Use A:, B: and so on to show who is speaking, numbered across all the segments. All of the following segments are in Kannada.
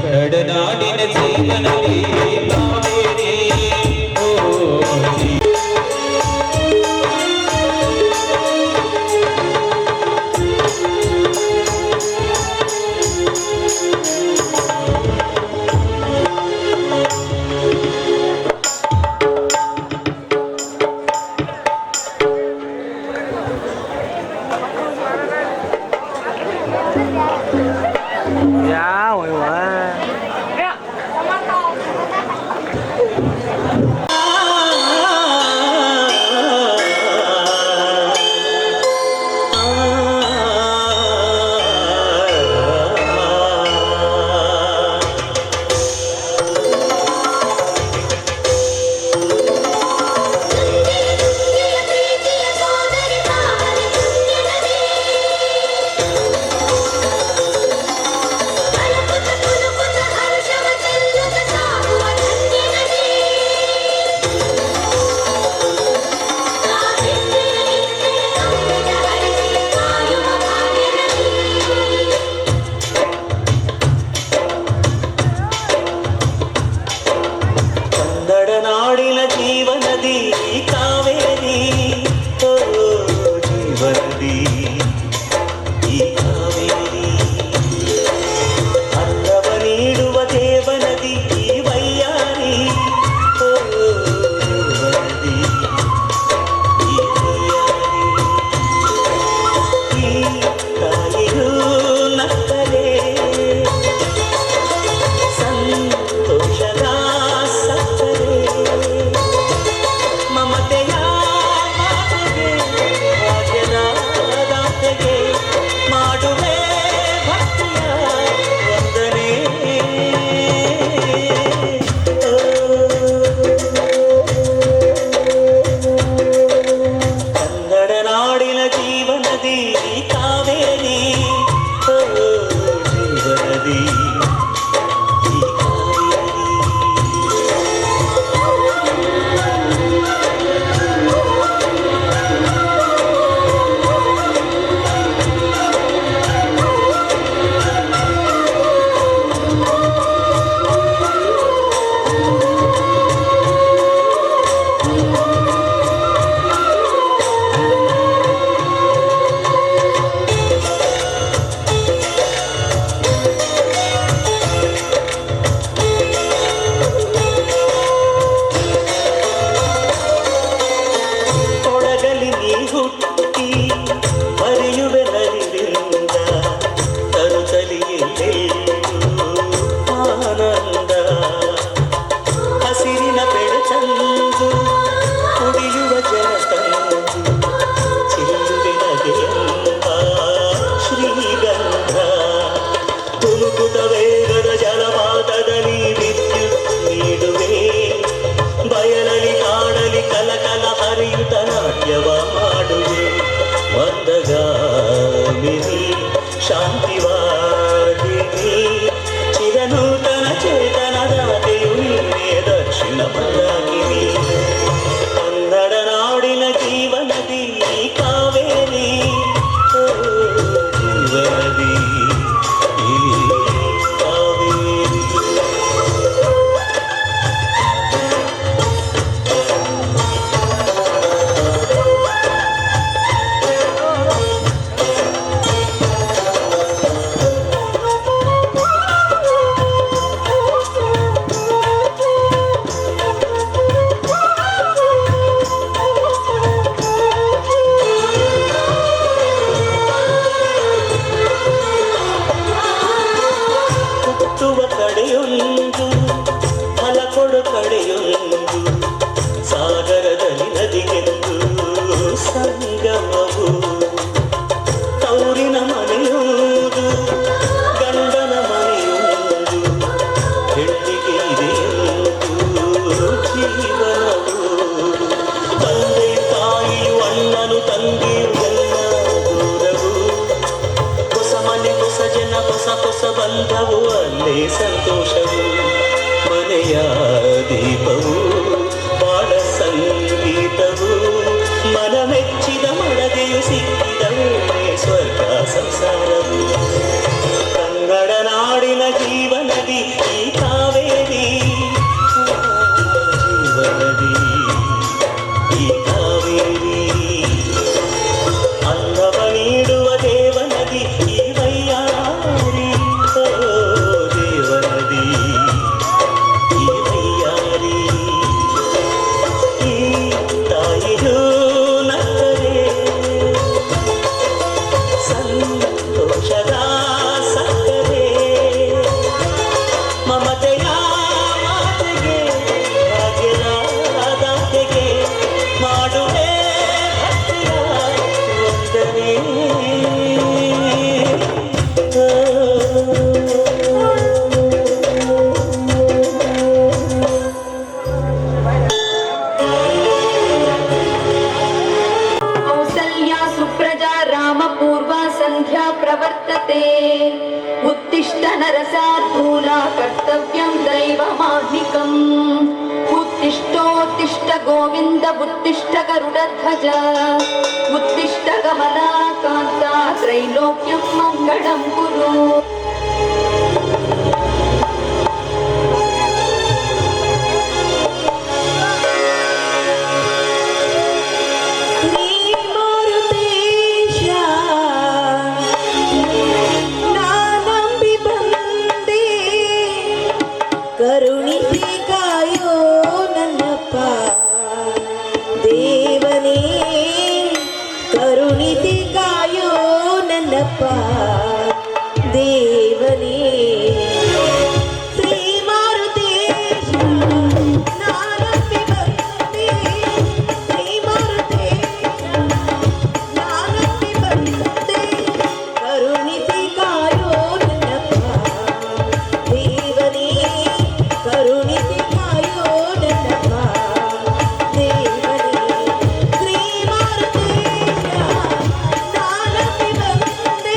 A: ಕಡನಾಡಿನ ಜೀವನವೇ ಕಾವೇರಿ
B: dạ ôi quá
C: ನಾಡಿನ ಜೀವನದಿ ಕಾವೇರಿ ಓ ಜೀವನದಿ ಈ ಕಾವೇರಿ ಅನ್ನವ ನೀಡುವ ದೇವನದಿ ಈ ವೈಯಾರಿ ಓ ಜೀವನದಿ ಈ ವೈಯಾರಿ ಈ ತಾಯಿಗೂ ನಕ್ಕರೆ ಸಂತೋಷದ ಜೀವನದಿ ಕಾವೇರಿ ಓ ಜೀವನದಿ ಈ ಕಾವೇರಿ ಹುಟ್ಟಿ ಬರೆಯುವೆ ನಲಿವಿಂದ ತರುತ್ತಲಿಯೆಲ್ಲೆಲ್ಲೂ ಆನಂದ ಹಸಿರಿನ ಬೆಳಚಂದು ಕುಡಿಯುವ ಜಲತಂದು ಚೆಲ್ಲುವೆ ನಗೆಯೆಂಬ ಶ್ರೀಗಂಧ ತುಳುಕುತ ವೇಗದ ಜಲಪಾತದಲ್ಲಿ ವಿದ್ಯುತ್ ನೀಡುವೆ ಬಯಲಲಿ ಕಾಡಲಿ ಕಲಕಲ ಹರಿಯುತ್ತ ನಾಟ್ಯವ ಮಾಡುವೆ ಮಂದಗಾಮಿನಿ ಶಾಂತಿವಾದಿನಿ ಚಿರನೂತನ ಚೇತನದಾತೆಯು ನೀನೇ ದಕ್ಷಿಣ ಮಂದಾಕಿನಿ ಕನ್ನಡ ನಾಡಿನ ಜೀವನದಿ ಕಾವೇರಿ ಓ ಜೀವನದಿ ಈ ಕಾವೇರಿ ಕಡೆಯೊಂದು ಫಲ ಕೊಡು ಕಡೆಯೊಂದು ಸಾಗರದಲ್ಲಿ ನದಿಗೆಂದು ಸಂಗಮವು ತೌರಿನ ಮನೆಯುವುದು ಗಂಡನ ಮನೆಯುವುದು ಹೆಣ್ಣಿಗೆ ಇದೆಯೆಂದು ಜೀವನವು ತಂದೆಯು ತಾಯಿಯು ಅಣ್ಣನು ತಂದೆಯು ಎಲ್ಲ ದೂರವು ಹೊಸ ಮನೆ ಹೊಸ ಜನ ಹೊಸ ಹೊಸ ಬಂಧವು ಅಲ್ಲೇ ಸಂತೋಷವು ಮನೆಯ ದೀಪವು ಬಾಳ ಸಂಗೀತವು ಮನ ಮೆಚ್ಚಿದ ಮಡದೆಯು ಸಿಕ್ಕಿದ ವೇಳೆ ಸ್ವರ್ಗ ಸಂಸಾರವು ಮಾನವನ ಜೀವನದಿ ಈ ಕಾವೇರಿ ಜೀವನದಿ ಈ ಕಾವೇರಿ ಅನ್ನವ ನೀಡುವ ದೇವನದಿ ಈ ವೈಯಾರಿ ದೇವನದಿ ಈ ವೈಯಾರಿ ಈ ತಾಯಿಯೂ ನಕ್ಕರೆ ಸಂತೋಷದ ಸಕ್ಕರೆ ಮಮತೆಯ ಮಾತೆಗೆ ಭಾಗ್ಯದ ದಾತೆಗೆ ಮಾಡುವೆ ಭಕ್ತಿಯ ವಂದನೆ
D: कौसल्या सुप्रजा रामपूर्वा सन्ध्या प्रवर्तते उत्तिष्ठ नरसार्दूला कर्तव्यं दैवमाह्निकम् उत्तिष्ठोत्तिष्ठ गोविन्द उत्तिष्ठ गरुडध्वज उत्तिष्ठ कमलाकान्ता त्रैलोक्यं मङ्गलं कुरु
E: ಕರುಣಿಸಿ ಕಾಯೋ ನನ್ನಪ್ಪ ದೇವನೇ ಕರುಣಿಸಿ ಕಾಯೋ ನನ್ನಪ್ಪ ದೇವನೇ ಶ್ರೀ ಮಾರುತೇಶ ನಾನಂಬಿ ಬಂದೆ ಶ್ರೀ ಮಾರುತೇಶ ನಾನಂಬಿ ಬಂದೆ ಕರುಣಿಸಿ ಕಾಯೋ ನನ್ನಪ್ಪ ದೇವನೇ ಕರುಣಿಸಿ ಕಾಯೋ ನನ್ನಪ್ಪ ದೇವನೇ ಶ್ರೀ ಮಾರುತೇಶ ನಾನಂಬಿ ಬಂದೆ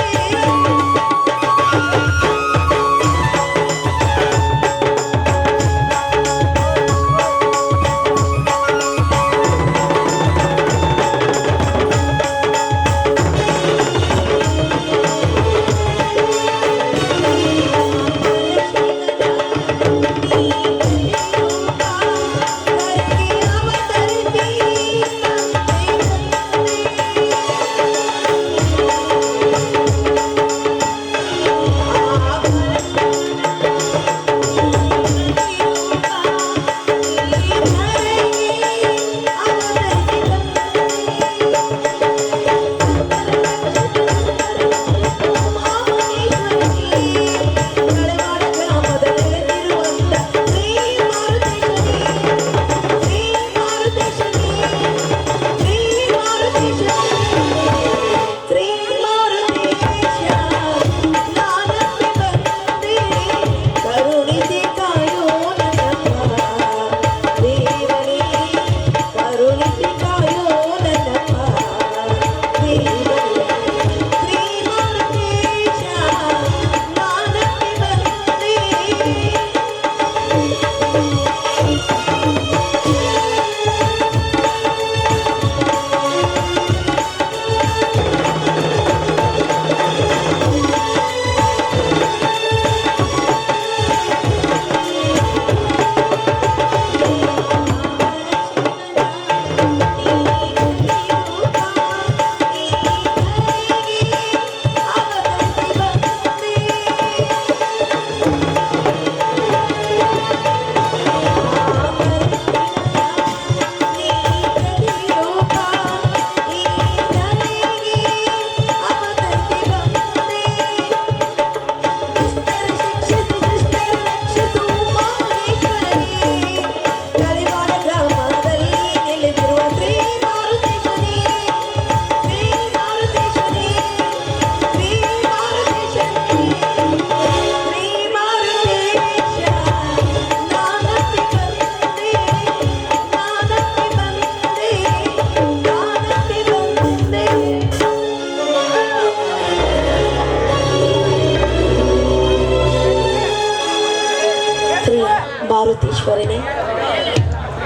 E: ಮಾರುತೇಶ್ವರನೇ,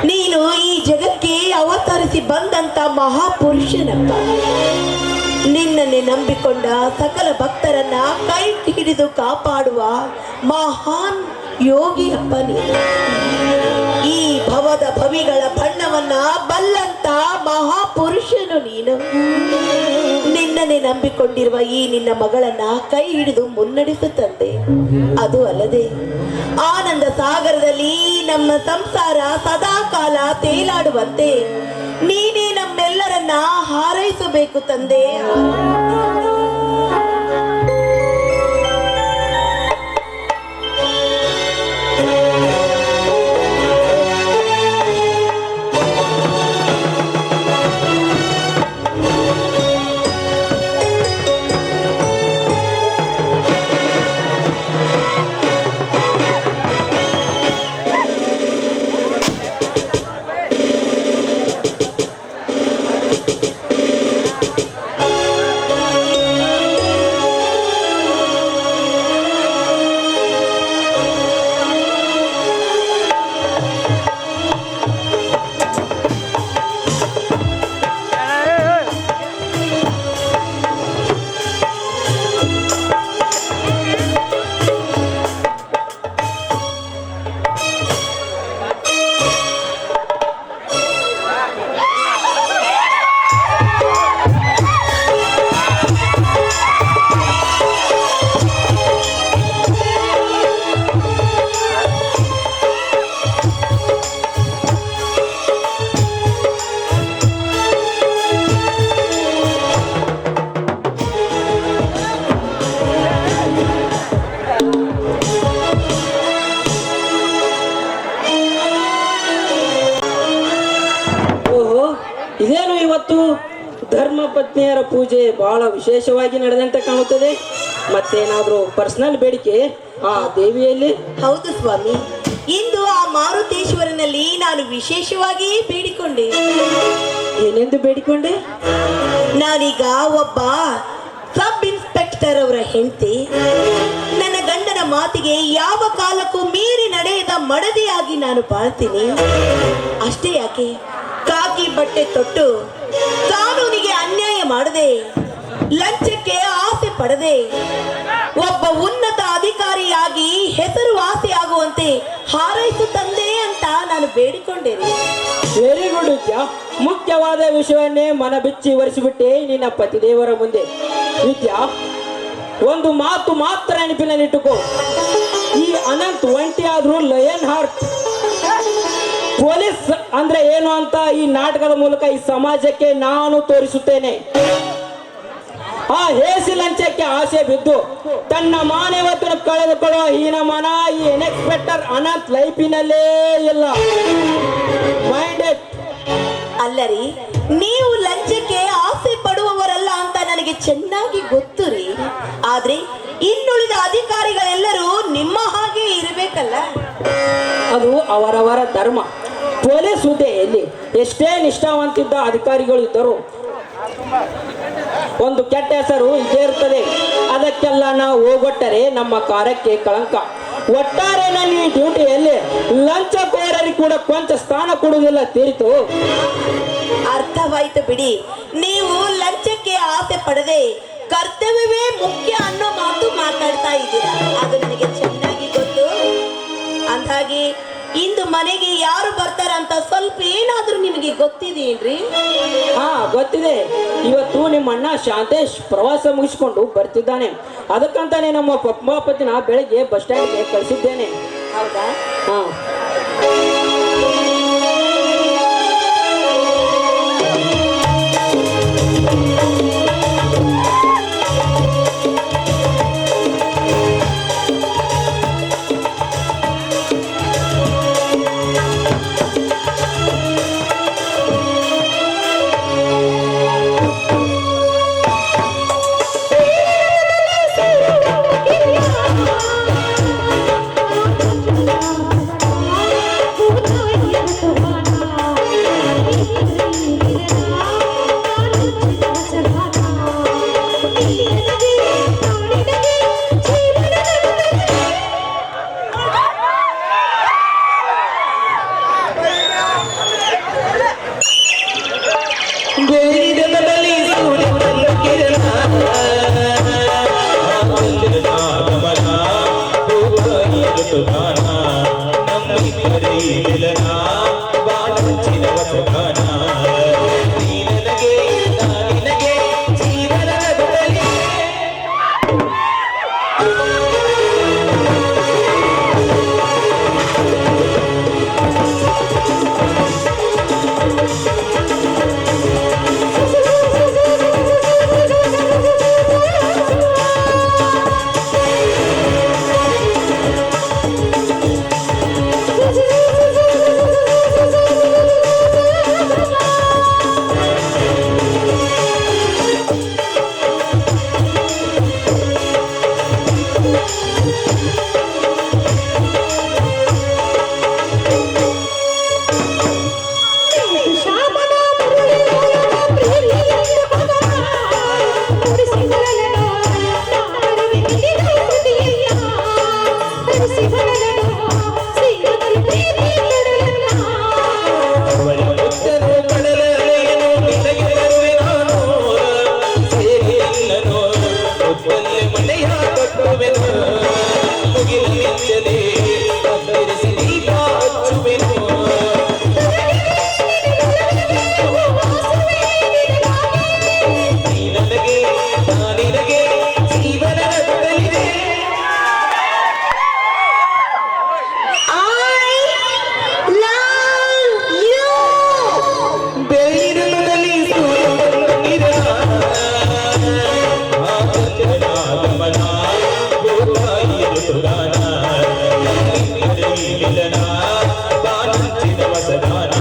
E: ನೀನು ಈ ಜಗಕ್ಕೆ ಅವತರಿಸಿ ಬಂದಂತ ಮಹಾಪುರುಷನಪ್ಪ. ನಿನ್ನನ್ನೇ ನಂಬಿಕೊಂಡ ಸಕಲ ಭಕ್ತರನ್ನ ಕೈ ಹಿಡಿದು ಕಾಪಾಡುವ ಮಹಾನ್ ಯೋಗಿಯಪ್ಪ ನೀನು. ಈ ಭವದ ಭವಿಗಳ ಬಣ್ಣವನ್ನ ಬಲ್ಲಂತ ಮಹಾಪುರುಷನು ನೀನು. ನಿನ್ನನ್ನೇ ನಂಬಿಕೊಂಡಿರುವ ಈ ನಿನ್ನ ಮಗಳನ್ನ ಕೈ ಹಿಡಿದು ಮುನ್ನಡೆಸುತ್ತಂದೆ. ಅದು ಅಲ್ಲದೆ ಆನಂದ ಸಾಗರದಲ್ಲಿ ನಮ್ಮ ಸಂಸಾರ ಸದಾ ಕಾಲ ತೇಲಾಡುವಂತೆ ನೀನೇ ನಮ್ಮೆಲ್ಲರನ್ನ ಹಾರೈಸಬೇಕು ತಂದೆ.
F: ಇದೇನು ಇವತ್ತು ಧರ್ಮ ಪತ್ನಿಯರ ಪೂಜೆ ಬಹಳ ವಿಶೇಷವಾಗಿ ನಡೆದಂತೆ ಕಾಣುತ್ತದೆ. ಮತ್ತೇನಾದ್ರೂ ಪರ್ಸನಲ್ ಬೇಡಿಕೆ ಆ ದೇವಿಯಲ್ಲಿ?
E: ಹೌದು ಸ್ವಾಮಿ, ಇಂದು ಆ ಮಾರುತೇಶ್ವರನಲ್ಲಿ ನಾನು ವಿಶೇಷವಾಗಿ ಬೇಡಿಕೊಂಡೆ.
F: ಏನೆಂದು ಬೇಡಿಕೊಂಡೆ?
E: ನಾನೀಗ ಒಬ್ಬ ಸಬ್ ಇನ್ಸ್ಪೆಕ್ಟರ್ ಅವರ ಹೆಂಡತಿ. ನನ್ನ ಗಂಡನ ಮಾತಿಗೆ ಯಾವ ಕಾಲಕ್ಕೂ ಮೀರಿ ನಡೆಯದ ಮಡದಿಯಾಗಿ ನಾನು ಬಾಳ್ತೀನಿ. ಅಷ್ಟೇ ಯಾಕೆ, ಕಾಕಿ ಬಟ್ಟೆ ತೊಟ್ಟು ಕಾನೂನಿಗೆ ಅನ್ಯಾಯ ಮಾಡದೆ, ಲಂಚಕ್ಕೆ ಆಸೆ ಪಡದೆ, ಒಬ್ಬ ಉನ್ನತ ಅಧಿಕಾರಿಯಾಗಿ ಹೆಸರುವಾಸಿಯಾಗುವಂತೆ ಹಾರೈಸು ತಂದೆ ಅಂತ ನಾನು ಬೇಡಿಕೊಂಡೇನೆ.
F: ವೆರಿ ಗುಡ್ ವಿದ್ಯಾ. ಮುಖ್ಯವಾದ ವಿಷಯವನ್ನೇ ಮನ ಬಿಚ್ಚಿ ಒರೆಸಿಬಿಟ್ಟೆ ನಿನ್ನ ಪತಿದೇವರ ಮುಂದೆ. ವಿದ್ಯಾ, ಒಂದು ಮಾತು ಮಾತ್ರ ನೆನಪಿನಲ್ಲಿಟ್ಟುಕೋ. ಈ ಅನಂತ್ ಒಂಟಿ ಆದ್ರೂ ಲಯನ್ ಹಾರ್ಟ್. ಪೊಲೀಸ್ ಅಂದ್ರೆ ಏನು ಅಂತ ಈ ನಾಟಕದ ಮೂಲಕ ಈ ಸಮಾಜಕ್ಕೆ ನಾನು ತೋರಿಸುತ್ತೇನೆ. ಆ ಹೇಸಿ ಲಂಚಕ್ಕೆ ಆಸೆ ಬಿದ್ದು ತನ್ನ ಮಾನವತನ ಕಳೆದುಕೊಳ್ಳುವ ಹೀನಮಾನ ಈ ಇನ್ಸ್ಪೆಕ್ಟರ್ ಅನಂತ್ ಲೈಫಿನಲ್ಲೇ ಇಲ್ಲ. ಮೈಂಡೆಡ್.
E: ಅಲ್ಲರಿ, ನೀವು ಲಂಚಕ್ಕೆ ಆಸೆ ಪಡುವವರಲ್ಲ ಅಂತ ನನಗೆ ಚೆನ್ನಾಗಿ ಗೊತ್ತು ರೀ. ಆದ್ರೆ ಇನ್ನುಳಿದ ಅಧಿಕಾರಿಗಳೆಲ್ಲರೂ ನಿಮ್ಮ ಹಾಗೆ ಇರಬೇಕಲ್ಲ.
F: ಅದು ಅವರವರ ಧರ್ಮ. ಪೊಲೀಸ್ ಹುದ್ದೆಯಲ್ಲಿ ಎಷ್ಟೇ ನಿಷ್ಠಾವಂತಿದ್ದ ಅಧಿಕಾರಿಗಳು ಇದ್ದರು, ಒಂದು ಕೆಟ್ಟ ಹೆಸರು ಇದ್ದೇ ಇರ್ತದೆ. ಅದಕ್ಕೆಲ್ಲ ನಾವು ಹೋಗೊಟ್ಟರೆ ನಮ್ಮ ಕಾರ್ಯಕ್ಕೆ ಕಳಂಕ. ಒಟ್ಟಾರೆ ನನ್ನ ಈ ಡ್ಯೂಟಿಯಲ್ಲಿ ಲಂಚಕೋರರಿಗೆ ಕೂಡ ಕೊಂಚ ಸ್ಥಾನ ಕೊಡುವುದಿಲ್ಲ ತೀರಿತು.
E: ಅರ್ಥವಾಯ್ತು ಬಿಡಿ. ನೀವು ಲಂಚಕ್ಕೆ ಆಸೆ ಪಡದೆ ಕರ್ತವ್ಯವೇ ಮುಖ್ಯ ಅನ್ನೋ ಮಾತು ಮಾತಾಡ್ತಾ ಇದ್ದೀರಾ. ಅದು ನನಗೆ ಚೆನ್ನಾಗಿ ಗೊತ್ತು. ಅಂದಾಗೆ ಇಂದು ಮನೆಗೆ ಯಾರು ಬರ್ತಾರಂತ ಸ್ವಲ್ಪ ಏನಾದ್ರೂ ನಿಮಗೆ ಗೊತ್ತಿದೆಯೇನ್ರಿ?
F: ಹಾ, ಗೊತ್ತಿದೆ. ಇವತ್ತು ನಿಮ್ಮ ಅಣ್ಣ ಶಾಂತೇಶ್ ಪ್ರವಾಸ ಮುಗಿಸ್ಕೊಂಡು ಬರ್ತಿದ್ದಾನೆ. ಅದಕ್ಕಂತಾನೆ ನಮ್ಮ ಪದ್ಮಾಪತಿನ ಬೆಳಗ್ಗೆ ಬಸ್ ಸ್ಟ್ಯಾಂಡ್ಗೆ ಕಳಿಸಿದ್ದೇನೆ.
E: ಹೌದಾ?
F: ಹಾ.
A: ಅವಳ ಮುತ್ತನು ಕಡಲಲೆಯನ್ನು ನಿನಗೆ ತರುವೆ ನಾನು ಸೇರಿ ಎಲ್ಲನೋ ಮುತ್ತಲ್ಲಿ ಮನೆಯ ಕಟ್ಟುವೆನು ಮುಗಿಲ ಮಿಂಚದೆ ಕತ್ತರಿಸಿ ದೀಪ ಹಚ್ಚುವೆನು ನೀ ನನಗೆ ನಾನಿನಗೆ ಜೀವನದ ಕೊಡಲಿದೆ ಬೆಳ್ಳಿರುಳದಲ್ಲಿ ಸೂರ್ಯನ ಆ ಚಂದ್ರನಾಗಮನ ಭೂತಾಯಿಯ ಸುಗಾನ ಮಿಲನ ಬಾನಂಚಿನ ವಸದಾನ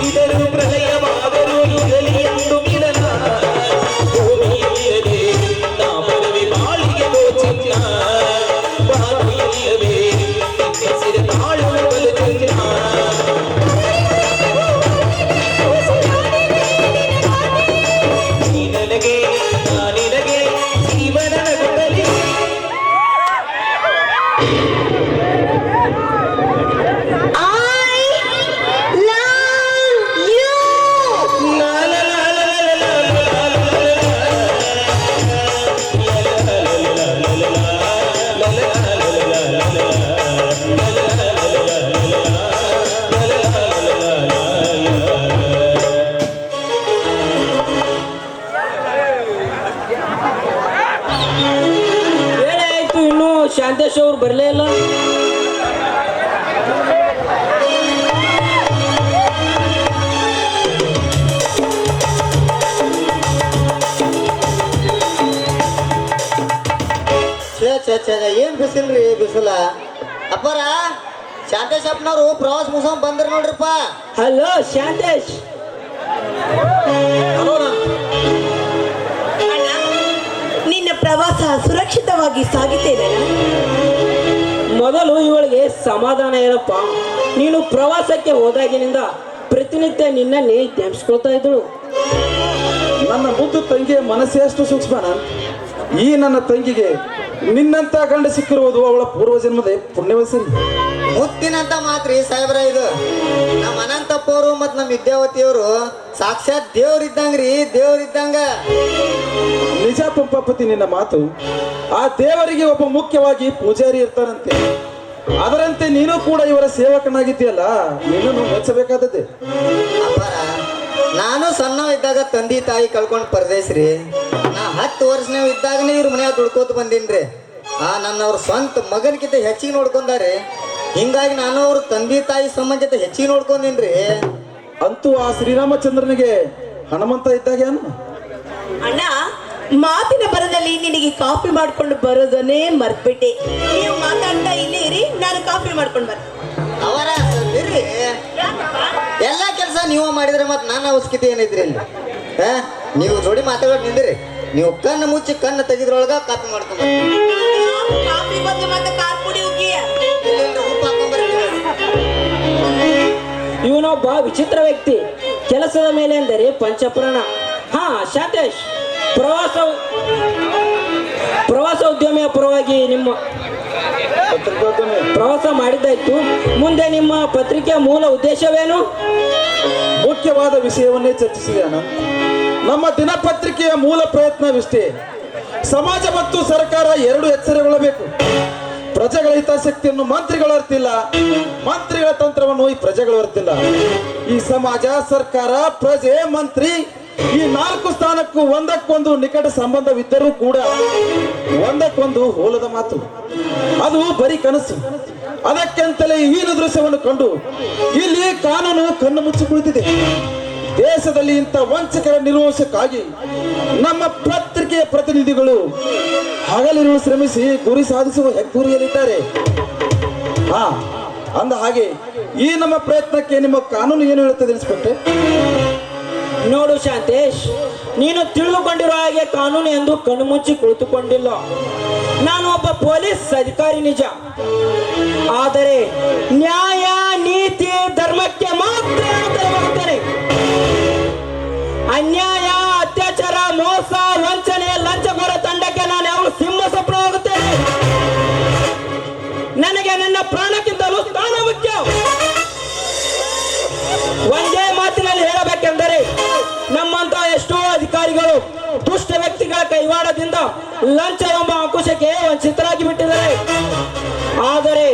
A: ಇದರು ಪ್ರಳಯವಾದರೂ ಇರಲಿ ಎಂದು ಮಿಲನ ಭೂಮಿಯಿಲ್ಲದೆ ನಾ ಬರುವೆ ಬಾಳಿಗೆ ಗೋಚಿನ್ನ ಬಾನು ಇಲ್ಲವೇ ನಿನ್ನ ತಾಳುವ ಬಲಚಿನ್ನ ನೀ ನನಗೆ ನಾನಿನಗೆ ಜೀವನದ ಕೊಡಲಿ
F: ವೇಳೆ ಆಯ್ತು, ಇನ್ನು ಶಾಂತೇಶ್ ಅವ್ರು ಬರಲೇ ಇಲ್ಲ.
G: ಏನ್ ಬಿಸಿಲ್ರಿ ಬಿಸಿಲ ಅಪ್ಪರ ಶಾಂತೇಶ್ ಅಪ್ಪನವ್ರು ಪ್ರವಾಸ ಮುಗಿಸ್ಕೊಂಡ್ ಬಂದ್ರ ನೋಡ್ರಿಪ್ಪ.
F: ಹಲೋ ಶಾಂತೇಶ್.
E: ಅಣ್ಣ, ನಿನ್ನ ಪ್ರವಾಸ ಸುರಕ್ಷಿತವಾಗಿ ಸಾಗಿತೇನೆ.
F: ಮೊದಲು ಇವಳಿಗೆ ಸಮಾಧಾನ ಇರಪ್ಪ. ನೀನು ಪ್ರವಾಸಕ್ಕೆ ಹೋದಾಗಿನಿಂದ ಪ್ರತಿನಿತ್ಯ ನಿನ್ನನ್ನೇ ಧ್ಯಾನಿಸ್ಕೊಳ್ತಾ ಇದ್ದಳು.
H: ನನ್ನ ಮುದ್ದು ತಂಗಿಯ ಮನಸ್ಸೆಷ್ಟು ಸೂಕ್ಷ್ಮನ. ಈ ನನ್ನ ತಂಗಿಗೆ ನಿನ್ನಂತ ಗಂಡ ಸಿಕ್ಕಿರುವುದು ಅವಳ ಪೂರ್ವಜನ್ಮದ ಪುಣ್ಯವಸರಿ.
G: ಮುತ್ತಿನಂತ ಮಾತ್ರಿ ಸಾಹೇಬ್ರ ಇದು. ನಮ್ಮ ಅನಂತಪ್ಪವರು ಮತ್ ನಮ್ಮ ವಿದ್ಯಾವತಿಯವರು ಸಾಕ್ಷಾತ್ ದೇವ್ರಿದ್ದಂಗ್ರಿ, ದೇವ್ರಿದ್ದಂಗ.
H: ನಿಜ ಪಂಪಾಪತಿ ನಿನ್ನ ಮಾತು. ಆ ದೇವರಿಗೆ ಒಬ್ಬ ಮುಖ್ಯವಾಗಿ ಪೂಜಾರಿ ಇರ್ತಾನಂತೆ. ಅದರಂತೆ ನೀನು ಕೂಡ ಇವರ ಸೇವಕನಾಗಿದ್ದೀಯಲ್ಲ, ನಿನ್ನನ್ನು ಮೆಚ್ಚಬೇಕಾದದ್ದೇ.
G: ಅಪ್ಪರ ನಾನು ಸಣ್ಣವ ಇದ್ದಾಗ ತಂದೆ ತಾಯಿ ಕಳ್ಕೊಂಡು ಪರದೇಶ್ರಿ. ನಾ 10 ವರ್ಷನವ್ ಇದ್ದಾಗನೇ ಇವ್ರ ಮನ್ಯಾಗ ದುಡ್ಕೋತ ಬಂದೀನ್ರಿ. ನನ್ನವ್ರ ಸ್ವಂತ ಮಗನ್ಕಿಂತ ಹೆಚ್ಚಿಗೆ ನೋಡ್ಕೊಂಡಾರೆ. ಹಿಂಗಾಗಿ ನಾನು ಅವ್ರ ತಂದೆ ತಾಯಿ ಸಂಬಂಧಿತ ಹೆಚ್ಚಿಗೆ ನೋಡ್ಕೊಂಡೀನ್ರಿ.
H: ಅಂತೂ ಆ ಶ್ರೀರಾಮಚಂದ್ರನಿಗೆ ಹನುಮಂತ ಇದ್ದಾಗ
E: ಅಣ್ಣ, ಮಾತಿನ ಬರದಲ್ಲಿ ನಿನಗೆ ಕಾಫಿ ಮಾಡ್ಕೊಂಡು ಬರೋದನ್ನೇ ಮರ್ತ್ಬಿಟ್ಟೆ. ನೀವು ಮಾತಾಡ್ತಾ ಇಲ್ಲೇ ಇರಿ, ನಾನು ಕಾಫಿ ಮಾಡ್ಕೊಂಡು ಬರ್ತೀನಿ.
G: ಅವರ ಇರ್ರಿ, ಎಲ್ಲಾ ಕೆಲಸ ನೀವು ಮಾಡಿದ್ರೆ ಮತ್ತೆ ನನ್ನ ಅವಶ್ಯಕತೆ ಏನೈತ್ರಿ ಇಲ್ಲಿ? ನೀವು ಜೋಡಿ ಮಾತಾಡೋದು ನಿಂದ್ರಿ. ನೀವು ಕಣ್ಣು ಮುಚ್ಚಿ ಕಣ್ಣು ತೆಗೆದ್ರೊಳಗ ಕಾಪಿ ಮಾಡ್ಕೊಂಡ್
E: ಕಾಫಿ ಬಂದು ಮತ್ತೆ ಕಾರ್ ಪುಡಿ ಉಗ್ಗಿ.
G: ಉಪ್ಪು ಹಾಕೊಂಡ್ಬರ್ತೀವಿ.
F: ಇವನೊಬ್ಬ ವಿಚಿತ್ರ ವ್ಯಕ್ತಿ. ಕೆಲಸದ ಮೇಲೆ ಅಂದರೆ ಪಂಚಪ್ರಾಣ. ಹಾ ಶಾಂತೇಶ್, ಪ್ರವಾಸ ಉದ್ಯಮಿಯ ಪರವಾಗಿ ನಿಮ್ಮ ಪ್ರವಾಸ ಮಾಡಿದ್ದಾಯ್ತು. ಮುಂದೆ ನಿಮ್ಮ ಪತ್ರಿಕೆಯ ಮೂಲ ಉದ್ದೇಶವೇನು?
H: ಮುಖ್ಯವಾದ ವಿಷಯವನ್ನೇ ಚರ್ಚಿಸಿದೆ ಅನಂತ್. ನಮ್ಮ ದಿನಪತ್ರಿಕೆಯ ಮೂಲ ಪ್ರಯತ್ನವಿಷ್ಟೇ. ಸಮಾಜ ಮತ್ತು ಸರ್ಕಾರ ಎರಡು ಎಚ್ಚರಗೊಳ್ಳಬೇಕು. ಪ್ರಜೆಗಳ ಹಿತಾಸಕ್ತಿಯನ್ನು ಮಂತ್ರಿಗಳು ಅರ್ತಿಲ್ಲ, ಮಂತ್ರಿಗಳ ತಂತ್ರವನ್ನು ಈ ಪ್ರಜೆಗಳು ಅರ್ತಿಲ್ಲ. ಈ ಸಮಾಜ, ಸರ್ಕಾರ, ಪ್ರಜೆ, ಮಂತ್ರಿ ಈ ನಾಲ್ಕು ಸ್ಥಾನಕ್ಕೂ ಒಂದಕ್ಕೊಂದು ನಿಕಟ ಸಂಬಂಧವಿದ್ದರೂ ಕೂಡ ಒಂದಕ್ಕೊಂದು ಹೋಲದ ಮಾತು. ಅದು ಬರೀ ಕನಸು. ಅದಕ್ಕೆಂತಲೇ ಈ ದೃಶ್ಯವನ್ನು ಕಂಡು ಇಲ್ಲಿ ಕಾನೂನು ಕಣ್ಣು ಮುಚ್ಚಿ ಕುಳಿತಿದೆ. ದೇಶದಲ್ಲಿ ಇಂಥ ವಂಚಕರ ನಿರ್ವಹಣೆಗಾಗಿ ನಮ್ಮ ಪತ್ರಿಕೆಯ ಪ್ರತಿನಿಧಿಗಳು ಹಗಲಿರುಳು ಶ್ರಮಿಸಿ ಗುರಿ ಸಾಧಿಸುವ ಹೆಗ್ಗುರಿಯಲ್ಲಿದ್ದಾರೆ. ಅಂದ ಹಾಗೆ ಈ ನಮ್ಮ ಪ್ರಯತ್ನಕ್ಕೆ ನಿಮ್ಮ ಕಾನೂನು ಏನು ಹೇಳುತ್ತದೆ ಇನ್ಸ್ಪೆಕ್ಟರ್?
F: ನೋಡು ಶಾಂತೇಶ್, ನೀನು ತಿಳಿದುಕೊಂಡಿರೋ ಹಾಗೆ ಕಾನೂನು ಎಂದು ಕಣ್ಣು ಮುಚ್ಚಿ ಕುಳಿತುಕೊಂಡಿಲ್ಲ. ನಾನು ಒಬ್ಬ ಪೊಲೀಸ್ ಅಧಿಕಾರಿ ನಿಜ, ಆದರೆ ನ್ಯಾಯ, ನೀತಿ, ಧರ್ಮಕ್ಕೆ ಮಾತ್ರ ತರವಾಗುತ್ತೇನೆ. ಅನ್ಯಾಯ, ಅತ್ಯಾಚಾರ, ಮೋಸ, ವಂಚನೆ, ಲಂಚಗೋರ ತಂಡಕ್ಕೆ ನಾನು ಯಾವಾಗ ಸಿಂಹ ಸ್ವಪ್ನವಾಗುತ್ತೇನೆ. ನನಗೆ ನನ್ನ ಪ್ರಾಣಕ್ಕಿಂತಲೂ ಸ್ಥಾನ ಮುಖ್ಯ. ಒಂದೇ ಮಾತಿನಲ್ಲಿ ಹೇಳಬೇಕೆಂದರೆ ನಮ್ಮಂತ ಎಷ್ಟೋ ಅಧಿಕಾರಿಗಳು ದುಷ್ಟ ವ್ಯಕ್ತಿಗಳ ಕೈವಾಡದಿಂದ ಲಂಚ ಎಂಬ ಅಂಕುಶಕ್ಕೆ ವಂಚಿತರಾಗಿ ಬಿಟ್ಟಿದ್ದಾರೆ. ಆದರೆ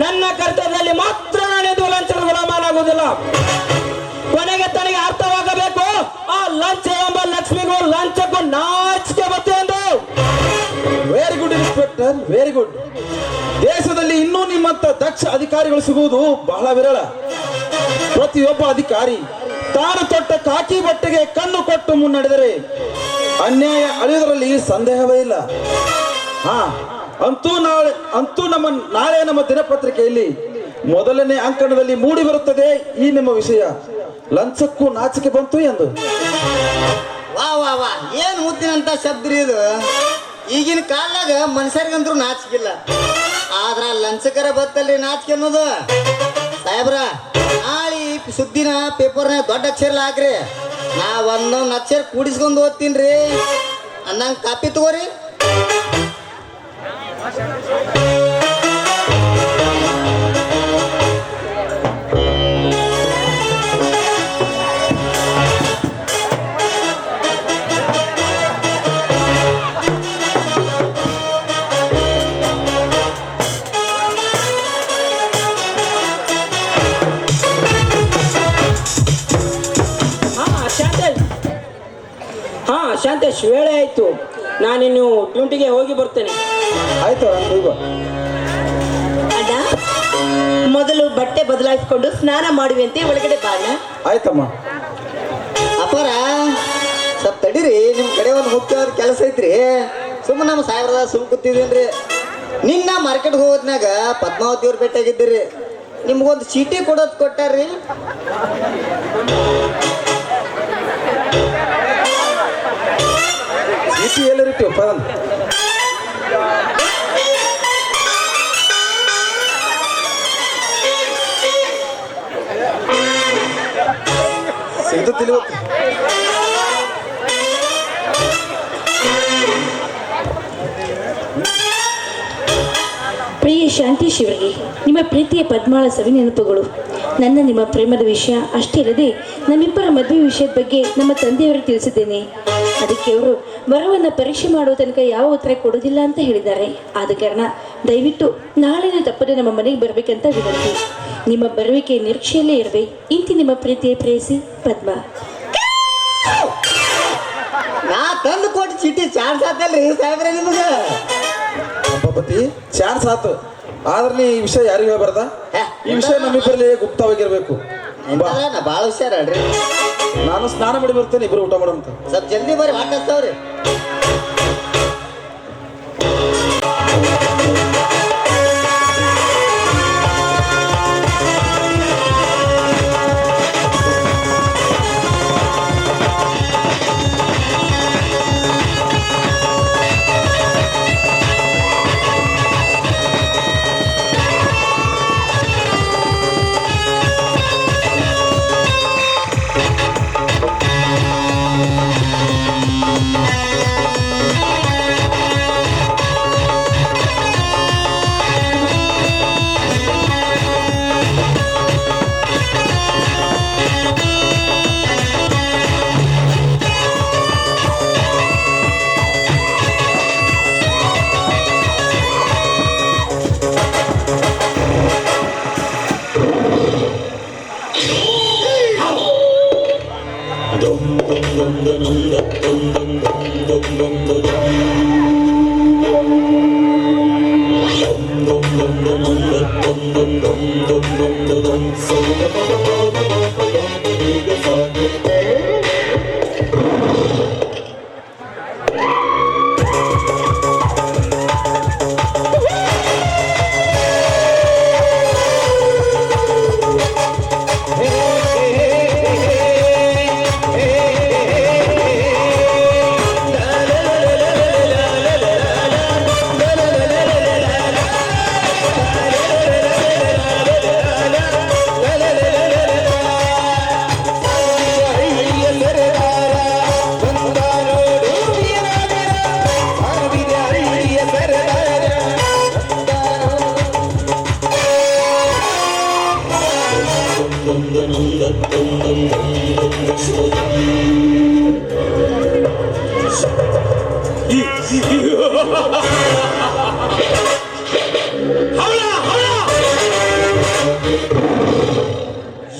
F: ನನ್ನ ಕರ್ತವ್ಯದಲ್ಲಿ ಮಾತ್ರ ನಾನೆಂದು ಲಂಚದ ಗುಲಾಮನಾಗುವುದಿಲ್ಲ. ಕೊನೆಗೆ ತನಗೆ ಅರ್ಥವಾಗಬೇಕು, ಆ ಲಂಚ ಎಂಬ ಲಕ್ಷ್ಮಿಗೂ ಲಂಚಕ್ಕೂ ನಾಚಿಕೆ ಬತ್ತು ಎಂದು.
H: Very good inspector, very good. ದೇಶದಲ್ಲಿ ಇನ್ನೂ ನಿಮ್ಮಂತ ದಕ್ಷ ಅಧಿಕಾರಿಗಳು ಸಿಗುವುದು ಬಹಳ ವಿರಳ. ಪ್ರತಿಯೊಬ್ಬ ಅಧಿಕಾರಿ ತಾನು ತೊಟ್ಟ ಕಾಕಿ ಬಟ್ಟೆಗೆ ಕಣ್ಣು ಕೊಟ್ಟು ಮುನ್ನಡೆದರೆ ಅನ್ಯಾಯ ಅಳಿಯುವುದರಲ್ಲಿ ಸಂದೇಹವೇ ಇಲ್ಲ. ಅಂತೂ ನಾಳೆ ನಮ್ಮ ದಿನಪತ್ರಿಕೆಯಲ್ಲಿ ಮೊದಲನೇ ಅಂಕಣದಲ್ಲಿ ಮೂಡಿ ಬರುತ್ತದೆ ಈ ನಿಮ್ಮ ವಿಷಯ, ಲಂಚಕ್ಕೂ ನಾಚಿಕೆ ಬಂತು ಎಂದು.
G: ವಾ ವಾ ವಾ, ಏನ್ ಮುತ್ತಿನಂತ ಶಬ್ದ ರೀ ಇದು. ಈಗಿನ ಕಾಲದಾಗ ಮನುಷ್ಯರಿಗಂದ್ರೂ ನಾಚಿಕಿಲ್ಲ, ಆದ್ರ ಲಂಚಕರ ಬತ್ತಲ್ರಿ ನಾಚಿಕೆ ಅನ್ನೋದು. ಸಾಹೇಬ್ರ, ನಾಳೆ ಸುದ್ದಿನ ಪೇಪರ್ನ ದೊಡ್ಡ ಅಕ್ಷರ ಹಾಕ್ರಿ. ನಾ ಒಂದೊಂದು ಅಕ್ಷರ ಕೂಡಿಸ್ಕೊಂಡು ಓದ್ತೀನಿ ಅನ್ನಂಗೆ ಕಾಪಿ ತಗೋರಿ.
F: ಶಾಂತೇಶ್, ವೇಳೆ ಆಯ್ತು. ನಾನಿನ್ನು ಡ್ಯೂಟಿಗೆ ಹೋಗಿ ಬರ್ತೇನೆ.
H: ಆಯ್ತು
E: ಅಣ್ಣ, ಮೊದಲು ಬಟ್ಟೆ ಬದಲಾಯಿಸಿಕೊಂಡು ಸ್ನಾನ ಮಾಡುವಂತೆ ಒಳಗಡೆ ಬಾಣ.
H: ಆಯ್ತಮ್ಮ.
G: ಅಪ್ಪರ ಸ್ವಲ್ಪ ತಡೀರಿ, ನಿಮ್ಮ ಕಡೆ ಒಂದು ಮುಖ್ಯವಾದ ಕೆಲಸ ಐತ್ರಿ. ಸುಮ್ಮನೆ ನಮ್ಮ ಸಾಹೇಬ್ರದ ಸುಮ್ ಕೂತಿದ್ದೀನ್ರಿ. ನಿನ್ನ ಮಾರ್ಕೆಟ್ಗೆ ಹೋಗೋದ್ನಾಗ ಪದ್ಮಾವತಿ ಅವ್ರು ಭೇಟಿಯಾಗಿದ್ದೀರಿ. ನಿಮ್ಗೊಂದು ಚೀಟಿ ಕೊಡೋದು ಕೊಟ್ಟಾರ್ರಿ.
H: ಚೀಟಿ ಎಲ್ಲರಿಟ್ಟಿವಪ್ಪ? ಸಿಗ್ತಿಲ್ಲ.
I: ಪ್ರಿಯ ಶಾಂತೇಶ್ ಇವರಿಗೆ ನಿಮ್ಮ ಪ್ರೀತಿಯ ಪದ್ಮಾಳ ಸವಿ ನೆನಪುಗಳು. ನಿಮ್ಮ ಪ್ರೇಮದ ವಿಷಯ ಅಷ್ಟೇ ಅಲ್ಲದೆ ನಮ್ಮಿಬ್ಬರ ಮದುವೆ ವಿಷಯದ ಬಗ್ಗೆ ನಮ್ಮ ತಂದೆಯವರಿಗೆ ತಿಳಿಸಿದ್ದೇನೆ. ಅದಕ್ಕೆ ಅವರು ವರವನ್ನು ಪರೀಕ್ಷೆ ಮಾಡುವ ತನಕ ಯಾವ ಉತ್ತರ ಕೊಡೋದಿಲ್ಲ ಅಂತ ಹೇಳಿದ್ದಾರೆ. ಆದ ಕಾರಣ ದಯವಿಟ್ಟು ನಾಳೆನೇ ತಪ್ಪದೆ ನಮ್ಮ ಮನೆಗೆ ಬರಬೇಕಂತ ವಿನಂತಿ. ನಿಮ್ಮ ಬರುವಿಕೆ ನಿರೀಕ್ಷೆಯಲ್ಲೇ ಇರಬೇಕು. ಇಂತಿ ನಿಮ್ಮ ಪ್ರೀತಿಯ ಪ್ರೇಯಸಿ ಪದ್ಮಾ.
G: ನಾ ತಂದು ಕೊಟ್ಟು ಚೀಟಿ ಚಾನ್ಸ್ ಆತಲ್ರಿ ಸಾಹೇಬ್ರೆ ನಿಮಗೆ.
H: ಪತಿ ಚಾನ್ಸ್ ಆತು, ಆದ್ರೆ ನೀ ಈ ವಿಷಯ ಯಾರಿಗೂ ಹೇಳ್ಬಾರ್ದ. ಈ ವಿಷಯ ನಮ್ಮಿಬ್ಬರಲ್ಲಿ ಗುಪ್ತವಾಗಿರ್ಬೇಕು.
G: ನಾ ಭಾಳ ಹುಷಾರ ಅಲ್ರಿ.
H: ನಾನು ಸ್ನಾನ ಮಾಡಿ ಬರ್ತೇನೆ, ಇಬ್ಬರು ಊಟ ಮಾಡೋಂತ.
G: ಸ್ವಲ್ಪ ಜಲ್ದಿ ಬರ್ರಿ, ಹಾಕಸ್ತವ್ರಿ.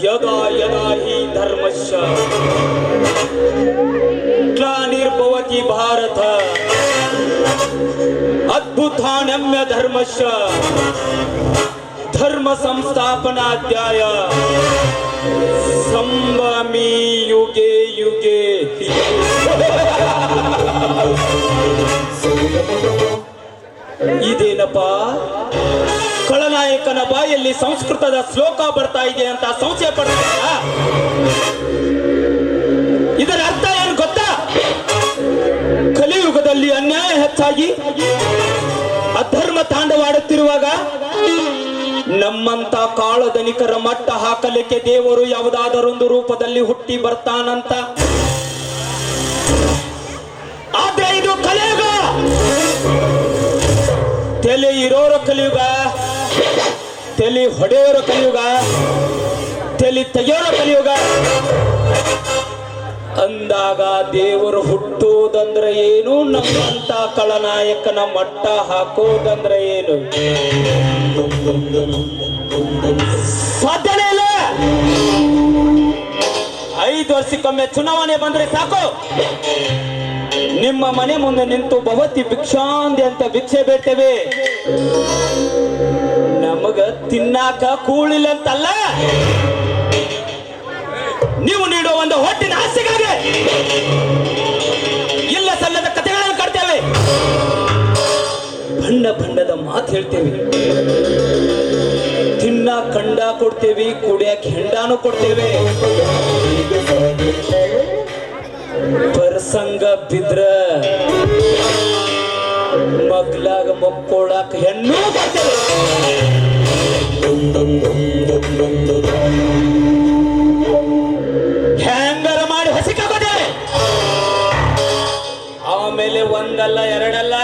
F: ಯದಾ ಯದಾ ಹಿ ಧರ್ಮಶ್ಚ ಗ್ಲಾನಿರ್ಭವತಿ ಭಾರತ ಅದ್ಭುತಾನಮ್ಯ ಧರ್ಮಶ್ಚ ಧರ್ಮ ಸಂಸ್ಥಾಪನಾಧ್ಯಾಯ ಸಂಭ್ರಮಿ ಯುಗೆ ಯುಗೆ. ಇದೇನಪ್ಪ, ಖಳನಾಯಕನ ಬಾಯಲ್ಲಿ ಸಂಸ್ಕೃತದ ಶ್ಲೋಕ ಬರ್ತಾ ಇದೆ ಅಂತ ಸಂಶಯ ಪಡ್ತೀರಾ? ಇದರ ಅರ್ಥ ಏನು ಗೊತ್ತಾ? ಕಲಿಯುಗದಲ್ಲಿ ಅನ್ಯಾಯ ಹೆಚ್ಚಾಗಿ ಅಧರ್ಮ ತಾಂಡವಾಡುತ್ತಿರುವಾಗ ನಮ್ಮಂತ ಕಾಳಧನಿಕರ ಮಟ್ಟ ಹಾಕಲಿಕ್ಕೆ ದೇವರು ಯಾವುದಾದರೊಂದು ರೂಪದಲ್ಲಿ ಹುಟ್ಟಿ ಬರ್ತಾನಂತ. ಆದ್ರೆ ಇದು ಕಲಿಯುಗ, ತಲೆ ಇರೋರ ಕಲಿಯುಗ, ತಲೆ ಹೊಡೆಯೋರ ಕಲಿಯುಗ, ತಲೆ ತೆಗೆಯೋರ ಕಲಿಯುಗ ಅಂದಾಗ ದೇವರು ಹುಟ್ಟೋದಂದ್ರೆ ಏನು, ನಮ್ಮಂತ ಖಳನಾಯಕನ ಮಟ್ಟ ಹಾಕೋದಂದ್ರೆ ಏನು? ಸಾಧ್ಯನೇ ಇಲ್ಲ. 5 ವರ್ಷಕ್ಕೊಮ್ಮೆ ಚುನಾವಣೆ ಬಂದ್ರೆ ಸಾಕು, ನಿಮ್ಮ ಮನೆ ಮುಂದೆ ನಿಂತು ಭವತಿ ಭಿಕ್ಷಾಂದಿ ಅಂತ ಭಿಕ್ಷೆ ಬೇಡ್ತೇವೆ. ನಮಗ ತಿನ್ನಾಕ ಕೂಳಿಲ್ಲ ಅಂತಲ್ಲ, ನೀವು ನೀಡುವ ಒಂದು ಹೊಟ್ಟಿನ ಆಸೆಗಾಗಿ ಇಲ್ಲ ಸಲ್ಲದ ಕಥೆಗಳನ್ನು ಕಟ್ತೇವೆ, ಬಣ್ಣ ಬಣ್ಣದ ಮಾತು ಹೇಳ್ತೇವೆ, ತಿನ್ನ ಕಂಡ ಕೊಡ್ತೇವೆ, ಕುಡಿಯಕ್ಕೆ ಹೆಂಡಾನು ಕೊಡ್ತೇವೆ, ಪ್ರಸಂಗ ಬಿದ್ರ ಮಗ್ಲಾಗ ಮಕ್ಕೊಳಕ ಹೆಣ್ಣು ಕೊಡ್ತೇವೆ. ಹ್ಯಾಂಗರ ಮಾಡಿ ಹಸಿಕಾಗೋದೇವೆ. ಆಮೇಲೆ ಒಂದಲ್ಲ ಎರಡಲ್ಲ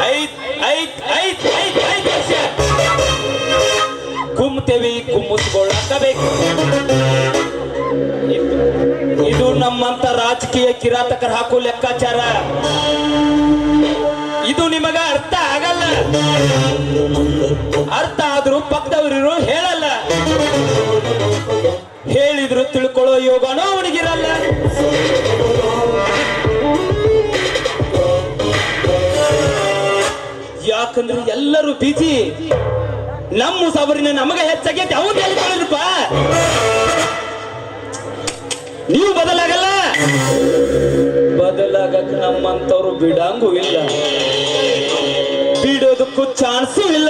F: 5 ವರ್ಷ ಕುಮ್ತೇವಿ, ಕುಮ್ಮಿಸ್ಕೊಳ್ಳಬೇಕು. ಇದು ನಮ್ಮಂತ ರಾಜಕೀಯ ಕಿರಾತಕರ ಹಾಕೋ ಲೆಕ್ಕಾಚಾರ. ಇದು ನಿಮಗ ಅರ್ಥ ಆಗಲ್ಲ. ಅರ್ಥ ಆದ್ರೂ ಪಕ್ಕದವರು ಹೇಳಲ್ಲ, ಹೇಳಿದ್ರು ತಿಳ್ಕೊಳ್ಳೋ ಯೋಗನೋ ಅವನಿಗಿರಲ್ಲ. ಯಾಕಂದ್ರೆ ಎಲ್ಲರೂ ಬಿಜಿ, ನಮ್ಮ ಸಬರಿನ ನಮಗೆ ಹೆಚ್ಚಾಗೈತೆ, ಅವನು ಹೇಳ್ಕೊಳ್ಳಪ್ಪ. ನೀವು ಬದಲಾಗಲ್ಲ, ಬದಲಾಗಕ್ಕೆ ನಮ್ಮಂತವ್ರು ಬಿಡಂಗೂ ಇಲ್ಲ, ಬಿಡೋದಕ್ಕೂ ಚಾನ್ಸು ಇಲ್ಲ.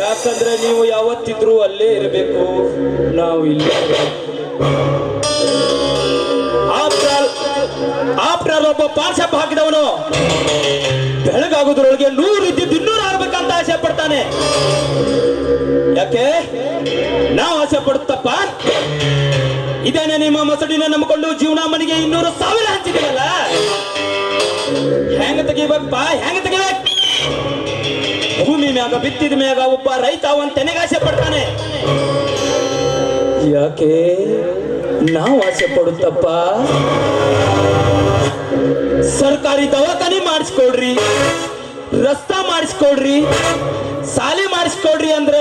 F: ಯಾಕಂದ್ರೆ ನೀವು ಯಾವತ್ತಿದ್ರು ಅಲ್ಲೇ ಇರಬೇಕು, ನಾವು ಇಲ್ಲ. ಆಫ್ಟರ್ ಒಬ್ಬ ಪಾರ್ಶಪ್ ಹಾಕಿದವನು ಬೆಳಗಾಗೋದ್ರೊಳಗೆ 100 ಇದ್ದಿದ್ದು 200 ಆಗ್ಬೇಕಂತ ಆಸೆ ಪಡ್ತಾನೆ. ಯಾಕೆ ನಾವು ಆಸೆ ಪಡುತ್ತಪ್ಪ? ಇದೇನೆ ನಿಮ್ಮ ಮಸಡಿನ ನಂಬಿಕೊಂಡು ಜೀವನ ಮನೆಗೆ 200,000 ಹಂಚಿದಿರಲ್ಲ, ಹೆಂಗ ತೆಗಿಬೇಕಪ್ಪ, ಹೆಂಗ ತೆಗಿಬೇಕು? ಭೂಮಿ ಮ್ಯಾಗ ಬಿತ್ತಿದ ಮ್ಯಾಗ ಒಬ್ಬ ರೈತ ಅವನ್ ತೆನೆಗೆ ಆಸೆ ಪಡ್ತಾನೆ. ಯಾಕೆ ನಾವು ಆಸೆ ಪಡುತ್ತಪ್ಪ? ಸರ್ಕಾರಿ ದವಾಖಾನೆ ಮಾಡಿಸ್ಕೊಡ್ರಿ, ರಸ್ತಾ ಮಾಡಿಸ್ಕೊಡ್ರಿ, ಸಾಲಿ ಮಾಡಿಸ್ಕೊಡ್ರಿ ಅಂದ್ರ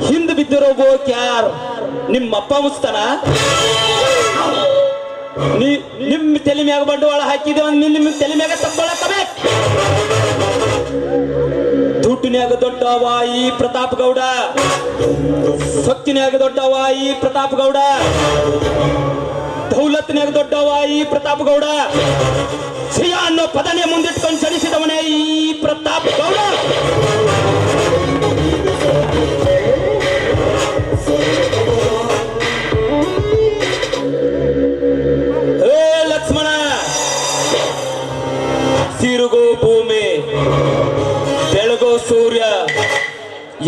F: ಹಿಂದ್ ಬಿದ್ದಿರೋ ಬೋಕ್ ಯಾರ್ ನಿಮ್ಮಪ್ಪ ಮುಸ್ತಾನ? ನಿಮ್ಮ ತಲೆ ಮ್ಯಾಗ ಬಂಡವಾಳ ಹಾಕಿದೆ, ನಿಮ್ಮ ತಲೆ ಮ್ಯಾಗ ತಕ್ಕೊಳಕಬೇಕು. ದುಡ್ಡಿನ್ಯಾಗ ದೊಡ್ಡವ ಈ ಪ್ರತಾಪ್ ಗೌಡ, ಸೊಕ್ಕಿನ್ಯಾಗ ದೊಡ್ಡವ ಈ ಪ್ರತಾಪ್ ಗೌಡ, ದೌಲತ್ನ್ಯಾಗ ದೊಡ್ಡವ ಈ ಪ್ರತಾಪ್ ಗೌಡ, ಸಿಯ ಅನ್ನೋ ಪದನೇ ಮುಂದಿಟ್ಕೊಂಡು ಚಲಿಸಿದವನೇ ಈ ಪ್ರತಾಪ್ ಗೌಡ. ಹೇ ಲಕ್ಷ್ಮಣ, ತಿರುಗೋ ಭೂಮಿ, ಬೆಳಗೋ ಸೂರ್ಯ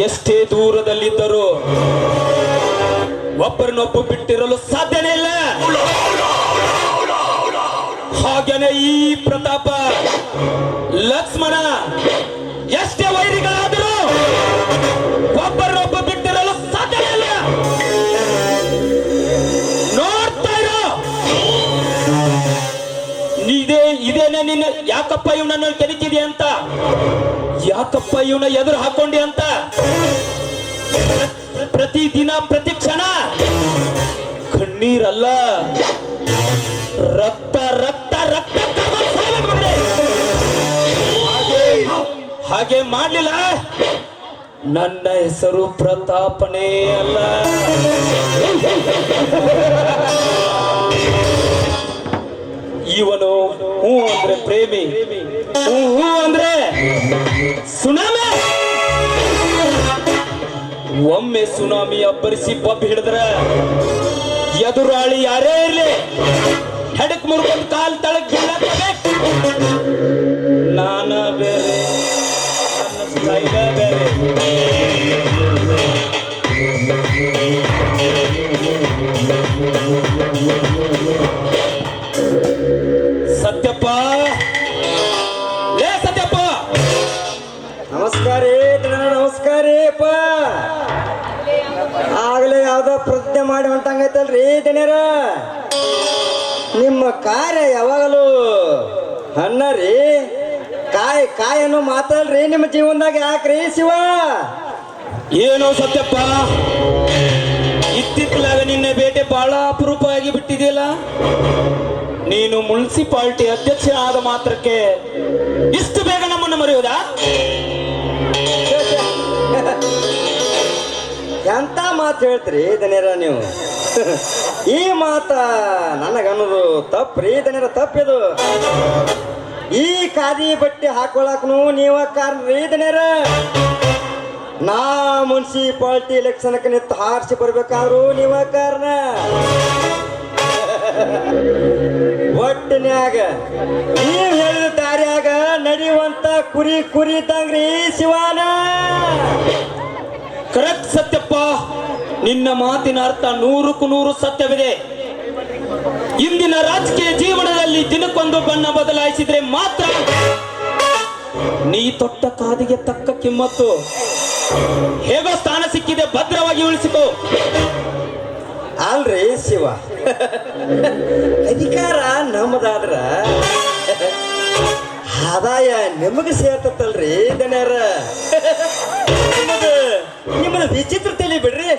F: ಎಷ್ಟೇ ದೂರದಲ್ಲಿದ್ದರೂ ಒಬ್ಬರನ್ನೊಬ್ಬ ಬಿಟ್ಟಿರಲು ಸಾಧ್ಯನೇ ಇಲ್ಲ. ಹಾಗೇನೆ ಈ ಪ್ರತಾಪ ಲಕ್ಷ್ಮಣ ಎಷ್ಟೇ ವೈರಿಗಳಾದರೂ ಒಬ್ಬರನ್ನೊಬ್ಬ ಬಿಟ್ಟಿರಲು ಸಾಧ್ಯನೇ ಇಲ್ಲ. ನೋಡ್ತಾ ಇರೋ, ಇದೇನೆ ನಿನ್ನ ಯಾಕಪ್ಪ ಇವನನ್ನು ಕೆಣಕಿದೆ ಅಂತ, ಯಾಕಪ್ಪ ಇವನ ಎದುರು ಹಾಕೊಂಡಿ ಅಂತ ಪ್ರತಿದಿನ ಪ್ರತಿ ಕ್ಷಣ ಕಣ್ಣೀರಲ್ಲ, ರಕ್ತ ರಕ್ತ ರಕ್ತ ಹಾಗೆ ಮಾಡ್ಲಿಲ್ಲ. ನನ್ನ ಹೆಸರು ಪ್ರತಾಪನೇ ಅಲ್ಲ. ಇವನು ಹೂ ಅಂದ್ರೆ ಪ್ರೇಮಿ, ಹೂ ಅಂದ್ರೆ ಸುನಾಮಿ. ಒಮ್ಮೆ ಸುನಾಮಿ ಅಬ್ಬರಿಸಿ ಬಬ್ಬಿ ಹಿಡಿದ್ರ ಎದುರಾಳಿ ಯಾರೇ ಇರ್ಲಿ ಹೆಡಕ್ ಮುರ್ಕೊಂಡು ಕಾಲ್ ತಳಗ್ ಬೀಳಬೇಕು. ನಾನ ಬೇರೆ, ನನ್ನ ಸ್ಟೈಲ ಬೇರೆ. ಸತ್ಯಪ್ಪ, ಲೇ ಸತ್ಯಪ್ಪ.
G: ನಮಸ್ಕಾರ ನಮಸ್ಕಾರ ಅಪ್ಪ. ಆಗ್ಲೇ ಯಾವ್ದೋ ಪ್ರತಿಜ್ಞೆ ಮಾಡಿ ಹೊಂಟಂಗೈತಲ್ರಿ ದಣ್ಯರ. ನಿಮ್ಮ ಕಾರ್ಯ ಯಾವಾಗಲೂ ಅನ್ನ ರೀ, ಕಾಯಿ ಅನ್ನೋ ಮಾತಲ್ರಿ ನಿಮ್ಮ ಜೀವನದಾಗ ಯಾಕ್ರಿ ಶಿವ?
F: ಏನೋ ಸತ್ಯಪ್ಪ, ಇತ್ತಿತ್ತಲಾಗ ನಿನ್ನೆ ಭೇಟಿ ಬಹಳ ಅಪರೂಪ ಆಗಿ ಬಿಟ್ಟಿದೆಯಲ್ಲ. ನೀನು ಮುನ್ಸಿಪಾಲಿಟಿ ಅಧ್ಯಕ್ಷ ಆದ ಮಾತ್ರಕ್ಕೆ ಇಷ್ಟು ಬೇಗ ನಮ್ಮನ್ನು ಮರೆಯೋದಾ?
G: ಎಂತ ಮಾತು ಹೇಳ್ತೀರಿ ದಣ್ಯರ ನೀವು? ಈ ಮಾತ ನನಗನ್ನೋದು ತಪ್ಪ್ರಿ ದಣ್ಯರ, ತಪ್ಪಿದು. ಈ ಖಾದಿ ಬಟ್ಟೆ ಹಾಕೊಳಕ್ನು ನೀವ ಕಾರಣ ರೀ ದಣ್ಯರ. ನಾ ಮುನ್ಸಿಪಾಲಿಟಿ ಎಲೆಕ್ಷನ್ಕ್ಕೆ ನಿಂತು ಹಾರಿಸಿ ಬರ್ಬೇಕಾದ್ರು ನೀವ ಕಾರಣ. ಒಟ್ಟಿನ್ಯಾಗ ನೀವ್ ಹೇಳಿದ ದಾರಿಯಾಗ ನಡೆಯುವಂತ ಕುರಿ ಇದ್ದಂಗ್ರಿ ಶಿವಾನ.
F: ಕರೆಕ್ಟ್ ಸತ್ಯಪ್ಪ, ನಿನ್ನ ಮಾತಿನ ಅರ್ಥ 100% ಸತ್ಯವಿದೆ. ಇಂದಿನ ರಾಜಕೀಯ ಜೀವನದಲ್ಲಿ ದಿನಕ್ಕೊಂದು ಬಣ್ಣ ಬದಲಾಯಿಸಿದ್ರೆ ಮಾತ್ರ ನೀ ತೊಟ್ಟ ಕಾದಿಗೆ ತಕ್ಕ ಕಿಮ್ಮತ್ತು. ಹೇಗೋ ಸ್ಥಾನ ಸಿಕ್ಕಿದೆ, ಭದ್ರವಾಗಿ ಉಳಿಸಿಕೋ.
G: ಅಲ್ರಿ ಶಿವ, ಅಧಿಕಾರ ನಮ್ಮದಾದ್ರ ಆದಾಯ ನಿಮಗೆ ಸೇರ್ತಲ್ರಿ ದಣ್ಯರ. ನಿಮ್ಮದು ವಿಚಿತ್ರ ತಲೆ ಬಿಡ್ರಿ,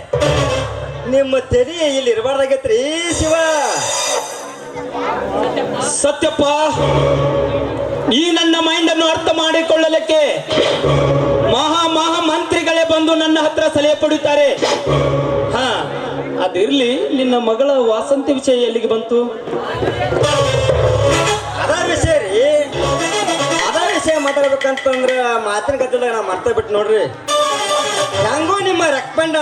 G: ನಿಮ್ಮ ತಲೆ ಇಲ್ಲಿ ಇರಬಾರ್ದಾಗೈತ್ರಿ ಶಿವ.
F: ಸತ್ಯಪ್ಪ, ಈ ನನ್ನ ಮೈಂಡ್ ಅನ್ನು ಅರ್ಥ ಮಾಡಿಕೊಳ್ಳಲಿಕ್ಕೆ ಮಹಾ ಮಂತ್ರಿಗಳೇ ಬಂದು ನನ್ನ ಹತ್ರ ಸಲಹೆ ಪಡೆಯುತ್ತಾರೆ. ಹಾ, ಅದಿರ್ಲಿ, ನಿನ್ನ ಮಗಳ ವಾಸಂತಿ ವಿಷಯ ಎಲ್ಲಿಗೆ ಬಂತು?
G: ಅದ ವಿಷಯ ರೀ, ಅದ ವಿಷಯ ಮಾತಾಡ್ಬೇಕಂತಂದ್ರ ಮಾತಿನ ಗದ್ದಲ ನಾ ಮಾಡ್ತಾ ಬಿಟ್ಟು ನೋಡ್ರಿ. ಹೆಂಗೋ ನಿಮ್ಮ ರೆಕಮೆಂಡ್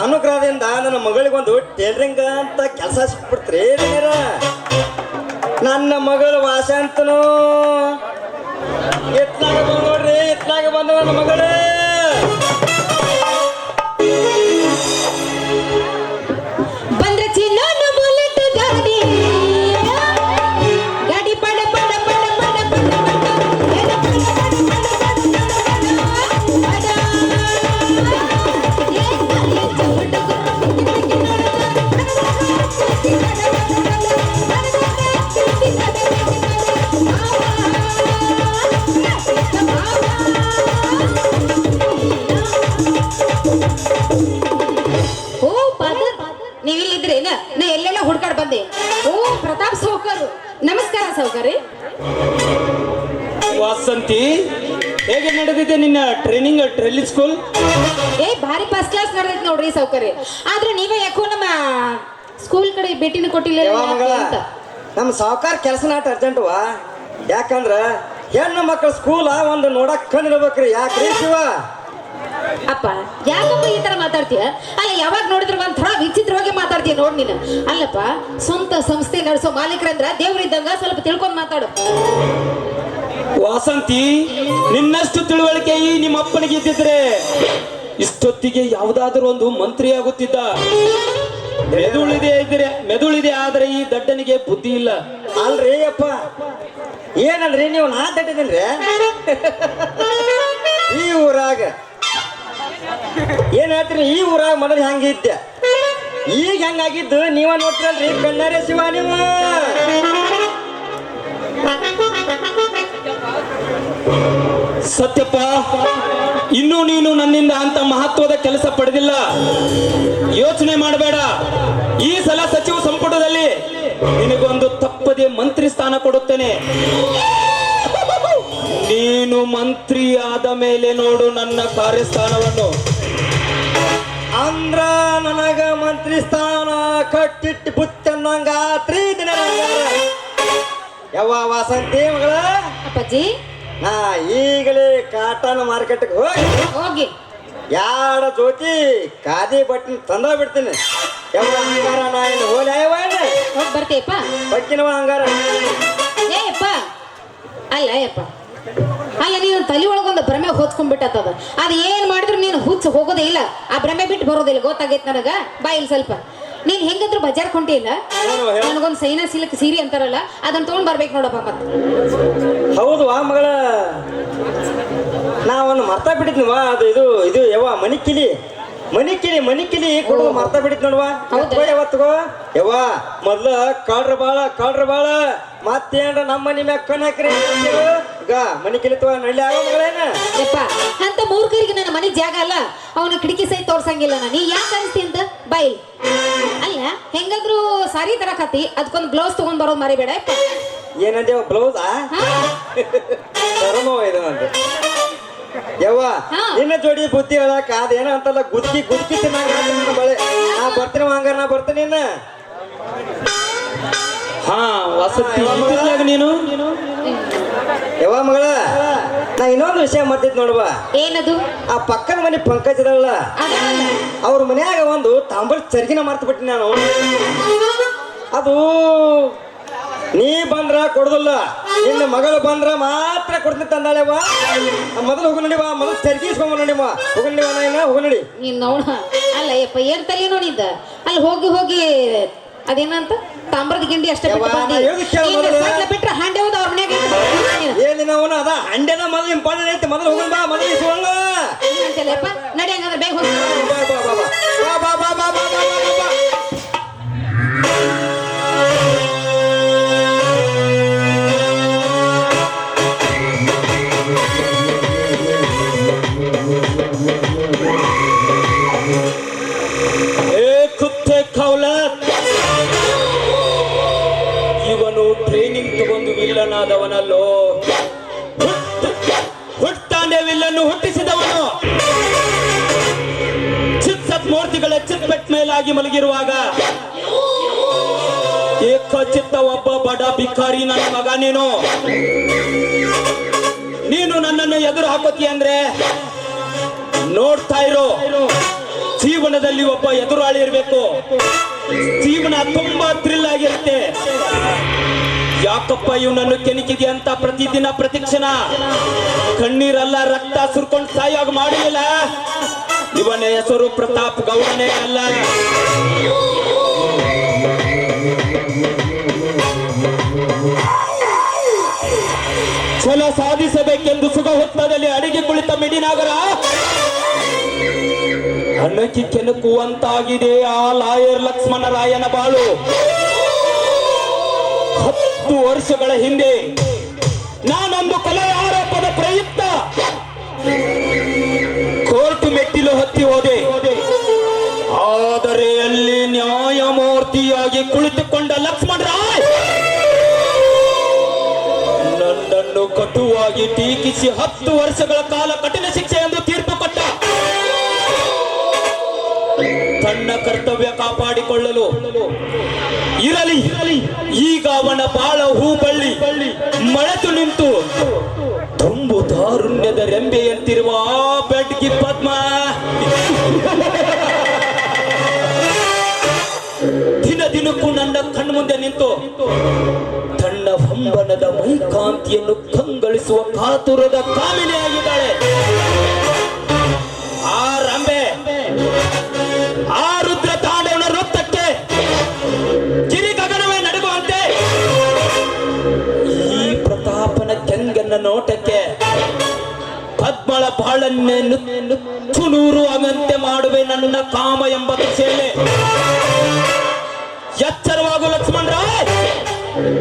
G: ಅನುಗ್ರಹದಿಂದ ನನ್ನ ಮಗಳಿಗೊಂದು ಟೇಲರಿಂಗ್ ಅಂತ ಕೆಲಸ ಸಿಕ್ಬಿಡ್ತ್ರಿ. ನನ್ನ ಮಗಳು ವಾಸಂತನು ಎತ್ಲಾಗ ಬಂದು ನೋಡ್ರಿ, ಎತ್ಲಾಗ ಬಂದ ನನ್ನ ಮಗಳು.
I: ಬಂದ್ರೆ ಚಿನ್ನ ಬುಲೆಟ್ ಗಾಡಿ ಗಾಡಿ ಪಡ ಪಡ ಪಡ ಪಡ ಪಡ
J: ಇದ್ರೇನ ನಾ ಎಲ್ಲೆಲ್ಲ ಹುಡ್ಕಾಡ್ ಬಂದೆ. ಓ ಪ್ರತಾಪ್ ಸಾವ್ಕಾರು, ನಮಸ್ಕಾರ ಸಾವ್ಕಾರಿ.
F: ವಾಸಂತಿ, ಹೇಗೆ ನಡೆದಿದೆ ನಿನ್ನ ಟ್ರೈನಿಂಗ್ ಸ್ಕೂಲ್?
J: ಭಾರಿ ಫಸ್ಟ್ ಕ್ಲಾಸ್ ನಡೆದೈತಿ ನೋಡ್ರಿ ಸಾವ್ಕಾರಿ. ಆದ್ರೆ ನೀವೇ ಯಾಕೋ ನಮ್ಮ ಸ್ಕೂಲ್ ಕಡೆ ಭೇಟಿನ ಕೊಟ್ಟಿಲ್ಲ ಅಂತ.
G: ನಮ್ಮ ಸಾವುಕಾರ ಕೆಲಸ ನಾಟ ಅರ್ಜೆಂಟ್ವಾ. ಯಾಕಂದ್ರ ಹೆಣ್ಣು ಮಕ್ಕಳ ಸ್ಕೂಲ ಒಂದು ನೋಡಕ್ ಕಂಡಿರ್ಬೇಕ್ರಿ. ಯಾಕ್ರಿ ಶಿವ?
J: ಅಪ್ಪ ಯಾಕಪ್ಪ ಈ ತರ ಮಾತಾಡ್ತೀಯ? ಅಲ್ಲ ಯಾವಾಗ ನೋಡಿದ್ರು ಒಂಥರ ವಿಚಿತ್ರವಾಗಿ ಮಾತಾಡ್ತೀಯ ನೋಡ್ ನೀನು. ಅಲ್ಲಪ್ಪ, ಸ್ವಂತ ಸಂಸ್ಥೆ ನಡೆಸೋ ಮಾಲೀಕರಂದ್ರ ದೇವ್ರಿದ್ದಂಗ ಸ್ವಲ್ಪ ತಿಳ್ಕೊಂಡ್ ಮಾತಾಡು.
F: ವಾಸಂತಿ, ನಿನ್ನಷ್ಟು ತಿಳುವಳಿಕೆ ಈ ನಿಮ್ಮ ಅಪ್ಪನಿಗೆ ಇದ್ದಿದ್ರೆ ಇಷ್ಟೊತ್ತಿಗೆ ಯಾವುದಾದ್ರೂ ಒಂದು ಮಂತ್ರಿ ಆಗುತ್ತಿದ್ದ. ಮೆದುಳಿದೆ ಆದ್ರೆ ಈ ದಡ್ಡನಿಗೆ ಬುದ್ಧಿ ಇಲ್ಲ.
G: ಅಲ್ರಿ ಅಪ್ಪ, ಏನಂದ್ರಿ ನೀವು? ನಾ ದಡ್ಡಿದ್ದೀನ್ರಿ ಈ ಊರಾಗ. ಏನ್ ಹೇಳ್ತೀರಿ? ಈ ಊರಾಗ ಮೊದಲು ಹೆಂಗಿದ್ದೆ, ಈಗ ಹೆಂಗಾಗಿದ್ದು ನೀವ ನೋಡ್ತಿರಲ್ರಿ ಕಣ್ಣಾರೆ ಶಿವ ನೀವು.
F: ಸತ್ಯಪ್ಪ, ಇನ್ನೂ ನೀನು ನನ್ನಿಂದ ಅಂತ ಮಹತ್ವದ ಕೆಲಸ ಪಡೆದಿಲ್ಲ. ಯೋಚನೆ ಮಾಡಬೇಡ. ಈ ಸಲ ಸಚಿವ ಸಂಪುಟದಲ್ಲಿ ನಿನಗೊಂದು ತಪ್ಪದೆ ಮಂತ್ರಿ ಸ್ಥಾನ ಕೊಡುತ್ತೇನೆ. ನೀನು ಮಂತ್ರಿ ಆದ ಮೇಲೆ ನೋಡು ನನ್ನ ಕಾರ್ಯಸ್ಥಾನವನ್ನು.
G: ಅಂದ್ರ ನನಗ ಮಂತ್ರಿ ಸ್ಥಾನ ಕಟ್ಟಿಟ್ಟು ಬುತ್ತನ್ನಂಗ 3 ದಿನ ಯಾವ ವಾಸಂತಿ ಮಗಳ.
J: ಅಪ್ಪಾಜಿ,
G: ನಾ ಈಗಲೇ ಕಾಟನ್ ಮಾರ್ಕೆಟ್ಗೆ
J: ಹೋಗಿ
G: 2 ಜೋತಿ ಖಾದಿ ಬಟ್ಟೆ ತಂದ ಬಿಡ್ತೀನಿ. ಯಾವ ಹಂಗಾರ ನಾ ಇನ್ನು ಹೋಲಿ
J: ಹೋಗಿ ಬರ್ತೀಯಪ್ಪ.
G: ಬಕ್ಕಿನವ ಹಂಗಾರ.
J: ಏಯಪ್ಪ, ಅಲ್ಲ ನೀನು ತಲೆ ಒಳಗೊಂದು ಭ್ರಮೆ ಹೊತ್ಕೊಂಡ್ಬಿಟ್ಟದ. ಅದು ಏನ್ ಮಾಡಿದ್ರು ನೀನು ಹುಚ್ಚ ಹೋಗೋದೇ ಇಲ್ಲ. ಆ ಭ್ರಮೆ ಬಿಟ್ಟು ಬರೋದಿಲ್ಲ, ಗೊತ್ತಾಗೈತೆ ನನಗ. ಬಾ ಇಲ್ಲಿ ಸ್ವಲ್ಪ. ನೀನ್ ಹೆಂಗಂದ್ರು ಬಜಾರ್ ಕೊಂಟಿಲ್ಲ, ನನಗೊಂದು ಸೈನಾ ಸಿಲ್ಕ್ ಸೀರೆ ಅಂತಾರಲ್ಲ, ಅದನ್ನ ತಗೊಂಡ್ ಬರ್ಬೇಕು ನೋಡಪ್ಪ. ಮತ್ತೆ
G: ಹೌದು ಆ ಮಗಳ, ನಾವೊಂದು ಮರ್ತಾ ಬಿಟ್ಟಿದ್ನವ. ಅದು ಇದು ಇದು ಯಾವ ಮನಿ ಕಿಲಿ ಕೊಡೋದು ಮರ್ತಾ ಬಿಟ್ಟಿದ್ ನೋಡುವ. ಯಾವತ್ತಗೋ ಯವ್ವ, ಮೊದ್ಲ ಕಾಳ್ರ ಬಾಳ ಮತ್ತೇನ್ರ ನಮ್ಮ ಮನಿ ಮ್ಯಾಗ ಕಣ್ ಹಾಕ್ರಿ ಮನಿ ಕಿಲಿತ್ವ ನಳ್ಳಿ ಆಗೋ ಮಗಳೇನ.
J: ಯಪ್ಪ, ಅಂತ ಮೂರ್ಖರಿಗೆ ನನ್ನ ಮನೆ ಜಾಗ ಅಲ್ಲ. ಅವನ ಕಿಟಕಿ ಸಹಿತ ತೋರ್ಸಂಗಿಲ್ಲ. ನೀ ಯಾಕೆ ಅನಿಸ್ತಿ ಅಂತ ಬಾಯ್. ಅಲ್ಲ ಹೆಂಗಾದ್ರು ಸಾರಿ ತರಕತ್ತಿ, ಅದಕ್ಕೊಂದು ಬ್ಲೌಸ್ ತಗೊಂಡ್ ಬರೋದು ಮರಿಬೇಡ.
G: ಏನಂದೇವ ಬ್ಲೌಸಾ? ಇದು ಯವ್ವ, ನಿನ್ನ ಜೋಡಿ ಬುದ್ಧಿ ಹೇಳಕ್ ಅದೇನ ಅಂತಲ್ಲ, ಗುದ್ಕಿ ತಿನ್ನಂಗ ಬಳೆ. ನಾ ಬರ್ತೀನಿ ಹಂಗಾರ, ನಾ ಬರ್ತೀನಿ.
F: ನೀನು
G: ಯವ್ವ ಮಗಳ, ನಾ ಇನ್ನೊಂದು ವಿಷಯ ಮಾಡ್ತಿದ್ ನೋಡುವ.
J: ಏನದು?
G: ಆ ಪಕ್ಕದ ಮನೆ ಪಂಕಜ್ ಇದಲ್ಲ, ಅವ್ರ ಮನ್ಯಾಗ ಒಂದು ತಾಂಬಲ್ ಚರ್ಗಿನ ಮರ್ತು ಬಿಟ್ಟಿ ನಾನು. ಅದು ನೀ ಬಂದ್ರ ಕೊಡುದಿಲ್ಲ, ನಿನ್ನ ಮಗಳು ಬಂದ್ರ ಮಾತ್ರ ಕೊಡ್ತೀನಿ ತಂದಾಳೆವ. ಮೊದಲು ಹೋಗು ನಡಿವಾ, ಮೊದಲು ಚರ್ಗಿಸ್ಕೊಂಬ ನಡಿವಾ. ಹೋಗು ನಡಿವಾ, ಹೋಗು ನಡಿ.
J: ನೀನ್ ನೋಡ. ಅಲ್ಲ ಯಪ್ಪ, ಏನ್ ತಲೆ ನೋಡಿದ್ದ? ಅಲ್ಲಿ ಹೋಗಿ ಅದೇನಂತ ತಾಮ್ರದ ಗಿಂಡಿ ಅಷ್ಟೇ ಬಿಟ್ರೆ ಹಂಡೆ ಹೋದ ಅವ್ರ ಮನ್ಯಾಗ
G: ಏನಿನ ಅವನು ಅದ ಹಂಡೆನ ಮೊದಲು ಇಂಪಾರ್ಟೆಂಟ್ ಐತೆ. ಮೊದಲು ಹೋಗೋಣ ಬಾ, ಮೊದಲು ಇಸ್ಕೊಂಡ
J: ಅಂತಲ್ಲಪ್ಪ. ನಡಿ ಹಂಗಂದ್ರೆ ಬೇಗ ಹೋಗಿ.
F: ಇವನು ಟ್ರೈನಿಂಗ್ ತಗೊಂಡು ವಿಲ್ಲನಾದವನಲ್ಲೋ, ಹುಟ್ಟಾಂಡೆ ವಿಲ್ಲನ್ನು ಹುಟ್ಟಿಸಿದವನು. ಚಿತ್ ಮೂರ್ತಿಗಳ ಚಿತ್ಪೆಟ್ ಮೇಲಾಗಿ ಮಲಗಿರುವಾಗ ಏಕಚಿತ್ತ ಒಬ್ಬ ಬಡ ಭಿಕಾರಿ ನನ್ನ ಮಗ. ನೀನು ನನ್ನನ್ನು ಎದುರು ಹಾಕೋತಿ ಅಂದ್ರೆ ನೋಡ್ತಾ ಇರೋ. ಜೀವನದಲ್ಲಿ ಒಬ್ಬ ಎದುರಾಳಿ ಇರಬೇಕು. ಜೀವನ ತುಂಬಾ ಥ್ರಿಲ್ ಆಗಿರುತ್ತೆ. ಯಾಕಪ್ಪ ಇವನನ್ನು ಕೆಣಕಿದೆ ಅಂತ ಪ್ರತಿದಿನ ಪ್ರತಿಕ್ಷಣ ಕಣ್ಣೀರಲ್ಲ ರಕ್ತ ಸುರ್ಕೊಂಡು ಸಾಯಾಗ ಮಾಡಲಿಲ್ಲ. ಇವನ ಹೆಸರು ಪ್ರತಾಪ್ ಗೌಡನೇ ಅಲ್ಲ. ಛಲ ಸಾಧಿಸಬೇಕೆಂದು ಸುಖ ಹೊತ್ತದಲ್ಲಿ ಅಡಿಗೆ ಕುಳಿತ ಮಿಡಿನಾಗರ ಅನ್ನಕ್ಕೆ ಕೆಣಕುವಂತಾಗಿದೆ ಆ ಲಾಯರ್ ಲಕ್ಷ್ಮಣರಾಯನ ಬಾಳು. 10 ವರ್ಷಗಳ ಹಿಂದೆ ನಾನೊಂದು ಕೊಲೆ ಆರೋಪದ ಪ್ರಯುಕ್ತ ಕೋರ್ಟ್ ಮೆಟ್ಟಿಲು ಹತ್ತಿ ಹೋದೆ. ಆದರೆ ಅಲ್ಲಿ ನ್ಯಾಯ ಮೂರ್ತಿಯಾಗಿ ಕುಳಿತುಕೊಂಡ ಲಕ್ಷ್ಮಣರಾಯ್ ನನ್ನನ್ನು ಕಟುವಾಗಿ ಟೀಕಿಸಿ 10 ವರ್ಷಗಳ ಕಾಲ ಕಠಿಣ ಶಿಕ್ಷೆ ಎಂದು ತೀರ್ಪು ಕೊಟ್ಟ. ತನ್ನ ಕರ್ತವ್ಯ ಕಾಪಾಡಿಕೊಳ್ಳಲು ಇರಲಿ ಈಗ ಅವನ ಬಾಳ ಹೂಬಳ್ಳಿ ಮಳೆತು ನಿಂತು ತುಂಬು ತಾರುಣ್ಯದ ರೆಂಬೆಯಂತಿರುವ ಆ ಬೆಡ್ಗಿ ಪದ್ಮ ದಿನ ದಿನಕ್ಕೂ ನನ್ನ ಕಣ್ಮುಂದೆ ನಿಂತು ತನ್ನ ಹೊಂಬನದ ಮೈಕಾಂತಿಯನ್ನು ಕಂಗಳಿಸುವ ಕಾತುರದ ಕಾಮಿನಿಯಾಗಿದ್ದಾಳೆ. ಆ ರಂಬೆ ಆ ರುದ್ರ ತಾಂಡವನ ವೃತ್ತಕ್ಕೆ ಗಿರಿಗಗನವೇ ನಡುಗುವಂತೆ ಈ ಪ್ರತಾಪನ ಕೆಂಗನ್ನ ನೋಟಕ್ಕೆ ಪದ್ಮಳ ಬಾಳನ್ನೇ ನುಚ್ಚು ನೂರು ಆಗಂತೆ ಮಾಡುವೆ ನನ್ನ ಕಾಮ ಎಂಬ ದಿಸೆಯಲ್ಲಿ. ಎಚ್ಚರವಾಗು ಲಕ್ಷ್ಮಣರಾಯ್,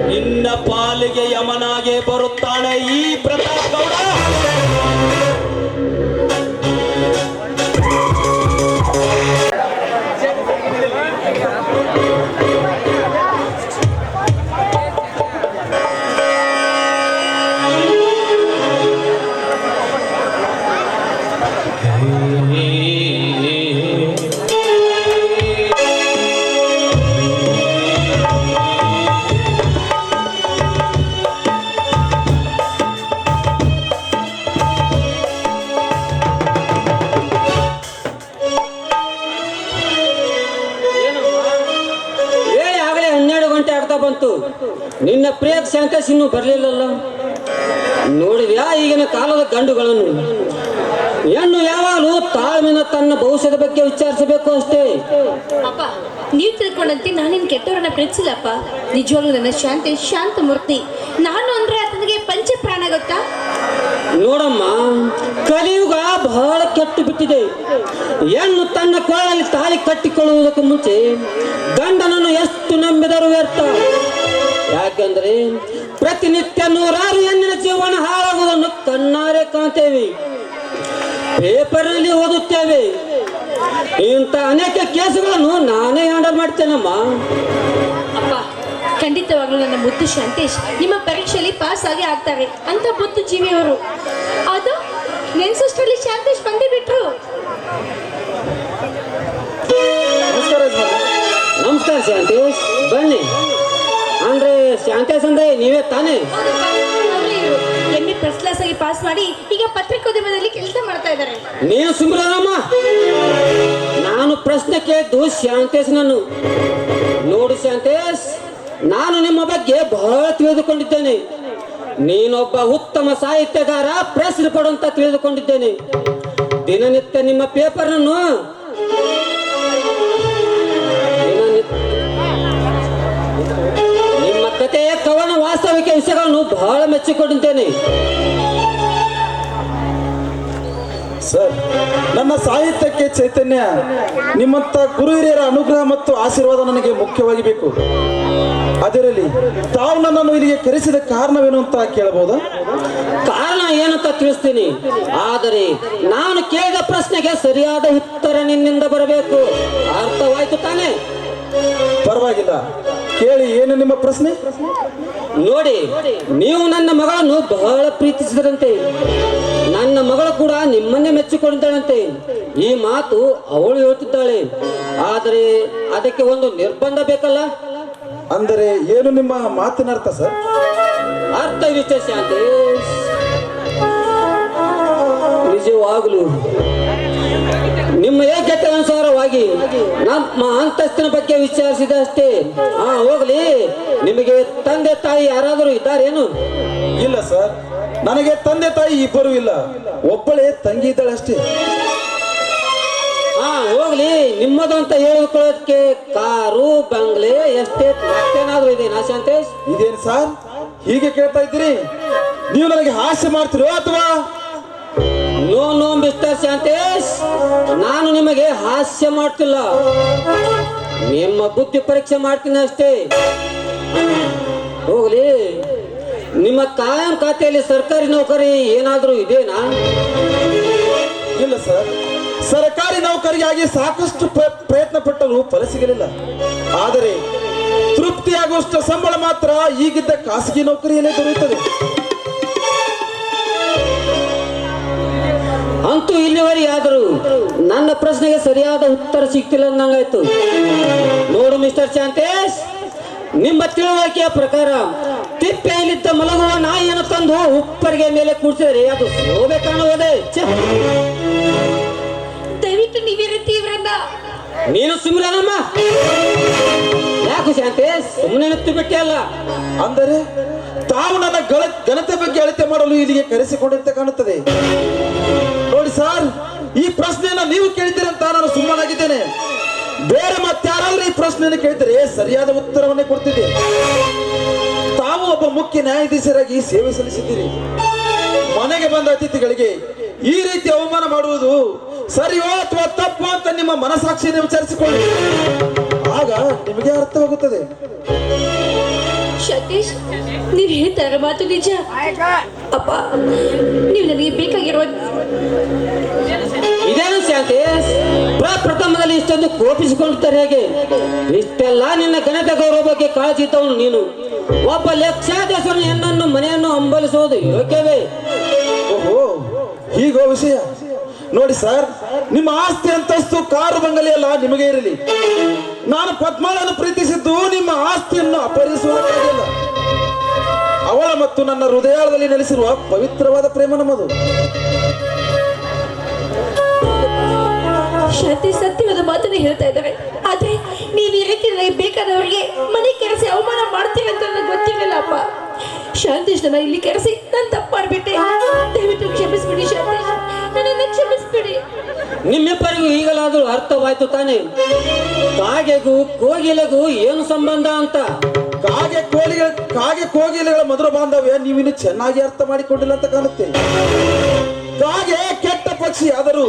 F: ನಿನ್ನ ಪಾಲಿಗೆ ಯಮನಾಗೆ ಬರುತ್ತಾನೆ ಈ ಪ್ರತಾಪ್ ಗೌಡ.
K: ಬಂತು, ನಿನ್ನ ಪ್ರಿಯ ಶಾಂತೇಶ್ ಇನ್ನೂ ಬರಲಿಲ್ಲಲ್ಲ. ನೋಡಿದ್ಯಾ ಈಗಿನ ಕಾಲದ ಗಂಡುಗಳನ್ನು? ಹೆಣ್ಣು ಯಾವಾಗಲೂ ತಾಳ್ಮೆನ ತನ್ನ ಭವಿಷ್ಯದ ಬಗ್ಗೆ ವಿಚಾರಿಸಬೇಕು ಅಷ್ಟೇ.
I: ಅಪ್ಪ, ನೀವು ತಿಳ್ಕೊಂಡಂತೆ ನಾನೇನು ಕೆಟ್ಟವರನ್ನ ಪ್ರೀತಿಸಿಲ್ಲಪ್ಪ. ನಿಜವಾಗ್ಲೂ ನನ್ನ ಶಾಂತೇಶ್ ಶಾಂತ ಮೂರ್ತಿ. ನಾನು ಅಂದ್ರೆ ಆತನಿಗೆ ಪಂಚ ಪ್ರಾಣ ಗೊತ್ತಾ?
K: ನೋಡಮ್ಮ, ಕಲಿಯುಗ ಬಹಳ ಕೆಟ್ಟು ಬಿಟ್ಟಿದೆ. ಹೆಣ್ಣು ತನ್ನ ಕೊಳಲ್ಲಿ ತಾಳಿ ಕಟ್ಟಿಕೊಳ್ಳುವುದಕ್ಕೂ ಮುಂಚೆ ಗಂಡನನ್ನು ಎಷ್ಟು ನಂಬಿದರೂ ವ್ಯರ್ಥ. ಯಾಕೆಂದ್ರೆ ಪ್ರತಿನಿತ್ಯ 100 ಹೆಣ್ಣಿನ ಜೀವನ ಹಾಳಾಗುವುದನ್ನು ಕಣ್ಣಾರೆ ಕಾಣ್ತೇವೆ, ಪೇಪರ್ನಲ್ಲಿ ಓದುತ್ತೇವೆ. ಇಂಥ ಅನೇಕ ಕೇಸುಗಳನ್ನು ನಾನೇ ಹ್ಯಾಂಡಲ್ ಮಾಡ್ತೇನಮ್ಮ.
I: ಅಪ್ಪ, ಖಂಡಿತವಾಗ್ಲೂ ನನ್ನ ಮುದ್ದು ಶಾಂತೇಶ್ ನಿಮ್ಮ ಪರೀಕ್ಷೆಯಲ್ಲಿ ಪಾಸ್ ಆಗಿ ಆಗ್ತಾರೆ ಅಂತ ಬುದ್ಧು ಜೀವಿಯವರು. ಅದು ನೆನ್ಸಷ್ಟರಲ್ಲಿ ಶಾಂತೇಶ್ ಬಂದೇ ಬಿಟ್ರು.
K: ನಮಸ್ಕಾರ ಶಾಂತೇಶ್, ಬನ್ನಿ. ಅಂದ್ರೆ ಶಾಂತೇಶ್ ಅಂದ್ರೆ ನೀವೇ ತಾನೇ?
I: MA ಫಸ್ಟ್ ಕ್ಲಾಸ್ ಆಗಿ ಪಾಸ್ ಮಾಡಿ ಈಗ ಪತ್ರಿಕೋದ್ಯಮದಲ್ಲಿ ಕೆಲಸ ಮಾಡ್ತಾ ಇದ್ದಾರೆ.
K: ನೀನು ಸುಮ್ರಮ್ಮ, ನಾನು ಪ್ರಶ್ನೆ ಕೇಳಿದ್ದು ಶಾಂತೇಶ್ ನಾನು. ನೋಡು ಶಾಂತೇಶ್, ನಾನು ನಿಮ್ಮ ಬಗ್ಗೆ ಬಹಳ ತಿಳಿದುಕೊಂಡಿದ್ದೇನೆ. ನೀನೊಬ್ಬ ಉತ್ತಮ ಸಾಹಿತ್ಯಗಾರ, ಪ್ರಶ್ನೆ ಕೊಡುವಂತ ತಿಳಿದುಕೊಂಡಿದ್ದೇನೆ. ದಿನನಿತ್ಯ ನಿಮ್ಮ ಪೇಪರ್ನನ್ನು ನಿಮ್ಮ ಕಥೆ, ಕವನ, ವಾಸ್ತವಿಕ ವಿಷಯಗಳನ್ನು ಬಹಳ ಮೆಚ್ಚಿಕೊಂಡಿದ್ದೇನೆ.
H: ಸರ್, ನನ್ನ ಸಾಹಿತ್ಯಕ್ಕೆ ಚೈತನ್ಯ ನಿಮ್ಮಂತ ಗುರು ಹಿರಿಯರ ಅನುಗ್ರಹ ಮತ್ತು ಆಶೀರ್ವಾದ ನನಗೆ ಮುಖ್ಯವಾಗಿ ಬೇಕು. ಅದರಲ್ಲಿ ತಾವು ನನ್ನನ್ನು ಇಲ್ಲಿಗೆ ಕರೆಸಿದ ಕಾರಣವೇನು ಅಂತ ಕೇಳಬಹುದಾ?
K: ಕಾರಣ ಏನಂತ ತಿಳಿಸ್ತೀನಿ, ಆದರೆ ನಾನು ಕೇಳಿದ ಪ್ರಶ್ನೆಗೆ ಸರಿಯಾದ ಉತ್ತರ ನಿನ್ನಿಂದ ಬರಬೇಕು. ಅರ್ಥವಾಯ್ತು ತಾನೇ?
H: ಪರವಾಗಿಲ್ಲ, ಕೇಳಿ. ಏನು ನಿಮ್ಮ ಪ್ರಶ್ನೆ?
K: ನೋಡಿ, ನೀವು ನನ್ನ ಮಗಳನ್ನು ಬಹಳ ಪ್ರೀತಿಸಿದ್ರಂತೆ. ನನ್ನ ಮಗಳು ಕೂಡ ನಿಮ್ಮನ್ನೇ ಮೆಚ್ಚಿಕೊಂಡಿದ್ದಾಳಂತೆ. ಈ ಮಾತು ಅವಳು ಹೇಳ್ತಿದ್ದಾಳೆ. ಆದರೆ ಅದಕ್ಕೆ ಒಂದು ನಿರ್ಬಂಧ ಬೇಕಲ್ಲ?
H: ಅಂದರೆ ಏನು ನಿಮ್ಮ ಮಾತಿನ ಅರ್ಥ ಸರ್?
K: ಅರ್ಥ ಇಷ್ಟೇ ಶಾಂತೇಶ್, ನಿಜವಾಗಲೂ ನಿಮ್ಮ ಯೋಗ್ಯತೆ ಅನುಸಾರವಾಗಿ ನಮ್ಮ ಅಂತಸ್ತಿನ ಬಗ್ಗೆ ವಿಚಾರಿಸಿದಷ್ಟೇ. ಹೋಗ್ಲಿ, ನಿಮಗೆ ತಂದೆ ತಾಯಿ ಯಾರಾದರೂ ಇದ್ದಾರೇನು?
H: ಇಲ್ಲ ಸರ್, ನನಗೆ ತಂದೆ ತಾಯಿ ಇಬ್ಬರು ಇಲ್ಲ, ಒಬ್ಬಳೇ ತಂಗಿ ಇದ್ದಾಳೆ ಅಷ್ಟೇ.
K: ಹೋಗ್ಲಿ, ನಿಮ್ಮದು ಅಂತ ಹೇಳಿಕೊಳ್ಳೋದಕ್ಕೆ ಕಾರು, ಬಂಗ್ಲೆ, ಎಸ್ಟೇಟ್ ಮತ್ತೇನಾದ್ರೂ ಇದೆ ನಾ ಶಾಂತೇಶ್?
H: ಇದೇನು ಸರ್ ಹೀಗೆ ಕೇಳ್ತಾ ಇದ್ದೀರಿ? ನೀವು ನನಗೆ ಹಾಸ್ಯ ಮಾಡ್ತೀರೋ ಅಥವಾ?
K: ನೋ ನೋ ಮಿಸ್ಟರ್ ಶಾಂತೇಶ್, ನಾನು ನಿಮಗೆ ಹಾಸ್ಯ ಮಾಡ್ತಿಲ್ಲ, ನಿಮ್ಮ ಬುದ್ಧಿ ಪರೀಕ್ಷೆ ಮಾಡ್ತೀನಿ ಅಷ್ಟೇ. ಹೋಗ್ಲಿ, ನಿಮ್ಮ ಕಾಯಂ ಖಾತೆಯಲ್ಲಿ ಸರ್ಕಾರಿ ನೌಕರಿ ಏನಾದ್ರೂ ಇದೆನಾ?
H: ಇಲ್ಲ ಸರ್, ಸರ್ಕಾರಿ ನೌಕರಿಯಾಗಿ ಸಾಕಷ್ಟು ಪ್ರಯತ್ನ ಪಟ್ಟರೂ ಫಲ ಸಿಗಲಿಲ್ಲ. ಆದರೆ ತೃಪ್ತಿಯಾಗುವಷ್ಟು ಸಂಬಳ ಮಾತ್ರ ಈಗಿದ್ದ ಖಾಸಗಿ ನೌಕರಿಯಲ್ಲೇ ದೊರೆಯುತ್ತದೆ.
K: ಅಂತೂ ಇಲ್ಲಿವರೆಗೆ ಆದರೂ ನನ್ನ ಪ್ರಶ್ನೆಗೆ ಸರಿಯಾದ ಉತ್ತರ ಸಿಗ್ತಿಲ್ಲ ಅನ್ನಂಗಾಯ್ತು. ನೋಡು ಮಿಸ್ಟರ್ ಶಾಂತೇಶ್, ನಿಮ್ಮ ತಿಳುವಳಿಕೆಯ ಪ್ರಕಾರ ತಿಪ್ಪೆಯಲ್ಲಿದ್ದ ಮಲಗುವ ನಾಯಿಯನ್ನು ತಂದು ಉಪ್ಪರಿಗೆ ಮೇಲೆ ಕೂಡಿಸಿದರೆ ಅದು ಶೋಭೆ ಕಾಣುವುದೇ?
I: ದಯವಿಟ್ಟು ನೀವೇ ತೀವ್ರನ್ನ
K: ನೀನು ಸುಮ್ಮನಮ್ಮ. ಯಾಕು ಶಾಂತೇಶ್ ಸುಮ್ಮನೆ ನಿಂತು ಬಿಟ್ಟೆ ಅಲ್ಲ?
H: ಅಂದರೆ ತಾವು ನನ್ನ ಘನತೆ ಬಗ್ಗೆ ಅಳತೆ ಮಾಡಲು ಇಲ್ಲಿಗೆ ಕರೆಸಿಕೊಂಡಂತೆ ಕಾಣುತ್ತದೆ. ನೋಡಿ ಸರ್, ಈ ಪ್ರಶ್ನೆಯನ್ನ ನೀವು ಕೇಳಿದ್ದೀರಂತ ನಾನು ಸುಮ್ಮನಾಗಿದ್ದೇನೆ. ಬೇರೆ ಮತ್ತಾರಾದ್ರೂ ಈ ಪ್ರಶ್ನೆಯನ್ನು ಕೇಳಿದರೆ ಸರಿಯಾದ ಉತ್ತರವನ್ನೇ ಕೊಡ್ತಿದ್ದೆ. ತಾವು ಒಬ್ಬ ಮುಖ್ಯ ನ್ಯಾಯಾಧೀಶರಾಗಿ ಸೇವೆ ಸಲ್ಲಿಸಿದ್ದೀರಿ. ಮನೆಗೆ ಬಂದ ಅತಿಥಿಗಳಿಗೆ ಈ ರೀತಿ ಅವಮಾನ ಮಾಡುವುದು ಸರಿಯೋ ಅಥವಾ ತಪ್ಪು ಅಂತ ನಿಮ್ಮ ಮನಸಾಕ್ಷಿಯನ್ನು ವಿಚಾರಿಸಿಕೊಳ್ಳಿ. ಆಗ ನಿಮಗೆ ಅರ್ಥವಾಗುತ್ತದೆ.
I: ಸತೀಶ್, ನೀವ್ ಹೇಳ್ತಾರ ಮಾತು ನಿಜ. ಅಪ್ಪ, ನೀವು ನನಗೆ ಬೇಕಾಗಿರುವ
K: ಇದೇನು ಶಾಂತೇಶ್, ಪ್ರಥಮದಲ್ಲಿ ಇಷ್ಟೊಂದು ಕೋಪಿಸಿಕೊಳ್ಳುತ್ತಾರೆ ಹೇಗೆ? ಇಷ್ಟೆಲ್ಲ ನಿನ್ನ ಘನತೆ ಗೌರವ ಬಗ್ಗೆ ಕಾಳಜಿ ಇದ್ದವನು ನೀನು. ಒಬ್ಬ ಲಕ್ಷಾಧೀಶನ ಹೆಣ್ಣನ್ನು ಮನೆಯನ್ನು ಹಂಬಲಿಸುವುದು ಯೋಗ್ಯವೇ?
H: ಓಹೋ, ಹೀಗೋ ವಿಷಯ. ನೋಡಿ ಸರ್, ನಿಮ್ಮ ಆಸ್ತಿ ಅಂತಸ್ತು ಕಾರು ಬಂಗಲೆ ಎಲ್ಲ ನಿಮಗೆ ಇರಲಿ. ನಾನು ಪದ್ಮಾಳನ್ನು ಪ್ರೀತಿಸಿದ್ದು ನಿಮ್ಮ ಆಸ್ತಿಯನ್ನು ಅಪಹರಿಸುವುದಕ್ಕಾಗಿಲ್ಲ. ಅವಳ ಮತ್ತು ನನ್ನ ಹೃದಯದಲ್ಲಿ ನೆಲೆಸಿರುವ ಪವಿತ್ರವಾದ ಪ್ರೇಮ ನಮ್ಮದು.
I: ಶಾಂತಿ ಸತ್ಯವಾದ ಮಾತನ್ನ ಹೇಳ್ತಾ ಇದ್ದಾರೆ. ಆದ್ರೆ ನೀವು ಈ ರೀತಿ ನನಗೆ ಬೇಕಾದವರಿಗೆ ಮನೆ ಕರೆಸಿ ಅವಮಾನ ಮಾಡ್ತೀರಿ ಅಂತ ನನಗೆ ಗೊತ್ತಿರಲಿಲ್ಲ ಅಪ್ಪ. ಶಾಂತೇಶ್ ನನ್ನ ಇಲ್ಲಿ ಕರೆಸಿ ನಾನು ತಪ್ಪು ಮಾಡ್ಬಿಟ್ಟೆ. ದಯವಿಟ್ಟು ಕ್ಷಮಿಸ್ಬಿಡಿ ಶಾಂತೇಶ್, ನನ್ನನ್ನು ಕ್ಷಮಿಸ್ಬಿಡಿ.
K: ನಿಮ್ಮಿಬ್ಬರಿಗೂ ಈಗಲಾದರೂ ಅರ್ಥವಾಯ್ತು ತಾನೆ? ಕಾಗೆಗೂ ಕೋಗಿಲೆಗೂ ಏನು ಸಂಬಂಧ ಅಂತ?
H: ಕಾಗೆ ಕೋಗಿಲೆಗಳ ಮಧುರ ಬಾಂಧವ್ಯ ನೀವಿನ್ನು ಚೆನ್ನಾಗಿ ಅರ್ಥ ಮಾಡಿಕೊಂಡಿಲ್ಲ ಅಂತ ಕಾಣುತ್ತೆ. ಕಾಗೆ ಕೆಟ್ಟ ಪಕ್ಷಿ ಆದರೂ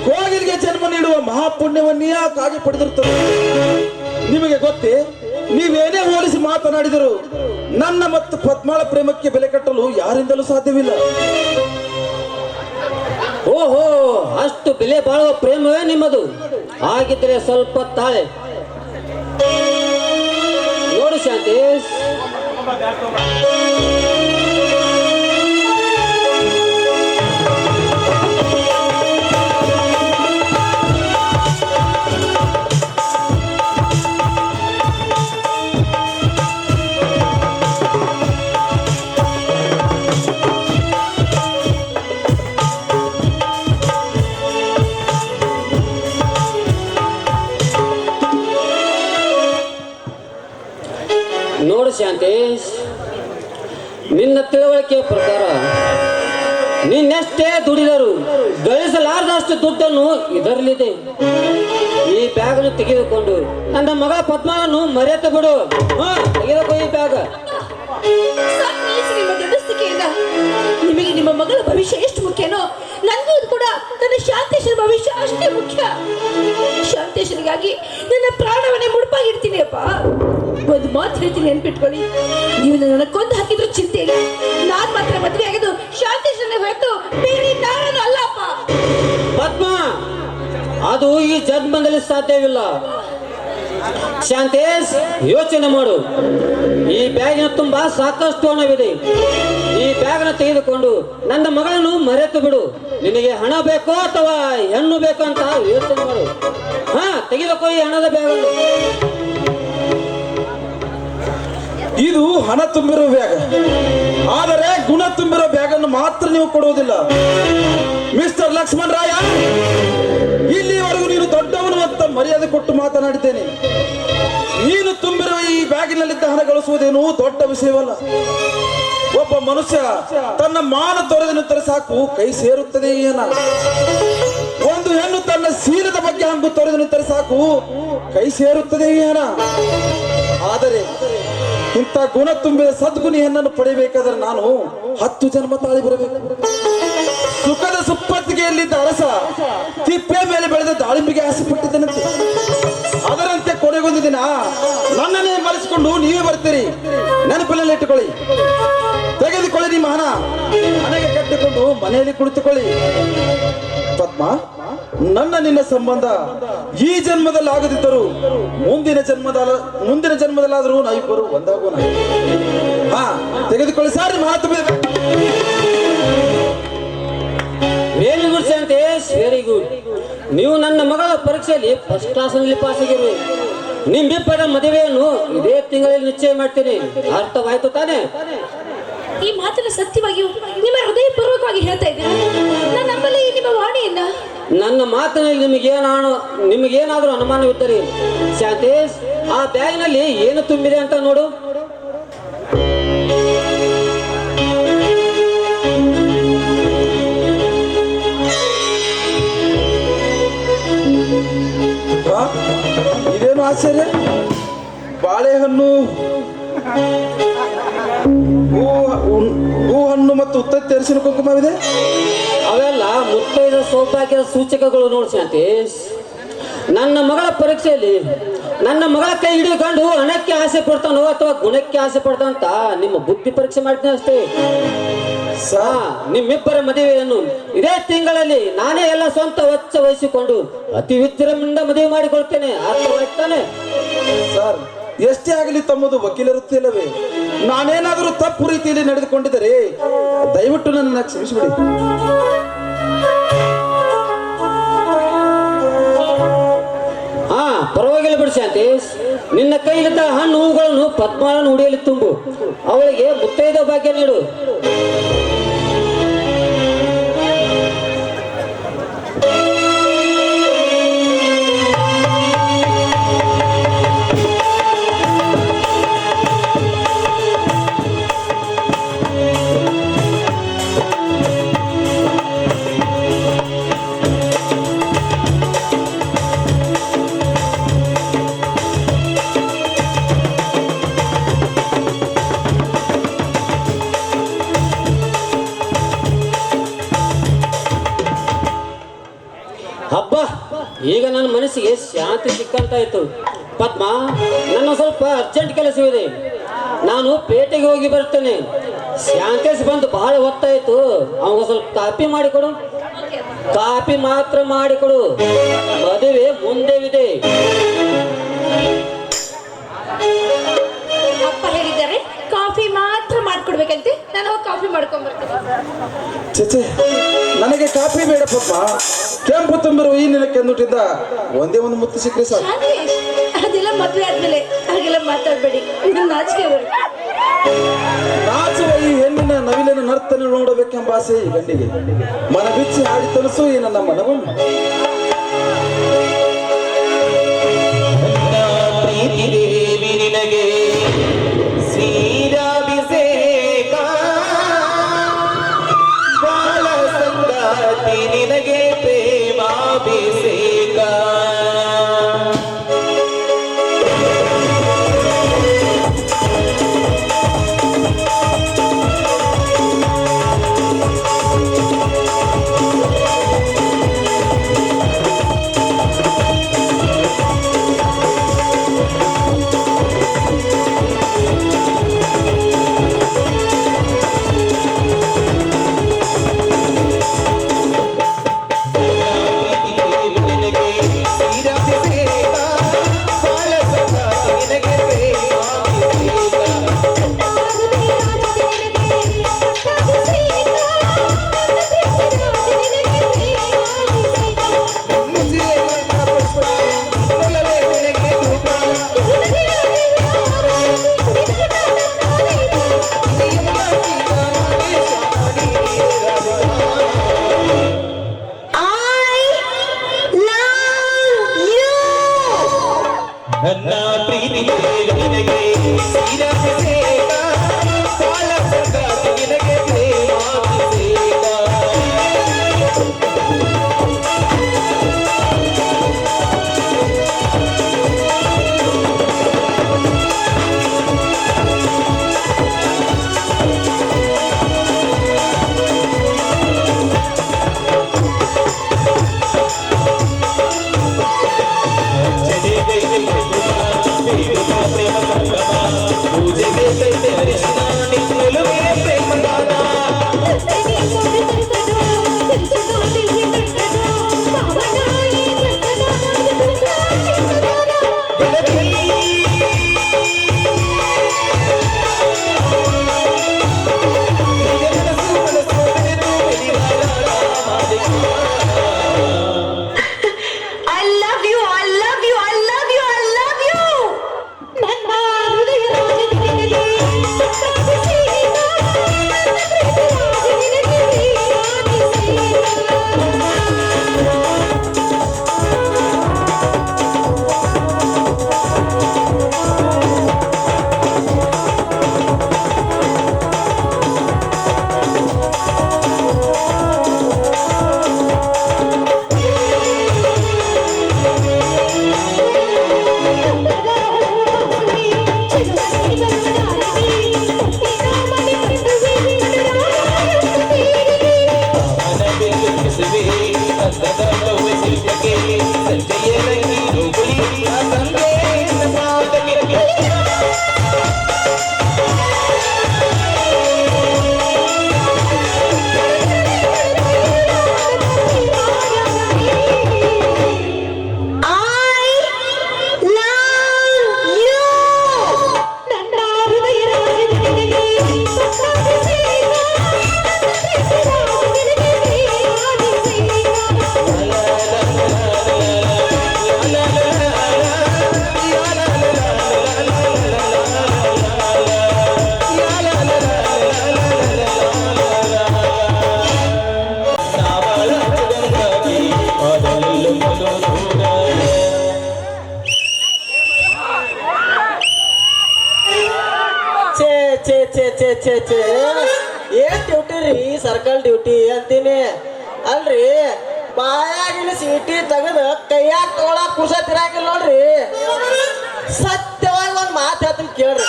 H: ಕೋಗಿಲಿಗೆ ಜನ್ಮ ನೀಡುವ ಮಹಾಪುಣ್ಯವನ್ನೇ ಆ ಕಾಗೆ ಪಡೆದಿರುತ್ತದೆ. ನಿಮಗೆ ಗೊತ್ತೇ, ನೀವೇನೇ ಹೋಲಿಸಿ ಮಾತನಾಡಿದರು ನನ್ನ ಮತ್ತು ಪದ್ಮಾಳ ಪ್ರೇಮಕ್ಕೆ ಬೆಲೆ ಕಟ್ಟಲು ಯಾರಿಂದಲೂ ಸಾಧ್ಯವಿಲ್ಲ.
K: ಓಹೋ, ಅಷ್ಟು ಬೆಲೆ ಬಾಳುವ ಪ್ರೇಮವೇ ನಿಮ್ಮದು? ಹಾಗಿದ್ರೆ ಸ್ವಲ್ಪ ತಾಳೆ ನೋಡು ಶಾಂತೇಶ್. ನೋಡು ಶಾಂತೇಶ್, ನಿನ್ನ ತಿಳುವಳಿಕೆಯ ಪ್ರಕಾರ ನಿನ್ನೆಷ್ಟೇ ದುಡಿದರು ಗಳಿಸಲಾರದಷ್ಟು ದುಡ್ಡನ್ನು ಇದರಲ್ಲಿದೆ. ಈ ಬ್ಯಾಗನ್ನು ತೆಗೆದುಕೊಂಡು ನನ್ನ ಮಗ ಪದ್ಮವನ್ನು ಮರೆತು ಬಿಡು. ತೆಗೆದುಕೋ ಈ ಬ್ಯಾಗ್.
I: ನಿಮ್ಮ ಗದಸ್ತಿಕೆಯಿಂದ ನಿಮಗೆ ನಿಮ್ಮ ಮಗಳ ಭವಿಷ್ಯ ಎಷ್ಟು ಮುಖ್ಯನೋ ನನಗೂ ಕೂಡ ನನ್ನ ಶಾಂತೇಶನ ಭವಿಷ್ಯ ಅಷ್ಟೇ ಮುಖ್ಯ. ಶಾಂತೇಶನಿಗಾಗಿ ನನ್ನ ಪ್ರಾಣವನ್ನೇ ಮುಡುಪಾಗಿಡ್ತೀನಿ ಅಪ್ಪ. ಒಂದು ಮಾತು ಹೇಳ್ತೀನಿ, ನೆನ್ಪಿಟ್ಕೊಳ್ಳಿ. ನೀವು ನನ್ನ ಕೊಂದು ಹಾಕಿದ್ರು ಚಿಂತೆ ಇಲ್ಲ. ನಾನ್ ಮಾತ್ರ ಮದುವೆ ಆಗಿದ್ದು ಶಾಂತೇಶನ ಹೊರತು ಬೇರೆ ಯಾರನ್ನು ಅಲ್ಲ ಅಪ್ಪ.
K: ಪದ್ಮ, ಅದು ಈ ಜನ್ಮದಲ್ಲಿ ಸಾಧ್ಯವಿಲ್ಲ. ಶಾಂತೇಶ್, ಯೋಚನೆ ಮಾಡು. ಈ ಬ್ಯಾಗಿನ ತುಂಬಾ ಸಾಕಷ್ಟು ಹಣವಿದೆ. ಈ ಬ್ಯಾಗ್ನ ತೆಗೆದುಕೊಂಡು ನನ್ನ ಮಗಳನ್ನು ಮರೆತು ಬಿಡು. ನಿನಗೆ ಹಣ ಬೇಕೋ ಅಥವಾ ಹೆಣ್ಣು ಬೇಕೋ ಅಂತ ಯೋಚನೆ ಮಾಡು. ತೆಗೆದುಕೋ ಈ ಹಣದ ಬ್ಯಾಗನ್ನು.
H: ಇದು ಹಣ ತುಂಬಿರೋ ಬ್ಯಾಗ್, ಆದರೆ ಗುಣ ತುಂಬಿರೋ ಬ್ಯಾಗನ್ನು ಮಾತ್ರ ನೀವು ಕೊಡುವುದಿಲ್ಲ. ಮಿಸ್ಟರ್ ಲಕ್ಷ್ಮಣ್ ರಾಯ, ಇಲ್ಲಿವರೆಗೂ ನೀನು ದೊಡ್ಡವನು ಅಂತ ಮರ್ಯಾದೆ ಕೊಟ್ಟು ಮಾತನಾಡಿದ್ದೇನೆ. ನೀನು ತುಂಬಿರುವ ಈ ಬ್ಯಾಗಿನಲ್ಲಿದ್ದ ಹಣ ಗಳಿಸುವುದೇನು ದೊಡ್ಡ ವಿಷಯವಲ್ಲ. ಒಬ್ಬ ಮನುಷ್ಯ ತನ್ನ ಮಾನ ತೊರೆದು ನಿಂತರೆ ಸಾಕು, ಕೈ ಸೇರುತ್ತದೆ ಈ ಹಣ. ಒಂದು ಹೆಣ್ಣು ತನ್ನ ಶೀಲದ ಬಗ್ಗೆ ಹಂಗು ತೊರೆದು ನಿಂತರೆ ಸಾಕು, ಕೈ ಸೇರುತ್ತದೆ ಈ ಹಣ. ಆದರೆ ಇಂಥ ಗುಣ ತುಂಬಿದ ಸದ್ಗುಣಿ ಹೆಣ್ಣನ್ನು ಪಡೆಯಬೇಕಾದ್ರೆ ನಾನು 10 ಜನ್ಮ ತಾಳಿ ಬರಬೇಕು. ಸುಖದ ಸುಪ್ಪತ್ತಿಗೆಯಲ್ಲಿದ್ದ ಅರಸ ತಿಪ್ಪೆ ಮೇಲೆ ಬೆಳೆದ ದಾಳಿಂಬಿಗೆ ಆಸೆ ಪಟ್ಟಿದ್ದನಂತೆ. ಅದರಂತೆ ಕೊನೆಗೊಂದು ದಿನ ನನ್ನನ್ನೇ ಮರೆಸಿಕೊಂಡು ನೀವೇ ಬರ್ತೀರಿ. ನೆನಪಿನಲ್ಲಿ ಇಟ್ಟುಕೊಳ್ಳಿ. ತೆಗೆದುಕೊಳ್ಳಿ ನಿಮ್ಮ ಹಣ, ಮನೆಗೆ ಕಟ್ಟಿಕೊಂಡು ಮನೆಯಲ್ಲಿ ಕುಳಿತುಕೊಳ್ಳಿ. ಪದ್ಮ, ನನ್ನ ನಿನ್ನ ಸಂಬಂಧ ಈ ಜನ್ಮದಲ್ಲಿ ಆಗದಿದ್ದರೂ ಮುಂದಿನ ಜನ್ಮದಲ್ಲಾದರೂ ನಾವಿಬ್ಬರು ಒಂದಾಗೋಣ. ಹಾ, ತೆಗೆದುಕೊಳ್ಳಿ ಸಾರಿ ಮಾತು ಬೇಡ.
K: Very good Shantesh, very good. ನೀವು ನನ್ನ ಮಗಳ ಪರೀಕ್ಷೆಯಲ್ಲಿ ಫಸ್ಟ್ ಕ್ಲಾಸ್ನಲ್ಲಿ ಪಾಸ್ ಆಗಿರು. ನಿಮ್ಮಿಬ್ಬರ ಮದುವೆಯನ್ನು ಇದೇ ತಿಂಗಳಲ್ಲಿ ನಿಶ್ಚಯ ಮಾಡ್ತೀನಿ. ಅರ್ಥವಾಯ್ತು ತಾನೇ?
I: ಈ ಮಾತನ್ನು ಸತ್ಯವಾಗಿಯೂ ನಿಮ್ಮ ಹೃದಯಪೂರ್ವಕವಾಗಿ ಹೇಳ್ತಾ ಇದ್ದೀರಾ? ನಾನು ನಂಬಲ್ಲಿ ನಿಮ್ಮ ವಾಣಿಯನ್ನ.
K: ನನ್ನ ಮಾತಿನಲ್ಲಿ ನಿಮಗೇನಾದರೂ ಅನುಮಾನವಿದ್ದರೆ ಶಾಂತೇಶ್, ಆ ಬ್ಯಾಗ್ನಲ್ಲಿ ಏನು ತುಂಬಿದೆ ಅಂತ ನೋಡು.
H: ಇದೇನು ಆಶ್ಚರ್ಯ, ಬಾಳೆಹಣ್ಣು, ಹೂಹಣ್ಣು ಮತ್ತು ಉತ್ತತ್ತಿ ಅರಿಶಿನ ಕುಂಕುಮವಿದೆ.
K: ಅವೆಲ್ಲ ಮುತ್ತೈದ ಸೌಭಾಗ್ಯದ ಸೂಚಕಗಳು ನೋಡಿ ಶಾಂತೇಶ್. ನನ್ನ ಮಗಳ ಪರೀಕ್ಷೆಯಲ್ಲಿ ನನ್ನ ಮಗಳ ಕೈ ಹಿಡಿದುಕೊಂಡು ಹಣಕ್ಕೆ ಆಸೆ ಪಡ್ತಾನೋ ಅಥವಾ ಗುಣಕ್ಕೆ ಆಸೆ ಪಡ್ತಾನಂತ ನಿಮ್ಮ ಬುದ್ಧಿ ಪರೀಕ್ಷೆ ಮಾಡ್ತೀನಿ ಅಷ್ಟೇ. ನಿಮ್ಮಿಬ್ಬರ ಮದುವೆಯನ್ನು ಇದೇ ತಿಂಗಳಲ್ಲಿ ನಾನೇ ಎಲ್ಲ ಸ್ವಂತ ವೆಚ್ಚ ವಹಿಸಿಕೊಂಡು ಅತಿ ವಿಜೃಂಭಣೆಯಿಂದ ಮದುವೆ ಮಾಡಿಕೊಳ್ತೇನೆ. ಅರ್ಥವಾಗ್ತಾನೆ?
H: ಸರ್, ಎಷ್ಟೇ ಆಗಲಿ ತಮ್ಮದು ವಕೀಲರುತ್ತಿಲ್ಲವೇ? ನಾನೇನಾದರೂ ತಪ್ಪು ರೀತಿಯಲ್ಲಿ ನಡೆದುಕೊಂಡಿದ್ದರೆ ದಯವಿಟ್ಟು ನನ್ನ ಕ್ಷಮಿಸಿಬಿಡಿ.
K: ಪರವಾಗಿಲ್ಲ ಬಿಡು ಶಾಂತೇಶ್. ನಿನ್ನ ಕೈಲಿದ್ದ ಹಣ್ಣು ಹೂಗಳನ್ನು ಪದ್ಮಾಳನ್ನು ಉಡಿಯಲ್ಲಿ ತುಂಬು. ಅವಳಿಗೆ ಮುತ್ತೈದ ಭಾಗ್ಯ ನೀಡು. ಹಬ್ಬ, ಈಗ ನನ್ನ ಮನಸ್ಸಿಗೆ ಶಾಂತಿ ಸಿಕ್ಕಂತಾಯ್ತು. ಪದ್ಮ, ನನ್ನ ಸ್ವಲ್ಪ ಅರ್ಜೆಂಟ್ ಕೆಲಸವಿದೆ, ನಾನು ಪೇಟೆಗೆ ಹೋಗಿ ಬರ್ತೇನೆ. ಶಾಂತೇಶ್ ಬಂದು ಬಹಳ ಹೊತ್ತಾಯ್ತು, ಅವಾಗ ಸ್ವಲ್ಪ ಕಾಫಿ ಮಾಡಿಕೊಡು. ಕಾಫಿ ಮಾತ್ರ ಮಾಡಿಕೊಡು, ಮದುವೆ ಮುಂದೆವಿದೆ.
I: ಅಪ್ಪ ಹೇಳಿದ್ದಾರೆ ಕಾಫಿ ಮಾತ್ರ ಮಾಡ್ಕೊಡ್ಬೇಕಂತೆ. ನಾನು ಹೋಗಿ ಕಾಫಿ ಮಾಡ್ಕೊಂಡ್ಬರ್ತೇನೆ.
H: ಚೇಚೆ, ನನಗೆ ಕಾಫಿ ಬೇಡ ಪಪ್ಪ. ಕೆಂಪು ತುಂಬಿರುವ ಈ ನಿನಕ್ಕೆ ಅಂದುಟ್ಟಿದ್ದ ಒಂದೇ ಒಂದು ಮುತ್ತು ಸಿಕ್ಕರೆ ಸಾಕು.
I: ಅದೆಲ್ಲ ಮದುವೆ ಆದ್ಮೇಲೆ ಹಾಗೆಲ್ಲ ಮಾತಾಡ್ಬೇಡಿ, ನನ್ನ ನಾಚಿಕೆ ಬರುತ್ತೆ.
H: ನಾಚುವ ಈ ಹೆಣ್ಣಿನ ನವಿಲಿನ ನರ್ತನೆ ನೋಡಬೇಕೆಂಬ ಆಸೆ ಈ ಗಂಡಿಗೆ. ಮನ ಬಿಚ್ಚಿ ಹಾಡಿ ತನಿಸು ಈ ನನ್ನ ಮನವನ್ನು.
A: ಪ್ರೀತಿ ನಿನಗೆ ಶ್ರೀರಾಭಿಷೇಕ, ಬಾಳ ಸಂಗಾತಿ ನಿನಗೆ ಪ್ರೇಮಾಭಿಷೇಕ. ನನ್ನ ಪ್ರೀತಿ ನಿನಗೆ ಶ್ರೀರಾಭಿಷೇಕ, ಬಾಳ ಸಂಗಾತಿ ನಿನಗೆ ಪ್ರೇಮಾಭಿಷೇಕ. ಪ್ರೇಮ ಸಂಗಮ ಪೂಜೆಗೆ ಸೈತೆ ಹರಿಸಿದ ನಿನ್ನೊಲುವೆ ಪ್ರೇಮ ಗಾನ.
F: ಛೇ ಛೇ ಛೇ ಛೇ ಛೇ ಏನ್ ಡ್ಯೂಟಿ ರೀ ಸರ್ಕಲ್ ಡ್ಯೂಟಿ ಅಂತೀನಿ ಅಲ್ರಿ ಬಾಯಾಗಿನ ಸೀಟಿ ತೆಗೆದು ಕೈಯಾಗ ತಗೊಳಕ್ ಕುಸ ತಿರಾಕಿಲ್ಲ ನೋಡ್ರಿ ಸತ್ಯವಾಗಿ ಒಂದ್ ಮಾತು ಹೇಳ್ತೀನಿ ಕೇಳ್ರಿ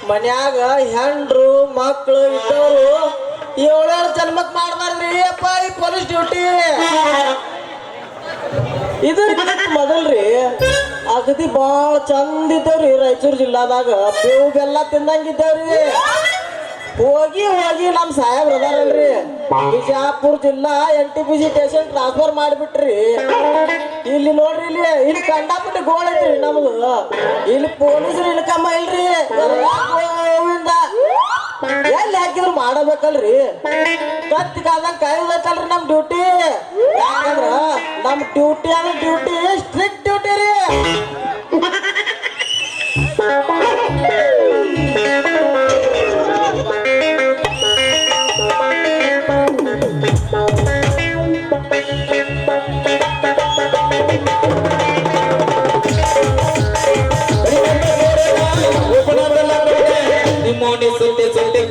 F: ಮನ್ಯಾಗ ಹೆಂಡ್ರು ಮಕ್ಕಳು ಇದ್ದವರು 7 ಜನ್ಮಕ್ ಮಾಡ್ಬಾರ್ದ್ರಿ ಅಪ್ಪ ಈ ಪೊಲೀಸ್ ಡ್ಯೂಟಿ ಇದು ಮೊದಲ್ರಿ ಅಗದಿ ಬಾಳ ಚಂದ ಇದ್ದೇವ್ರಿ ರಾಯಚೂರು ಜಿಲ್ಲಾದಾಗ ಬೇವು ಬೆಲ್ಲ ತಿಂದಂಗಿದ್ದೇವ್ರಿ ಹೋಗಿ ಹೋಗಿ ನಮ್ ಸಾಹೇಬ್ರ ಅದಾರಲ್ರಿ ಬಿಜಾಪುರ ಜಿಲ್ಲಾ NTPC ಸ್ಟೇಷನ್ ಟ್ರಾನ್ಸ್ಫರ್ ಮಾಡಿಬಿಟ್ರಿ ಇಲ್ಲಿ ನೋಡ್ರಿ ಇಲ್ಲಿ ಕಂಡಾಪಟ್ಟಿ ಗೋಳ ಐತ್ರಿ ನಮ್ದು ಇಲ್ಲಿ ಪೊಲೀಸರು ಇಳ್ಕಮ್ಮ ಇಲ್ರಿ ಗೋವಿಂದ ಎಲ್ಲಿ ಹಾಕಿದ್ರು ಮಾಡಬೇಕಲ್ರಿ ಕತ್ತಿ ಕಾದಂಗ ಕಾಯೋದೈತಲ್ರಿ ನಮ್ ಡ್ಯೂಟಿ ಯಾಕಂದ್ರ ನಮ್ ಡ್ಯೂಟಿ ಅಂದ್ರೆ ಡ್ಯೂಟಿ ಸ್ಟ್ರಿಕ್ಟ್ ಡ್ಯೂಟಿ ರೀ
A: ನಿಮ್ಮೋಣಿ ಸುದ್ದಿ ಸುದ್ದಿ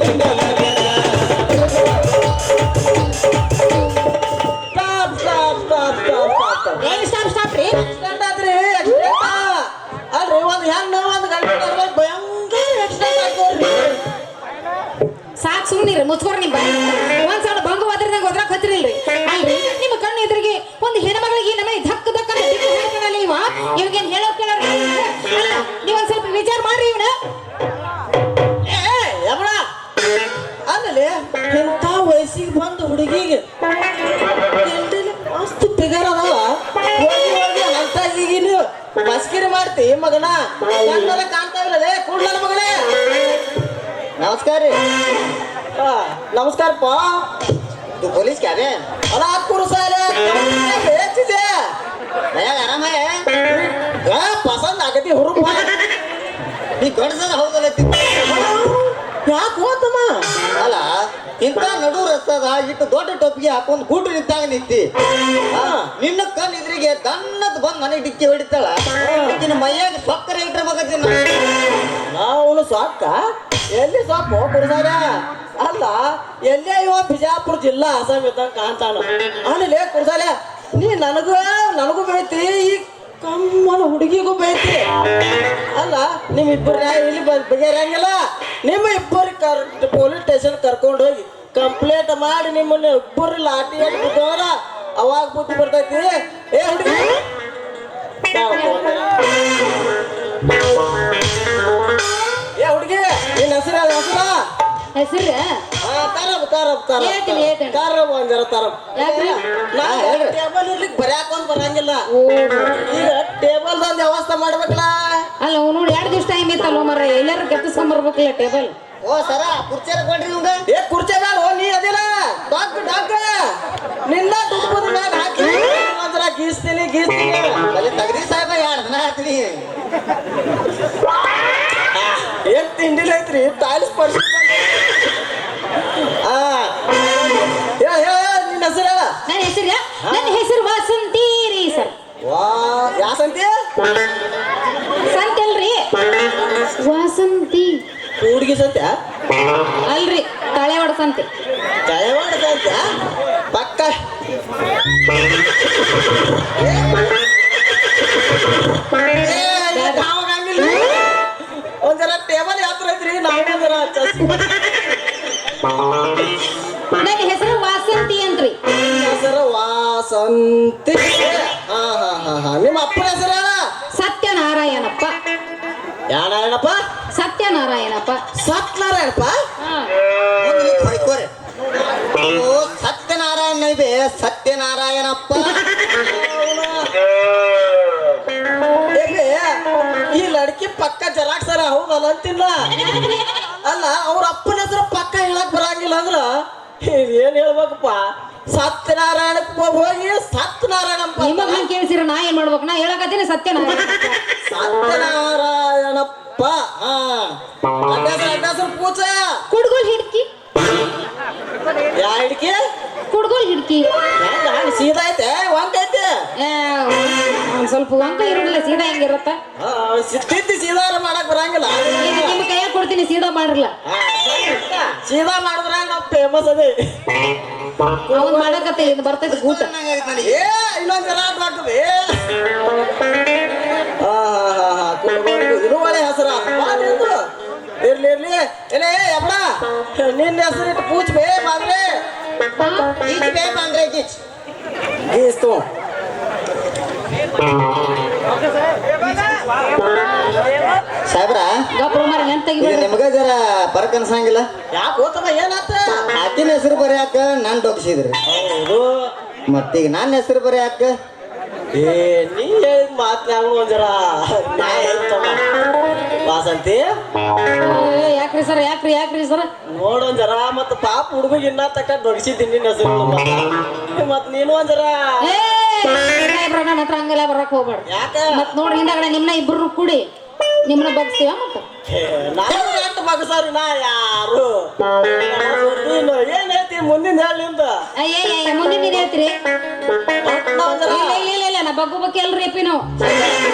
J: ಸ್ಟಾಪ್ ರೀ
F: ಅಲ್ರಿ ಒಂದ್ ಹೆಣ್ಣು ಒಂದ್ ಗಂಟೆ ಭಯಂಕರ ಆಕ್ಸಿಡೆಂಟ್ ಆಗ್ತವ್ರಿ
J: ಸಾಕ್ ಸುಮ್ನಿರಿ ಮುಚ್ಕೋರ್ ನಿಮ್ ಬಾಯಿ ಒಂದ್ ಸಲ ಬಂಗು ಒದ್ರದಂಗ ಒದ್ರಾಕ್ ಹತ್ತಿರಿಲ್ರಿ ಅಲ್ರಿ ನಿಮ್ಮ ಕಣ್ಣು ಎದುರಿಗೆ ಒಂದು ಹೆಣ್ಮಗಳಿಗೆ ನಮಗೆ ಧಕ್ಕ ಧಕ್ಕ ಹೇಳ್ತಾನಲ್ಲ ಇವಾಗೇನ್ ಹೇಳೋ ಕೇಳೋರಿ ಅಲ್ಲ ನೀವ್ ಒಂದ್ ಸ್ವಲ್ಪ ವಿಚಾರ ಮಾಡ್ರಿ ಇವನ
F: ಆಮೇಲೆ ಎಂತ ವಯಸ್ಸಿಗೆ ಬಂದು ಹುಡುಗಿಗೆ ಮಸ್ತ್ ಫಿಗರ್ ಅದಾವ ಹೋಗಿ ಹೋಗಿ ಅಂತ ಈಗಿನ ಮಸ್ಕಿರಿ ಮಾಡ್ತಿ ಮಗನ ಕಣ್ಣೆಲ್ಲ ಕಾಣ್ತಾವಿಲ್ಲದೆ ಕೂಡ್ಲ ಮಗಳೇ
G: ನಮಸ್ಕಾರ ರೀ
F: ನಮಸ್ಕಾರಪ್ಪ
G: तू पुलिस क्या रे
F: ಅಲ್ಲ ಕುರುಸಾಲೆ ಬೇಚಿದೆ
G: भैया आराम है
F: ಪಸಂದ್ ಆಗತಿ ಹುರುಪ
G: ನೀ ಗಡ್ಸದ ಹೌದಲ್ಲ
F: ಯಾಕೆ ಹೋತಮ್ಮ
G: ಅಲ್ಲ ಇಂಥ ನಡು ರಸ್ತದ ಇಟ್ಟು ದೊಡ್ಡ ಟೊಪ್ಪಿಗೆ ಹಾಕೊಂಡು ಗೂಟು ನಿಂತಾಗ ನಿಂತಿ ನಿನ್ನ ಕಣ್ ಇದ್ರಿಗೆ ದಣ್ಣದ್ ಬಂದ್ ನನಗೆ ಡಿಕ್ಕಿ ಹೊಡಿತಾಳ ನಿನ್ನ ಮೈಯಾಗ ಸೊಕ್ಕರ ಇಟ್ಟಿರ್ಬೇಕತ್ತೀನಿ
F: ನಾವು ಸೊಕ್ಕ ಎಲ್ಲಿ ಸೊಪ್ಪು ಕುರುಸಾಲ ಅಲ್ಲ ಎಲ್ಲೇ ಇವ ಬಿಜಾಪುರ ಜಿಲ್ಲಾ ಅಸ್ಸಾಂ ಇದ್ದಂಗ ಕಾಣ್ತಾನ ಆಮೇಲೆ ಕುರುಸಾಲ ನೀ ನನಗೂ ಬೈತಿ ಈ ಕಮ್ಮನ ಹುಡುಗಿಗೂ ಬೈತಿ ಅಲ್ಲ ನಿಮ್ಮಿಬ್ಬರ ಇಲ್ಲಿ ಬಗೆಹರಂಗಿಲ್ಲ ನಿಮ್ಮ ಇಬ್ಬರು ಪೊಲೀಸ್ ಸ್ಟೇಷನ್ ಕರ್ಕೊಂಡು ಹೋಗಿ ಕಂಪ್ಲೇಂಟ್ ಮಾಡಿ ನಿಮ್ಮನ್ನ ಇಬ್ಬರು ಲಾಠಿ ಹಾಕ್ಬಿಟ್ಟವರ ಅವಾಗ ಬುದ್ಧಿ ಬರ್ತೈತಿ ಏ ಹುಡುಗಿ ಏ ಹುಡುಗಿ ನಿನ್ನ ಹೆಸರು
J: ಹೆಸರು
F: ಟೇಬಲ್ ಇರ್ಲಿಕ್ಕೆ ಬರ್ಯಾಕೊಂಡ್ ಬರಂಗಿಲ್ಲ ಈಗ ಟೇಬಲ್ ಒಂದ್ ವ್ಯವಸ್ಥೆ ಮಾಡ್ಬೇಕಲ್ಲ
J: ಅಲ್ಲ ನೋಡಿ 2 ದಿವಸ ಟೈಮ್ ಇತ್ತಲ್ಲ ಮರ ಎಲ್ಲಾರು ಕೆತ್ತಿಸ್ಕೊಂಡ್ ಬರ್ಬೇಕಲ್ಲ ಟೇಬಲ್
G: ಓ ಸರ ಕುರ್ಚಿ ಕೊಡ್ರಿ ಇವಂಗ
F: ಏ ಕುರ್ಚಿ ಬೇಡ ನೀ ಅದಿಲ್ಲ ಡಾಕ್ ನಿನ್ನ ದುಡ್ಡು ಮ್ಯಾಗ ಹಾಕಿ ಅಂದ್ರ ಗೀಸ್ತೀನಿ
G: ಅಲ್ಲಿ ತಗದಿ ಸಾಹೇಬ 2 ದಿನ ಹಾಕ್ತೀನಿ
F: ಏನ್ ತಿಂಡಿಲ್ ಐತ್ರಿ ಟೈಲ್ಸ್ ಪರ್ಸಿ ನಿನ್ನ ಹೆಸರು
J: ನನ್ನ ಹೆಸರು ವಾಸಂತಿ ರೀ ಸರ್
F: ಯಾ ಸಂತಿ
J: ಸಂತೆ ಅಲ್ರಿ ವಾಸಂತಿ
F: ಹುಡುಗಿ ಸಂತೆ
J: ಅಲ್ರಿ ತಳೆವಾಡ ಸಂತೆ
F: ಜಯವಾಡ ಸಂತೆ ಪಕ್ಕ ಒಂದರ ಟೇಬಲ್ ಯಾತ್ರ ಐತ್ರಿ ನಾವೇನರ
J: ನನ್ನ ಹೆಸರು ವಾಸಂತಿ ಅಂತ್ರಿ
F: ಹೆಸರು ವಾಸಂತಿ ನಿಮ್ಮ ಅಪ್ಪನ ಹೆಸರು
J: ಸತ್ಯನಾರಾಯಣಪ್ಪ
F: ಯಾನಾರಾಯಣಪ್ಪ
J: ಸತ್ಯನಾರಾಯಣಪ್ಪ
F: ಸತ್ಯನಾರಾಯಣಪ್ಪ
G: ಹೊಯ್ಕೋರೆ ಓ ಸತ್ಯನಾರಾಯಣ ಬೇ ಸತ್ಯನಾರಾಯಣಪ್ಪ
F: ಈ ಲಡ್ಕಿ ಪಕ್ಕ ಜರಾಕ್ಸರ ಹೌದಲ್ಲ ಅಂತಿಲ್ಲ ಅಲ್ಲ ಅವ್ರ ಅಪ್ಪನ ಹೆಸರು ಪಕ್ಕ ಹೇಳಕ್ ಬರಂಗಿಲ್ಲ ಅಂದ್ರ ಏನ್ ಹೇಳ್ಬೇಕಪ್ಪ ಸತ್ಯನಾರಾಯಣಪ್ಪ ಹೋಗಿ ಸತ್ಯನಾರಾಯಣಪ್ಪ
J: ನಿಮಗ್ ಹಂಗ ಕೇಳಿಸಿರ ನಾ ಏನ್ ಮಾಡ್ಬೇಕು ನಾ ಹೇಳಕತ್ತೀನಿ
F: ಸತ್ಯನಾರಾಯಣಪ್ಪ ಅಡ್ಡ ಪೂಜ
J: ಕುಡ್ಗೋಲ್ ಹಿಡ್ಕಿ
F: ಯಾ ಹಿಡ್ಕಿ
J: ಕುಡ್ಗೋಲ್ ಹಿಡ್ಕಿ
F: ಸೀದಾ ಐತೆ ವಂಕ ಐತೆ
J: ಒಂದ್ ಸ್ವಲ್ಪ ವಂಕ ಇರೋದಿಲ್ಲ ಸೀದಾ ಹೆಂಗಿರತ್ತ
F: ಸ್ಥಿತಿ ಸೀದಾ ಮಾಡಕ್ ಬರಂಗಿಲ್ಲ
J: ನಿಮ್ ಕೈಯಾಗ ಕೊಡ್ತೀನಿ ಸೀದಾ ಮಾಡ್ರಲ್ಲ
F: ಸೀದಾ ಮಾಡಿದ್ರ ನಾವು ಫೇಮಸ್ ಅದೇ
J: ಅವನ್ ಮಾಡಕತ್ತೆ ಇದು ಬರ್ತೈತಿ ಊಟ
F: ಏ ಇನ್ನೊಂದ್ ಜನ ಆಗ್ತದೆ ಇದು ಒಳ್ಳೆ ಹೆಸರ ಇರ್ಲಿ ಇರ್ಲಿ ಎಲೆ ಎಬ್ಡ ನಿನ್ನ ಹೆಸರು ಇಟ್ಟು ಪೂಚ್ ಬೇ ಬಾಂದ್ರೆ
G: ಗೀಚ್ ಬೇ ಬಾಂದ್ರೆ ಗೀಚ್
F: ಗೀಸ್ತು
G: ಸಾಹೇಬ್ರ
J: ಗಪ್ರ ಮಾರ ನೆನ್
G: ಇದು
J: ತೆಗಿಬೇಡ
G: ನಿಮ್ಗ ಜರ ಬರಕ್ ಅನ್ಸಂಗಿಲ್ಲ
F: ಯಾಕೆ ಹೋತಮ್ಮ ಏನಾತ
G: ಆಕಿನ ಹೆಸರು ಬರ್ಯಾಕ ನಾನ್ ಡೊಕ್ಸಿದ್ರಿ
F: ಹೌದು
G: ಮತ್ತೀಗ ನನ್ನ ಹೆಸರು ಬರ್ಯಾಕ
F: ಏ ನೀ ಹೇಳಿದ ಮಾತ್ನಾಗ ಒಂದರ ನ್ಯಾಯ ಐತಮ್ಮ ವಾಸಂತಿ
J: ಯಾಕ್ರಿ ಸರ್ ಯಾಕ್ರಿ ಸರ್
F: ನೋಡೊಂದ್ ಜರ ಮತ್ತ ಪಾಪ ಹುಡುಗ ಇನ್ನ ತಕ್ಕ ದೊಡ್ಸಿದ್ದೀನಿ ನಿನ್ನ ಹೆಸರು ಮತ್ ನೀನು ಒಂದರ
J: ಏ ನನ್ನ ಹತ್ರ ಹಂಗೆಲ್ಲ ಬರಕ್ ಹೋಗ್ಬೇಡ
F: ಯಾಕ
J: ಮತ್ ನೋಡ್ರಿ ಹಿಂದಾಗಡೆ ನಿಮ್ನ ಇಬ್ರು ಕೂಡಿ ನಿಮ್ನ ಬಗ್ಸ್ತೀವ ಮತ್ತ
F: ನಾನು ಎಷ್ಟು ಬಗಸಾರಿ ನಾ ಯಾರು ನೀನು ಏನ್ ಹೇಳ್ತೀನಿ ಮುಂದಿನ ಹೇಳಿ ನಿಮ್ದು
J: ಅಯ್ಯ ಮುಂದಿನ ನೀನ್ ಹೇಳ್ತೀರಿ ಇಲ್ಲ ನಾ ಬಗ್ಗು ಬಗ್ಗೆ ಎಲ್ರಿ ಅಪ್ಪಿ ನಾವು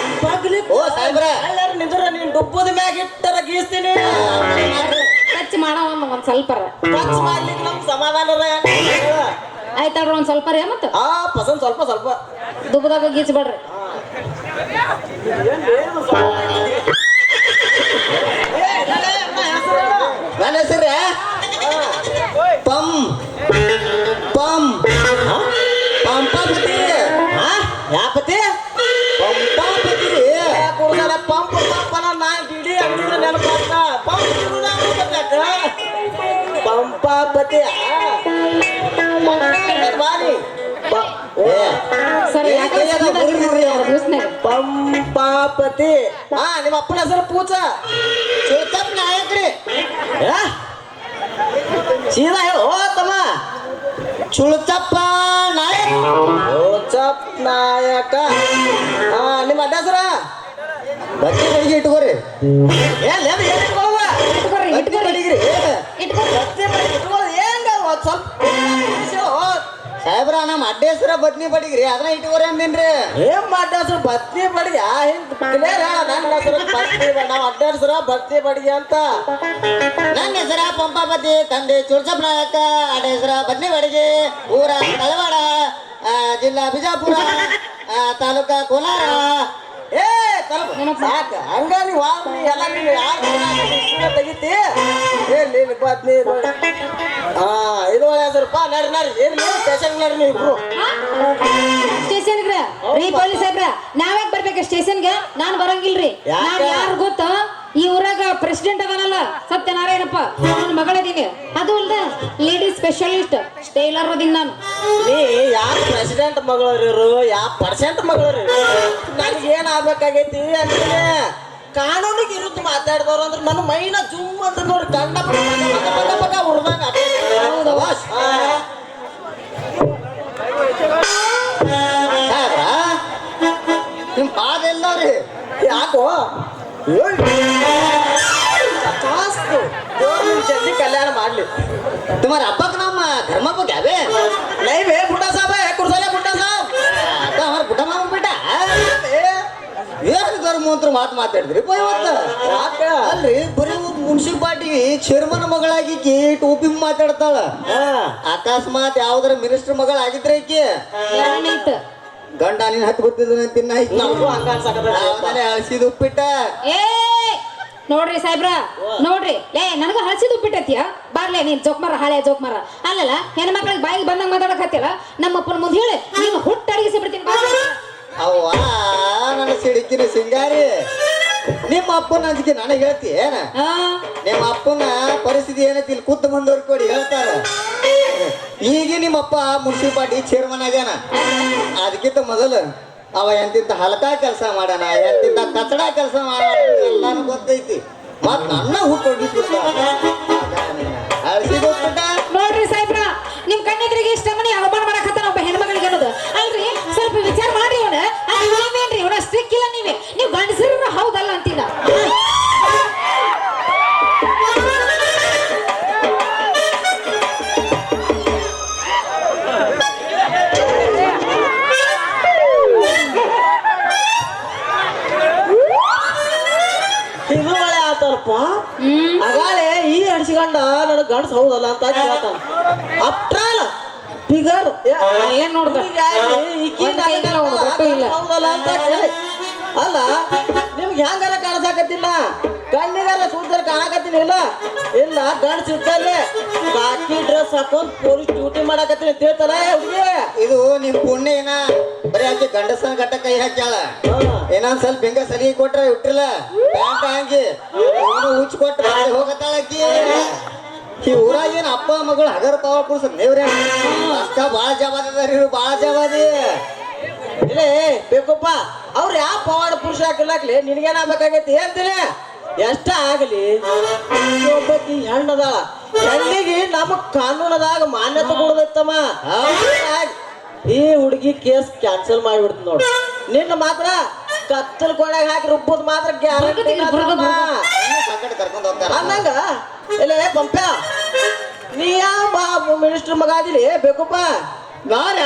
G: ಓ ಸಾಹೇಬ್ರ
F: ಎಲ್ಲಾರು ನಿಂದ್ರ ನೀನ್ ಡುಬ್ಬದ ಮ್ಯಾಗ ಇಟ್ಟರ ಗೀಸ್ತೀನಿ
J: ಟಚ್ ಮಾಡೋ ಒಂದ್ ಸ್ವಲ್ಪ
F: ಖರ್ಚು ಮಾಡ್ಲಿಕ್ಕೆ ನಮ್ಗೆ ಸಮಾಧಾನ
J: ಆಯ್ತಾಳ್ರಿ ಒಂದ್ ಸ್ವಲ್ಪ ರೀ ಮತ್ತ
F: ಪಸಂದ್ ಸ್ವಲ್ಪ ಸ್ವಲ್ಪ
J: ದುಬ್ಬದಾಗ ಗೀಚ್ಬೇಡ್ರಿ
G: ನನ್ನ ಹೆಸರು ಪಂ ಪಂ ಪಂಪಾಪತಿ
F: ಯಾಪತಿ
G: ಪಂಪಾಪತಿ
F: ಕೂಡಲ ಪಂಪ್ ಪಂಪನ ನಾ ಡಿಡಿ ಅಂಗಡಿನ ನೆನಪಾತ ಪಂಪಾಪತಿ ಬಾರಿ
J: ಸರ್
F: ಪಂಪಾಪತಿ ನಿಮ್ಮ ಅಪ್ಪನ ಹೆಸರು ಪೂಜ
G: ಚೇತಪ್ ನಾಯಕ್ರಿ
F: ಸೀದಾ ಹೇಳು ಓ ತಮ್ಮ
G: ಚುಳ್ತಪ್ಪ ನಾಯಕ್
F: ಚಪ್ ನಾಯಕ ನಿಮ್ಮ ಅಡ್ಡ ಹೆಸರ
G: ಬಚ್ಚಿ ಬಡಿಗೆ ಇಟ್ಕೋರಿ ಸಾಹೇಬ್ರ ನಮ್ಮ ಅಡ್ಡ ಹೆಸರ ಬದ್ನಿ ಬಡಿಗ್ರಿ ಅದನ್ನ ಇಟ್ಕೋರಿ ಅಂದಿನ್ರಿ
F: ಏನ್ ಅಡ್ಡ ಹೆಸರು ಬತ್ತಿ ಬಡಿಗೆ ನನ್ನ ಹೆಸರು ಬತ್ತಿ ನಾವು ಅಡ್ಡ ಹೆಸರ ಬತ್ತಿ ಬಡಿಗೆ ಅಂತ
G: ನನ್ನ ಹೆಸರ ಪಂಪಾಪತಿ ತಂದೆ ಚುಳ್ಚಪ್ ನಾಯಕ ಅಡ್ಡ ಹೆಸರ ಬದ್ನಿ ಬಡಿಗೆ ಊರ ತಳವಾಡ ಜಿಲ್ಲಾ ಬಿಜಾಪುರ ತಾಲೂಕ ಕೋಲಾರ
F: ಏ ಸಾಕ ಹಂಗ ನೀವು ಎಲ್ಲ ನೀವು ಯಾರು ತೆಗಿತಿ ಎಲ್ಲಿ ಬದ್ನಿ ಇದು ಒಳ್ಳೆ ಹೆಸರಪ್ಪ ನಡ್ರಿ ನಡ್ರಿ ಏನ್ ಸ್ಟೇಷನ್ ನಡ್ರಿ ನೀವು ಇಬ್ರು
J: ಸ್ಟೇಷನ್ಗ್ರ ರೀ ಪೊಲೀಸ್ ಸಾಹೇಬ್ರ ನಾವ್ಯಾಕ್ ಬರ್ಬೇಕ ಸ್ಟೇಷನ್ಗೆ ನಾನ್ ಬರಂಗಿಲ್ರಿ ನಾನ್ ಯಾರು ಗೊತ್ತ ಈ ಊರಾಗ ಪ್ರೆಸಿಡೆಂಟ್ ಅದನಲ್ಲ ಸತ್ಯನಾರಾಯಣಪ್ಪ ನನ್ನ ಮಗಳದೀನಿ ಅದು ಅಲ್ದ ಲೇಡೀಸ್ ಸ್ಪೆಷಲಿಸ್ಟ್ ಟೈಲರ್ ಅದೀನಿ ನಾನು
F: ನೀ ಯಾರು ಪ್ರೆಸಿಡೆಂಟ್ ಮಗಳರಿರು ಯಾವ ಪರ್ಸೆಂಟ್ ಮಗಳರಿ ನನಗೆ ಏನ್ ಆಗ್ಬೇಕಾಗೈತಿ ಅಂತೀನಿ ಕಾನೂನಿಗೆ ಇರುತ್ತ ಮಾತಾಡಿದವ್ರು ಅಂದ್ರೆ ನನ್ನ ಮೈನ ಜುಮ್ ಅಂತ ನೋಡಿ ಕಂಡ ಪಕ್ಕ ಉರ್ದಂಗ
G: ನಿಮ್ ಪಾದ ಎಲ್ಲವ್ರಿ
F: ಯಾಕೋ ಜಲ್ದಿ ಕಲ್ಯಾಣ ಮಾಡ್ಲಿ
G: तुम्हारे अब्बा का नाम धर्मा को क्या बे
F: नहीं बे बुड्ढा साहब है कुर्साले बुड्ढा साहब
G: तो हमारे बुढ़ा मामा बेटा ಏನು ಗರ್ ಮಂತ್ರ ಮಾತಾಡಿದ್ರಿ ಅಲ್ರಿ ಬರೀ ಮುನ್ಸಿಪಾಲ್ಟಿ ಚೇರ್ಮನ್ ಮಗಳಾಗಿ ಟೋಪಿ ಮಾತಾಡ್ತಾಳ ಅಕಸ್ಮಾತ್ ಯಾವ್ದಾರ ಮಿನಿಸ್ಟರ್ ಮಗಳಾಗಿದ್ರೆ ಈಕೆ ಗಂಡ ನೀನ್ ಹತ್ತು ಬರ್ತಿದ್ದಾನೆ ತಿನ್ನ ಅಳಿಸಿದ ಉಪ್ಪಿಟ್ಟ
J: ಏ ನೋಡ್ರಿ ಸಾಹೇಬ್ರ ನೋಡ್ರಿ ಲೇ ನನಗ ಹಳಸಿದ್ ಉಪ್ಪಿಟ್ಟೈತಿಯ ಬಾರ್ಲೆ ನೀನ್ ಜೋಕ್ಮಾರ ಹಾಳೆ ಜೋಕ್ಮಾರ ಅಲ್ಲಲ್ಲ ಹೆಣ್ಮಕ್ಳಿಗೆ ಬಾಯಿಗೆ ಬಂದಂಗ ಮಾತಾಡಕ್ ಹತ್ತಿಲ್ಲ ನಮ್ಮಪ್ಪನ ಮುಂದೆ ಹೇಳಿ ನೀನು ಹುಟ್ಟ ಅಡಿಗಿಸಿ ಬಿಡ್ತೀನಿ
G: ಅವ್ವ ನನ್ನ ಸಿಡಿಕಿನ ಸಿಂಗಾರಿ ನಿಮ್ಮ ಅಪ್ಪನ ಅಂಜಿಕೆ ನನಗೆ ಹೇಳ್ತಿ ಏನ ನಿಮ್ಮ ಅಪ್ಪನ ಪರಿಸ್ಥಿತಿ ಏನೈತಿ ಇಲ್ಲಿ ಕೂತ್ ಬಂದವ್ರು ಕೊಡಿ ಹೇಳ್ತಾರ ಈಗ ನಿಮ್ಮಪ್ಪ ಮುನ್ಸಿಪಾಲ್ಟಿ ಚೇರ್ಮನ್ ಆಗ್ಯಾನ ಅದಕ್ಕಿಂತ ಮೊದಲು ಅವ ಎಂತಿಂತ ಹಲಕ ಕೆಲಸ ಮಾಡ್ಯಾನ ಎಂತಿಂತ ಕಚಡ ಕೆಲಸ ಮಾಡ್ಯಾನ ಎಲ್ಲಾನು ಗೊತ್ತೈತಿ ಮತ್ ನನ್ನ ಹುಟ್ಟಿದ
J: ನೋಡ್ರಿ ಸಾಹೇಬ್ರ ನಿಮ್ ಕಣ್ಣೆದ್ರಿಗೆ ಇಷ್ಟ ಮನಿ ಅವಮಾನ ಮಾಡಕತ್ತಾನ ಒಬ್ಬ ಹೆಣ್ಮಗಳಿಗೆ ಅನ್ನೋದು ಅಲ್ರಿ ಸ್ವಲ್ಪ ವಿಚಾರ ಮಾಡ್ರಿ ಅವನ ನೀವೇನ್ರಿ ಅವನ ಸ್ಟ್ರಿಕ್ ಇಲ್ಲ ನೀವು ಗಂಡಸರು ಹೌದಲ್ಲ ಅಂತೀನ
F: ಇದು ಒಳ್ಳೆ ಕೇಳತ್ತಲ್ಪ ಅಗಾಳೆ ಈ ಹಡ್ಸಿಗಂಡ ನನಗ್ ಗಂಡಸ್ ಹೌದಲ್ಲ ಅಂತ ಕೇಳ್ತಾನ ಅಪ್ಟ್ರಾಲ ಫಿಗರ್
J: ಏನ್ ನೋಡ್ದ
F: ಹೌದಲ್ಲ ಅಂತ ಕೇಳಿ ಅಲ್ಲ ನಿಮ್ಗೆ ಹೆಂಗಾರ ಕಾಣಸಾಕತ್ತಿಲ್ಲ ಕಣ್ಣಿಗಾರ ಸೂದ್ರ ಕಾಣಕತ್ತೀನಿ ಇಲ್ಲ ಇಲ್ಲ ಗಂಡಸ್ ಇದ್ದಲ್ಲೇ ಕಾಕಿ ಡ್ರೆಸ್ ಹಾಕೊಂಡ್ ಪೊಲೀಸ್ ಡ್ಯೂಟಿ ಮಾಡಕತ್ತೀನಿ ತಿಳ್ತಾರ ಹುಡುಗಿ
G: ಇದು ನಿಮ್ ಪುಣ್ಯ ಏನ ಬರೀ ಆಕೆ ಗಂಡಸನ ಗಟ್ಟ ಕೈ ಹಾಕ್ಯಾಳ ಏನೊಂದ್ ಸ್ವಲ್ಪ ಹಿಂಗ ಸಲಿಗೆ ಕೊಟ್ರ ಇಟ್ಟಿಲ್ಲ ಪ್ಯಾಂಟ್ ಹಂಗಿ ಹುಚ್ಚ ಕೊಟ್ರ ಹೋಗತ್ತಾಳ ಆಕಿ ಈ ಊರಾಗ ಏನ್ ಅಪ್ಪ ಮಗಳು ಹಗರ ಪಾವ ಕುಡ್ಸ ದೇವ್ರೆ ಅಕ್ಕ ಬಾಳ ಜವಾದಿ ಅದಾರ ಇವ್ರು ಬಾಳ ಜವಾದಿ
F: ಇಲ್ಲೇ ಬೇಕಪ್ಪ ಅವ್ರು ಯಾವ ಪವಾಡ ಪುರುಷ ಹಾಕಿಲ್ಲಾಕ್ಲಿ ನಿನಗೇನಾಗಬೇಕಾಗೈತಿ ಹೇಳ್ತೀನಿ ಎಷ್ಟ ಆಗಲಿ ಒಬ್ಬಾಕಿ ಹೆಣ್ಣದಾಳ ಹೆಣ್ಣಿಗೆ ನಮಗ್ ಕಾನೂನದಾಗ ಮಾನ್ಯತೆ ಕೊಡದೈತಮ್ಮ ಈ ಹುಡುಗಿ ಕೇಸ್ ಕ್ಯಾನ್ಸಲ್ ಮಾಡಿಬಿಡ್ತು ನೋಡು ನಿನ್ನ ಮಾತ್ರ ಕತ್ತಲ್ ಕೊಡಾಗ ಹಾಕಿ ರುಬ್ಬದ್ ಮಾತ್ರ ಗ್ಯಾರಂಟಿ
G: ಕರ್ಕೊಂಡು ಹೋಗ್ತಾರ
F: ಅಂದಂಗ ಇಲ್ಲೇ ಪಂಪ ನೀ ಯಾವ ಮಿನಿಸ್ಟರ್ ಮಗ ಆಗಿಲಿ ಬೇಕಪ್ಪ
G: ನಾನ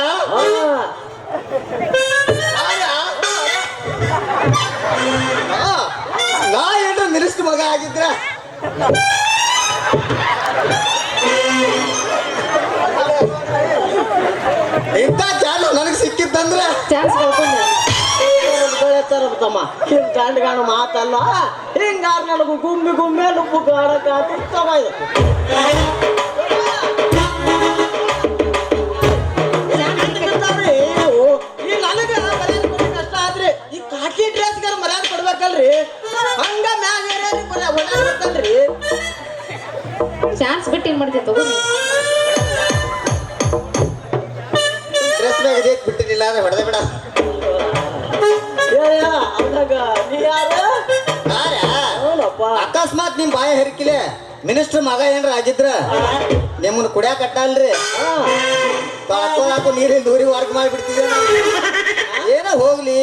G: ನಾ ಏನ್ರ ಮಿನಿಸ್ಟರ್ ಮಗ ಆಗಿದ್ರ ಇಂಥ ಚಾಲು ನನಗೆ ಸಿಕ್ಕಿತ್ತಂದ್ರ
J: ಚಾನ್ಸ್
F: ತಮ್ಮ ಹಿಂಗ್ ಗಂಡ ಗಂಡ ಮಾತಲ್ಲ ಹಿಂಗಾರ ನನಗೂ ಗುಮ್ಮಿ ಗುಮ್ಮೆ ನುಪ್ಪು ಗಾಡಕ ಉತ್ತಮ ಇದು ಈ ನನಗ ಮರ್ಯಾದೆ ಕೊಡೋ ಕಷ್ಟ ಆದ್ರಿ ಈ ಕಾಕಿ ಡ್ರೆಸ್ಗಾರ ಮರ್ಯಾದೆ ಕೊಡ್ಬೇಕಲ್ರಿ ಹಂಗ ಮ್ಯಾಗ ಓಡಾಡ್ಬೇಕಲ್ರಿ
J: ಚಾನ್ಸ್ ಬಿಟ್ಟು ಏನ್ ಮಾಡ್ತೀವಿ ತಗೋರಿ
G: ಡ್ರೆಸ್ ಬ್ಯಾಗ್ ಇದಕ್ಕೆ ಬಿಟ್ಟಿನಿಲ್ಲ ಅಂದ್ರೆ ಹೊಡೆದ ಬಿಡ
F: ಅಂದಾಗ ನೀ ಯಾರು
G: ಅಕಸ್ಮಾತ್ ನಿಮ್ ಬಾಯ ಹರಿಕಿಲೆ ಮಿನಿಸ್ಟರ್ ಮಗ ಏನ್ರ ಆಗಿದ್ರ ನಿಮ್ಮನ್ನ ಕುಡಿಯಾಕ ಕಟ್ಟಲ್ರಿ ತೊಳಕೋಲಾಕು ನೀರಿನ ದೂರಿ ವರ್ಕ್ ಮಾಡಿಬಿಡ್ತಿದ್ದೆ ಏನ ಹೋಗ್ಲಿ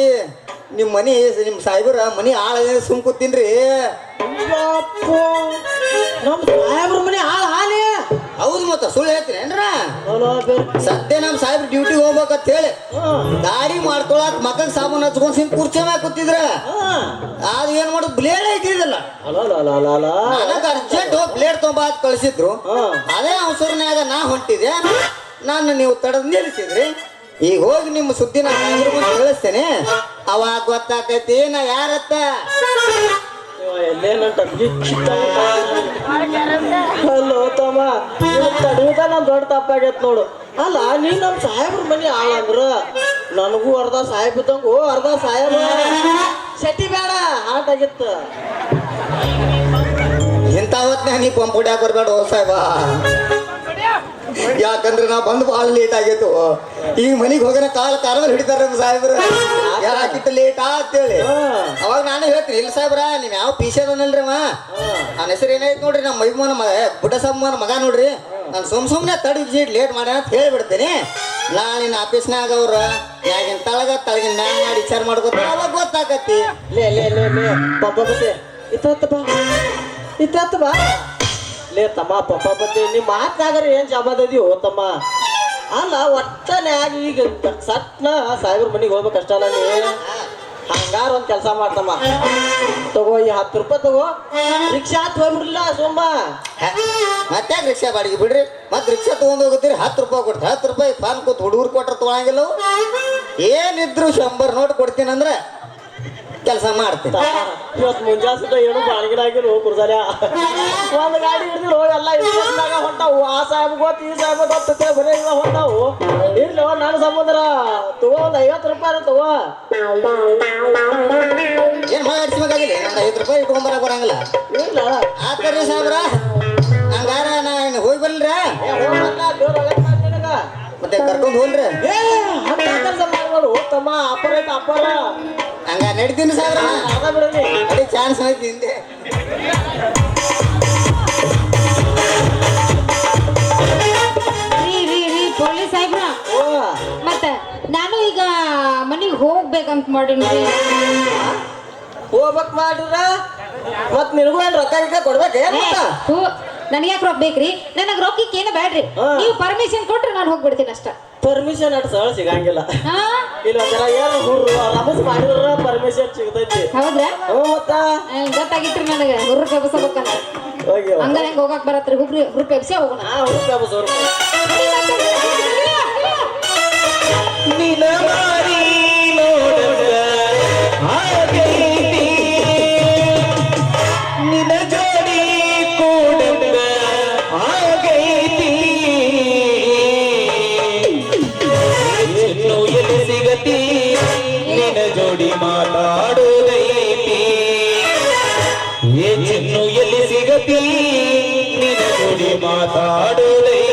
G: ನಿಮ್ ಮನಿ ನಿಮ್ ಸಾಹೇಬ್ರ ಮನಿ ಆಳ ಸುಮ್ ಕೂತೀನ್ರಿ
F: ನಮ್ ಸಾಹೇಬ್ರ ಮನೆ ಹಾಳ ಹಾಲಿ
G: ಹೌದು ಮತ್ತ ಸುಳ್ಳು ಹೇಳ್ತೀನಿ ಏನ್ರ ಸದ್ಯ ನಮ್ ಸಾಹೇಬ್ರ ಡ್ಯೂಟಿಗೆ ಹೋಗ್ಬೇಕಂತ ಹೇಳಿ ದಾರಿ ಮಾಡ್ಕೊಳಕ್ ಮಕ್ಕಳ ಸಾಬೂನ್ ಹಚ್ಕೊಂಡ್ ಸಿಂಗ್ ಕುರ್ಚಿ ಮ್ಯಾಗ ಕೂತಿದ್ರ ಅದು ಏನ್ ಮಾಡೋದು ಬ್ಲೇಡ್ ಐತಿದಲ್ಲ ನನಗ ಅರ್ಜೆಂಟ್ ಬ್ಲೇಡ್ ತೊಂಬ ಕಳ್ಸಿದ್ರು ಅದೇ ಅವಸರನ್ಯಾಗ ನಾ ಹೊಂಟಿದೆ ನಾನು ನೀವು ತಡೆದ್ ನಿಲ್ಲಿಸಿದ್ರಿ ಈಗ ಹೋಗಿ ನಿಮ್ಮ ಸುದ್ದಿನ ಕಳಿಸ್ತೇನೆ ಅವಾಗ ಗೊತ್ತಾಕೈತಿ ನಾ ಯಾರತ್ತ
F: ಅಲ್ಲೋ ತಮ್ಮ ತಡೀದ ನಮ್ ದೊಡ್ಡ ತಪ್ಪಾಗೈತ್ ನೋಡು ಅಲ್ಲ ನೀ ನಮ್ ಸಾಹೇಬ್ರ ಮನಿ ಆಳಂದ್ರ ನನಗೂ ಅರ್ಧ ಸಾಹೇಬ್ ಇದ್ದಂಗು ಅರ್ಧ ಸಾಹೇಬ ಶೆಟ್ಟಿ ಬೇಡ ಆಟ ಆಗಿತ್ತು
G: ಇಂಥ ಹೊತ್ನ್ಯಾಗ ನೀ ಪಂಪ್ ಹೊಡ್ಯಾಕ ಬರ್ಬೇಡ ಓ ಸಾಹೇಬ ಯಾಕಂದ್ರೆ ನಾ ಬಂದು ಭಾಳ ಲೇಟ್ ಆಗಿತ್ತು ಈಗ ಮನಿಗೆ ಹೋಗೋಣ ಕಾರಲ್ಲಿ ಹಿಡಿತಾರ ನಮ್ಮ ಸಾಹೇಬ್ರ ಯಾಕಿತ್ತು ಲೇಟ್ ಅಂತೇಳಿ ಅವಾಗ ನಾನು ಹೇಳ್ತೀನಿ ಇಲ್ಲ ಸಾಹೇಬ್ರ ನೀವ್ ಯಾವ ಪೀಸೆ ಅದನಲ್ರಿ ಅವ ನನ್ನ ಹೆಸರು ಏನಾಯ್ತು ನೋಡ್ರಿ ನಮ್ಮ ಮೈಮನ ಮಗ ಬುಡ್ಡಸಮ್ಮನ ಮಗ ನೋಡ್ರಿ ನಾನು ಸುಮ್ನೆ ತಡಿ ಲೇಟ್ ಮಾಡ್ಯಾನ ಅಂತ ಹೇಳ್ಬಿಡ್ತೀನಿ ನಾಳಿನ ಆಫೀಸ್ನಾಗ ಅವ್ರ ಯಾಗಿನ ತಳಗಿನ ಮ್ಯಾಗ ಮಾಡಿ ವಿಚಾರ ಮಾಡ್ಕೋತಾರ ಅವಾಗ ಗೊತ್ತಾಕತಿ
F: ಲೇ ಪಂಪಪತಿ ಇತ್ತ ಬಾ ಲೇ ತಮ್ಮ ಪಂಪಪತಿ ನಿಮ್ಮ ಮಾತಾಗರ ಏನ್ ಜವಾಬ್ದಾರಿ ಹೋ ತಮ್ಮ ಅಲ್ಲ ಒಟ್ಟನ್ಯಾಗ ಈಗ ಸಟ್ನ ಸಾಹೇಬ್ರ ಮನಿಗೆ ಹೋಗ್ಬೇಕಷ್ಟಲ್ಲ ನೀ ಹಂಗಾರ ಒಂದ್ ಕೆಲಸ ಮಾಡ್ತಮ್ಮ ತಗೋ ಈ 10 ರೂಪಾಯಿ ತಗೋ ರಿಕ್ಷಾ ಹೋಗ್ಬಿಡ್ಲಿಲ್ಲ ಸೋಮ
G: ಮತ್ತೆ ರಿಕ್ಷಾ ಬಾಡಿಗೆ ಬಿಡ್ರಿ ಮತ್ತೆ ರಿಕ್ಷಾ ತಗೊಂಡ್ ಹೋಗುತ್ತೀರಿ 10 ರೂಪಾಯಿ ಕೊಡ್ತೀರಿ 10 ರೂಪಾಯಿ ಫಾನ್ ಕೂತ್ ಹುಡುಗರು ಕೊಟ್ರ ತೊಗೊಳಂಗಿಲ್ಲ ಏನಿದ್ರು 100 ನೋಟ್ ಕೊಡ್ತೀನಿ ಅಂದ್ರೆ ಕೆಲಸ ಮಾಡ್ತೀನಿ
F: ಇವತ್ತು ಮುಂಜಾನೆ ಏನು ಬಾಳಿಗಿರಾಗಿಲ್ಲ ಕುರ್ದಾರ ಒಂದ್ ಗಾಡಿ ಹಿಡಿದ್ರು ಎಲ್ಲ ಇದ್ದಾಗ ಹೊಂಟಾವು ಆ ಸಾಹೇಬ್ ಗೊತ್ತು ಈ ಸಾಹೇಬ್ ಗೊತ್ತ ಬರೀ ಇಲ್ಲ ಹೊಂಟಾವು ಇರ್ಲಿ ನನ್ನ ಸಮುದ್ರ ತಗೋ ಒಂದ್ 50 ರೂಪಾಯಿ ತಗೋ
G: ಏನ್ ಭಾಳ ಹಚ್ಬೇಕಾಗಿಲ್ಲ ನಂದು 5 ರೂಪಾಯಿ ಇಟ್ಕೊಂಬರ ಬರಂಗಿಲ್ಲ
F: ಇಲ್ಲ
G: ಆತರಿ ಸಾಹೇಬ್ರ ಹಂಗಾರ ನಾ ಇನ್ನು ಹೋಗಿ ಬರ್ಲ್ರ ಮತ್ತೆ ಕರ್ಕೊಂಡು ಹೋಲ್ರಿ
F: ಕೆಲಸ ಮಾಡ್ಬೋದು ತಮ್ಮ ಅಪ್ಪರ ಅಪ್ಪರ
G: ಹಂಗ ನಡಿತೀನಿ ಸಾಹೇಬ್ರ ಅದೇ ಚಾನ್ಸ್ ಐತಿ ಹಿಂದೆ
J: ಪೊಲೀಸ್ ಸಾಹೇಬ್ರ ಮತ್ತ ನಾನು ಈಗ ಮನಿಗೆ ಹೋಗ್ಬೇಕಂತ ಮಾಡೀನಿ
F: ಹೋಗ್ಬೇಕ್ ಮಾಡ್ರ ಮತ್ ನಿನಗೂ ಏನ್ ರೊಕ್ಕ ಗಿಕ್ಕ ಕೊಡ್ಬೇಕೆ
J: ನನಗೆ ಯಾಕೆ ರೊಕ್ಕ ಬೇಕ್ರಿ ನನಗೆ ರೊಕ್ಕಕ್ಕೆ ಏನು ಬೇಡ್ರಿ ನೀವು ಪರ್ಮಿಷನ್ ಕೊಟ್ರೆ ನಾನು ಹೋಗ್ಬಿಡ್ತೀನಿ ಅಷ್ಟ
F: ಪರ್ಮಿಷನ್ ಅಟ್ ಸಹ ಸಿಗಂಗಿಲ್ಲ
J: ಹಾ
F: ಇಲ್ಲ ಒಂಥರ ಏನು ಹುಡ್ರು ರಮಸ್ ಮಾಡಿದ್ರ ಪರ್ಮಿಷನ್ ಸಿಗ್ತೈತಿ
J: ಹೌದ್ರಾ
F: ಮತ್ತ
J: ಗೊತ್ತಾಗಿತ್ರಿ ನನಗೆ ಹುರ್ರು ಕೆಬಸಬೇಕಂತ
F: ಹೋಗಿ
J: ಹಂಗಾರೆ ಹೆಂಗ್ ಹೋಗಕ್ ಬರತ್ರಿ ಹುರ್ರು ಕೆಬ್ಸೆ ಹೋಗೋಣ
A: ನಿನ ಮಾರಿ ನೋಡಂಗ ಆಗೈತಿ ನಿನ ಜೋಡಿ ಕೂಡಂಗ ಆಗೈತಿ ಇನ್ನು ಎಲ್ಲಿ ಸಿಗತಿ ನಿನ ಜೋಡಿ ಮಾತಾಡೋದೈತಿ ಚಿನ್ನು ಎಲ್ಲಿ ಸಿಗತಿ ನಿನ ಜೋಡಿ ಮಾತಾಡೋದೈತಿ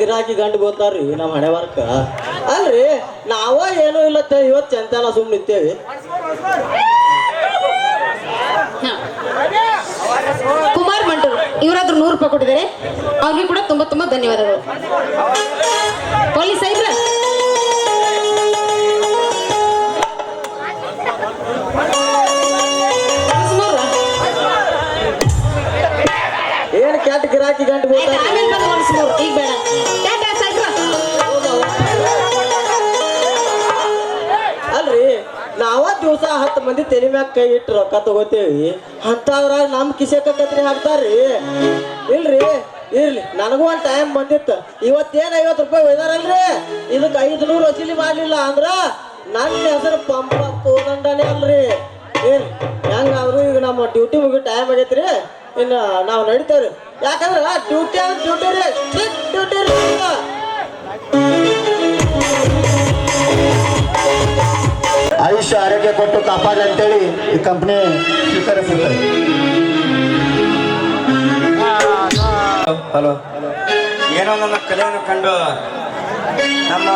F: ಗಿರಾಕಿ ಗಂಡು ಗೊತ್ತಾರ್ರಿ ನಮ್ಮ ಹಣೆ ವರ್ಕ ಅಲ್ರಿ ನಾವ ಏನೂ ಇಲ್ಲತ್ತ ಇವತ್ತು ಚಂತನ ಸುಮ್ಮನೆ ನಿಂತೇವಿ
J: ಕುಮಾರ್ ಮಂಟೂರ್ ಇವರಾದ್ರೂ 100 ರೂಪಾಯಿ ಕೊಟ್ಟಿದ್ದಾರೆ ಅವ್ರಿಗೆ ಕೂಡ ತುಂಬಾ ತುಂಬಾ ಧನ್ಯವಾದಗಳು. ಪೊಲೀಸ್ ಸಾಹೇಬ್ರ
F: ಕೆಟ್ಟ ಗಿರಾಕಿ ಗಂಟು
J: ಆಯ್ತು, ಆಮೇಲೆ ಬಂದು ಓಡಿಸ್ಬೋದು, ಈಗ ಬೇಡ. ಟಾಟಾ, ಸಾಯ್ಬ್ರ.
F: ಅಲ್ರಿ ನಾವ ದಿವಸ 10 ಮಂದಿ ತೆಲಿ ಮ್ಯಾಗ ಕೈ ಇಟ್ಟು ರೊಕ್ಕ ತಗೋತೇವಿ ಅಂತವ್ರಾಗ ನಮ್ ಕಿಸೆಕ ಕತ್ರಿ ಹಾಕ್ತಾರ್ರಿ. ಇಲ್ರಿ ಇರ್ಲಿ, ನನಗೂ ಒಂದ್ ಟೈಮ್ ಬಂದಿತ್ತು. ಇವತ್ತೇನ್ 50 ರೂಪಾಯಿ ಒಯ್ದಾರಲ್ರಿ, ಇದಕ್ಕೆ 500 ವಸೂಲಿ ಮಾಡ್ಲಿಲ್ಲ ಅಂದ್ರ ನನ್ನ ಹೆಸರು ಪಂಪ ಕೋದಂಡನೇ ಅಲ್ರಿ. ಏನ್ ಹೆಂಗಾದ್ರು ಈಗ ನಮ್ಮ ಡ್ಯೂಟಿ ಮುಗಿ ಟೈಮ್ ಆಗೈತ್ರಿ, ಇನ್ನು ನಾವು ನಡಿತೇವ್ರಿ. ಯಾಕಂದ್ರ ಡ್ಯೂಟಿ ರೀ, ಸ್ಟ್ರಿಕ್ಟ್ ಡ್ಯೂಟಿ ರೀ.
G: ಆಯುಷ್ಯ ಆರೋಗ್ಯ ಕೊಟ್ಟು ಕಾಪಾಡಿ ಅಂತೇಳಿ ಈ ಕಂಪ್ನಿ ಸ್ವೀಕರಿಸುತ್ತದೆ.
L: ಹಲೋ, ಏನೋ ನನ್ನ ಕಲೆಯನ್ನು ಕಂಡು ನಮ್ಮ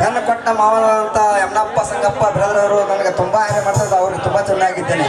L: ಹೆಣ್ಣು ಕೊಟ್ಟ ಮಾವ ಅಂತ ಯಮನಪ್ಪ ಸಂಗಪ್ಪ ಬ್ರದರ್ ಅವರು ನನಗೆ ತುಂಬಾ ಹಾರೆ ಮಾಡ್ತಾರೆ. ಅವ್ರಿಗೆ ತುಂಬಾ ಚೆನ್ನಾಗಿದ್ದೇನೆ.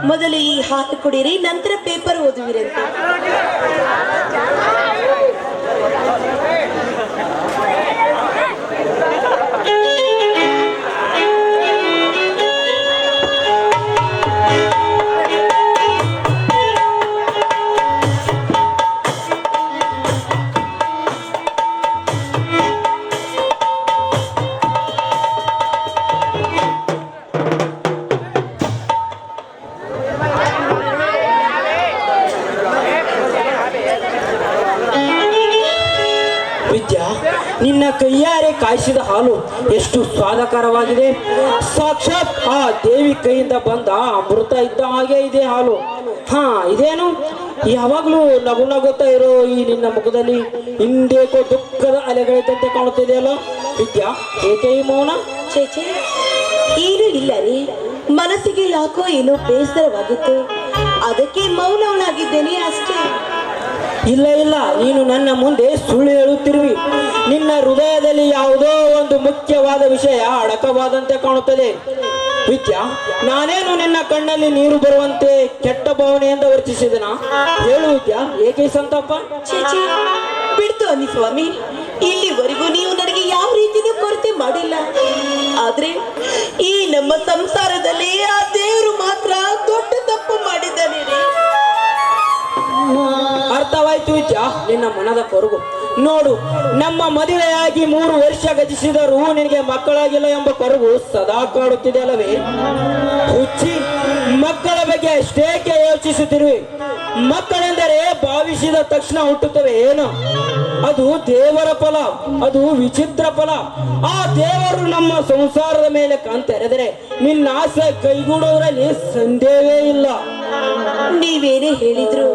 E: ಮೊದಲು ಈ ಹಾಲು ಕುಡಿಯಿರಿ, ನಂತರ ಪೇಪರ್ ಓದುವಿರಂತೆ.
F: ವಿದ್ಯಾ, ನಿನ್ನ ಕೈಯಾರೆ ಕಾಯಿಸಿದ ಹಾಲು ಎಷ್ಟು ಸ್ವಾದಕರವಾಗಿದೆ. ಸಾಕ್ಷಾತ್ ಆ ದೇವಿ ಕೈಯಿಂದ ಬಂದ ಅಮೃತ ಇದ್ದ ಹಾಗೆ ಇದೆ ಹಾಲು. ಹಾ, ಇದೇನು ಯಾವಾಗ್ಲೂ ನಗು ನಗುತ್ತಾ ಇರೋ ಈ ನಿನ್ನ ಮುಖದಲ್ಲಿ ಹಿಂದೇಕೋ ದುಃಖದ ಅಲೆಗಳಿದ್ದಂತೆ ಕಾಣುತ್ತಿದೆಯಲ್ಲ ವಿದ್ಯಾ, ಏಕೆ ಈ ಮೌನ?
E: ಚೇಚೆ, ಏನೂ ಇಲ್ಲ ರೀ, ಮನಸ್ಸಿಗೆ ಯಾಕೋ ಏನೋ ಬೇಸರವಾಗಿತ್ತು, ಅದಕ್ಕೆ ಮೌನವನಾಗಿದ್ದೇನೆ ಅಷ್ಟೇ.
F: ಇಲ್ಲ ಇಲ್ಲ, ನೀನು ನನ್ನ ಮುಂದೆ ಸುಳ್ಳು ಹೇಳುತ್ತಿರುವಿ. ನಿನ್ನ ಹೃದಯದಲ್ಲಿ ಯಾವುದೋ ಒಂದು ಮುಖ್ಯವಾದ ವಿಷಯ ಅಡಕವಾದಂತೆ ಕಾಣುತ್ತದೆ. ವಿದ್ಯಾ, ನಾನೇನು ನಿನ್ನ ಕಣ್ಣಲ್ಲಿ ನೀರು ಬರುವಂತೆ ಕೆಟ್ಟ ಭಾವನೆಯಿಂದ ವರ್ತಿಸಿದನ? ಹೇಳು ವಿದ್ಯಾ, ಏಕೆ ಸಂತಾಪ?
E: ಚೇಚೆ, ಬಿಡ್ತು ಅನ್ನಿ ಸ್ವಾಮಿ, ಇಲ್ಲಿವರೆಗೂ ನೀವು ನನಗೆ ಯಾವ ರೀತಿಯೂ ಕೊರತೆ ಮಾಡಿಲ್ಲ. ಆದ್ರೆ ಈ ನಮ್ಮ ಸಂಸಾರದಲ್ಲಿ ಆ ದೇವರು ಮಾತ್ರ ದೊಡ್ಡ ತಪ್ಪು ಮಾಡಿದ್ದಾನೆ ರೀ.
F: ಅರ್ಥವಾಯ್ತು ವಿದ್ಯಾ ನಿನ್ನ ಮನದ ಕೊರಗು. ನೋಡು, ನಮ್ಮ ಮದುವೆಯಾಗಿ 3 ವರ್ಷ ಗತಿಸಿದರೂ ನಿನಗೆ ಮಕ್ಕಳಾಗಿಲ್ಲ ಎಂಬ ಕೊರಗು ಸದಾ ಕಾಡುತ್ತಿದೆ ಅಲ್ಲವೇ? ಹುಚ್ಚಿ, ಮಕ್ಕಳ ಬಗ್ಗೆ ಅಷ್ಟೇಕೆ ಯೋಚಿಸುತ್ತಿರುವೆ? ಮಕ್ಕಳೆಂದರೆ ಭಾವಿಸಿದ ತಕ್ಷಣ ಹುಟ್ಟುತ್ತವೆ ಏನು? ಅದು ದೇವರ ಫಲ, ಅದು ವಿಚಿತ್ರ ಫಲ. ಆ ದೇವರು ನಮ್ಮ ಸಂಸಾರದ ಮೇಲೆ ಕಾಂತೆರೆದರೆ ನಿನ್ನ ಆಸೆ ಕೈಗೂಡೋದ್ರಲ್ಲಿ ಸಂದೇಹವೇ ಇಲ್ಲ.
E: ನೀವೇನೇ ಹೇಳಿದ್ರು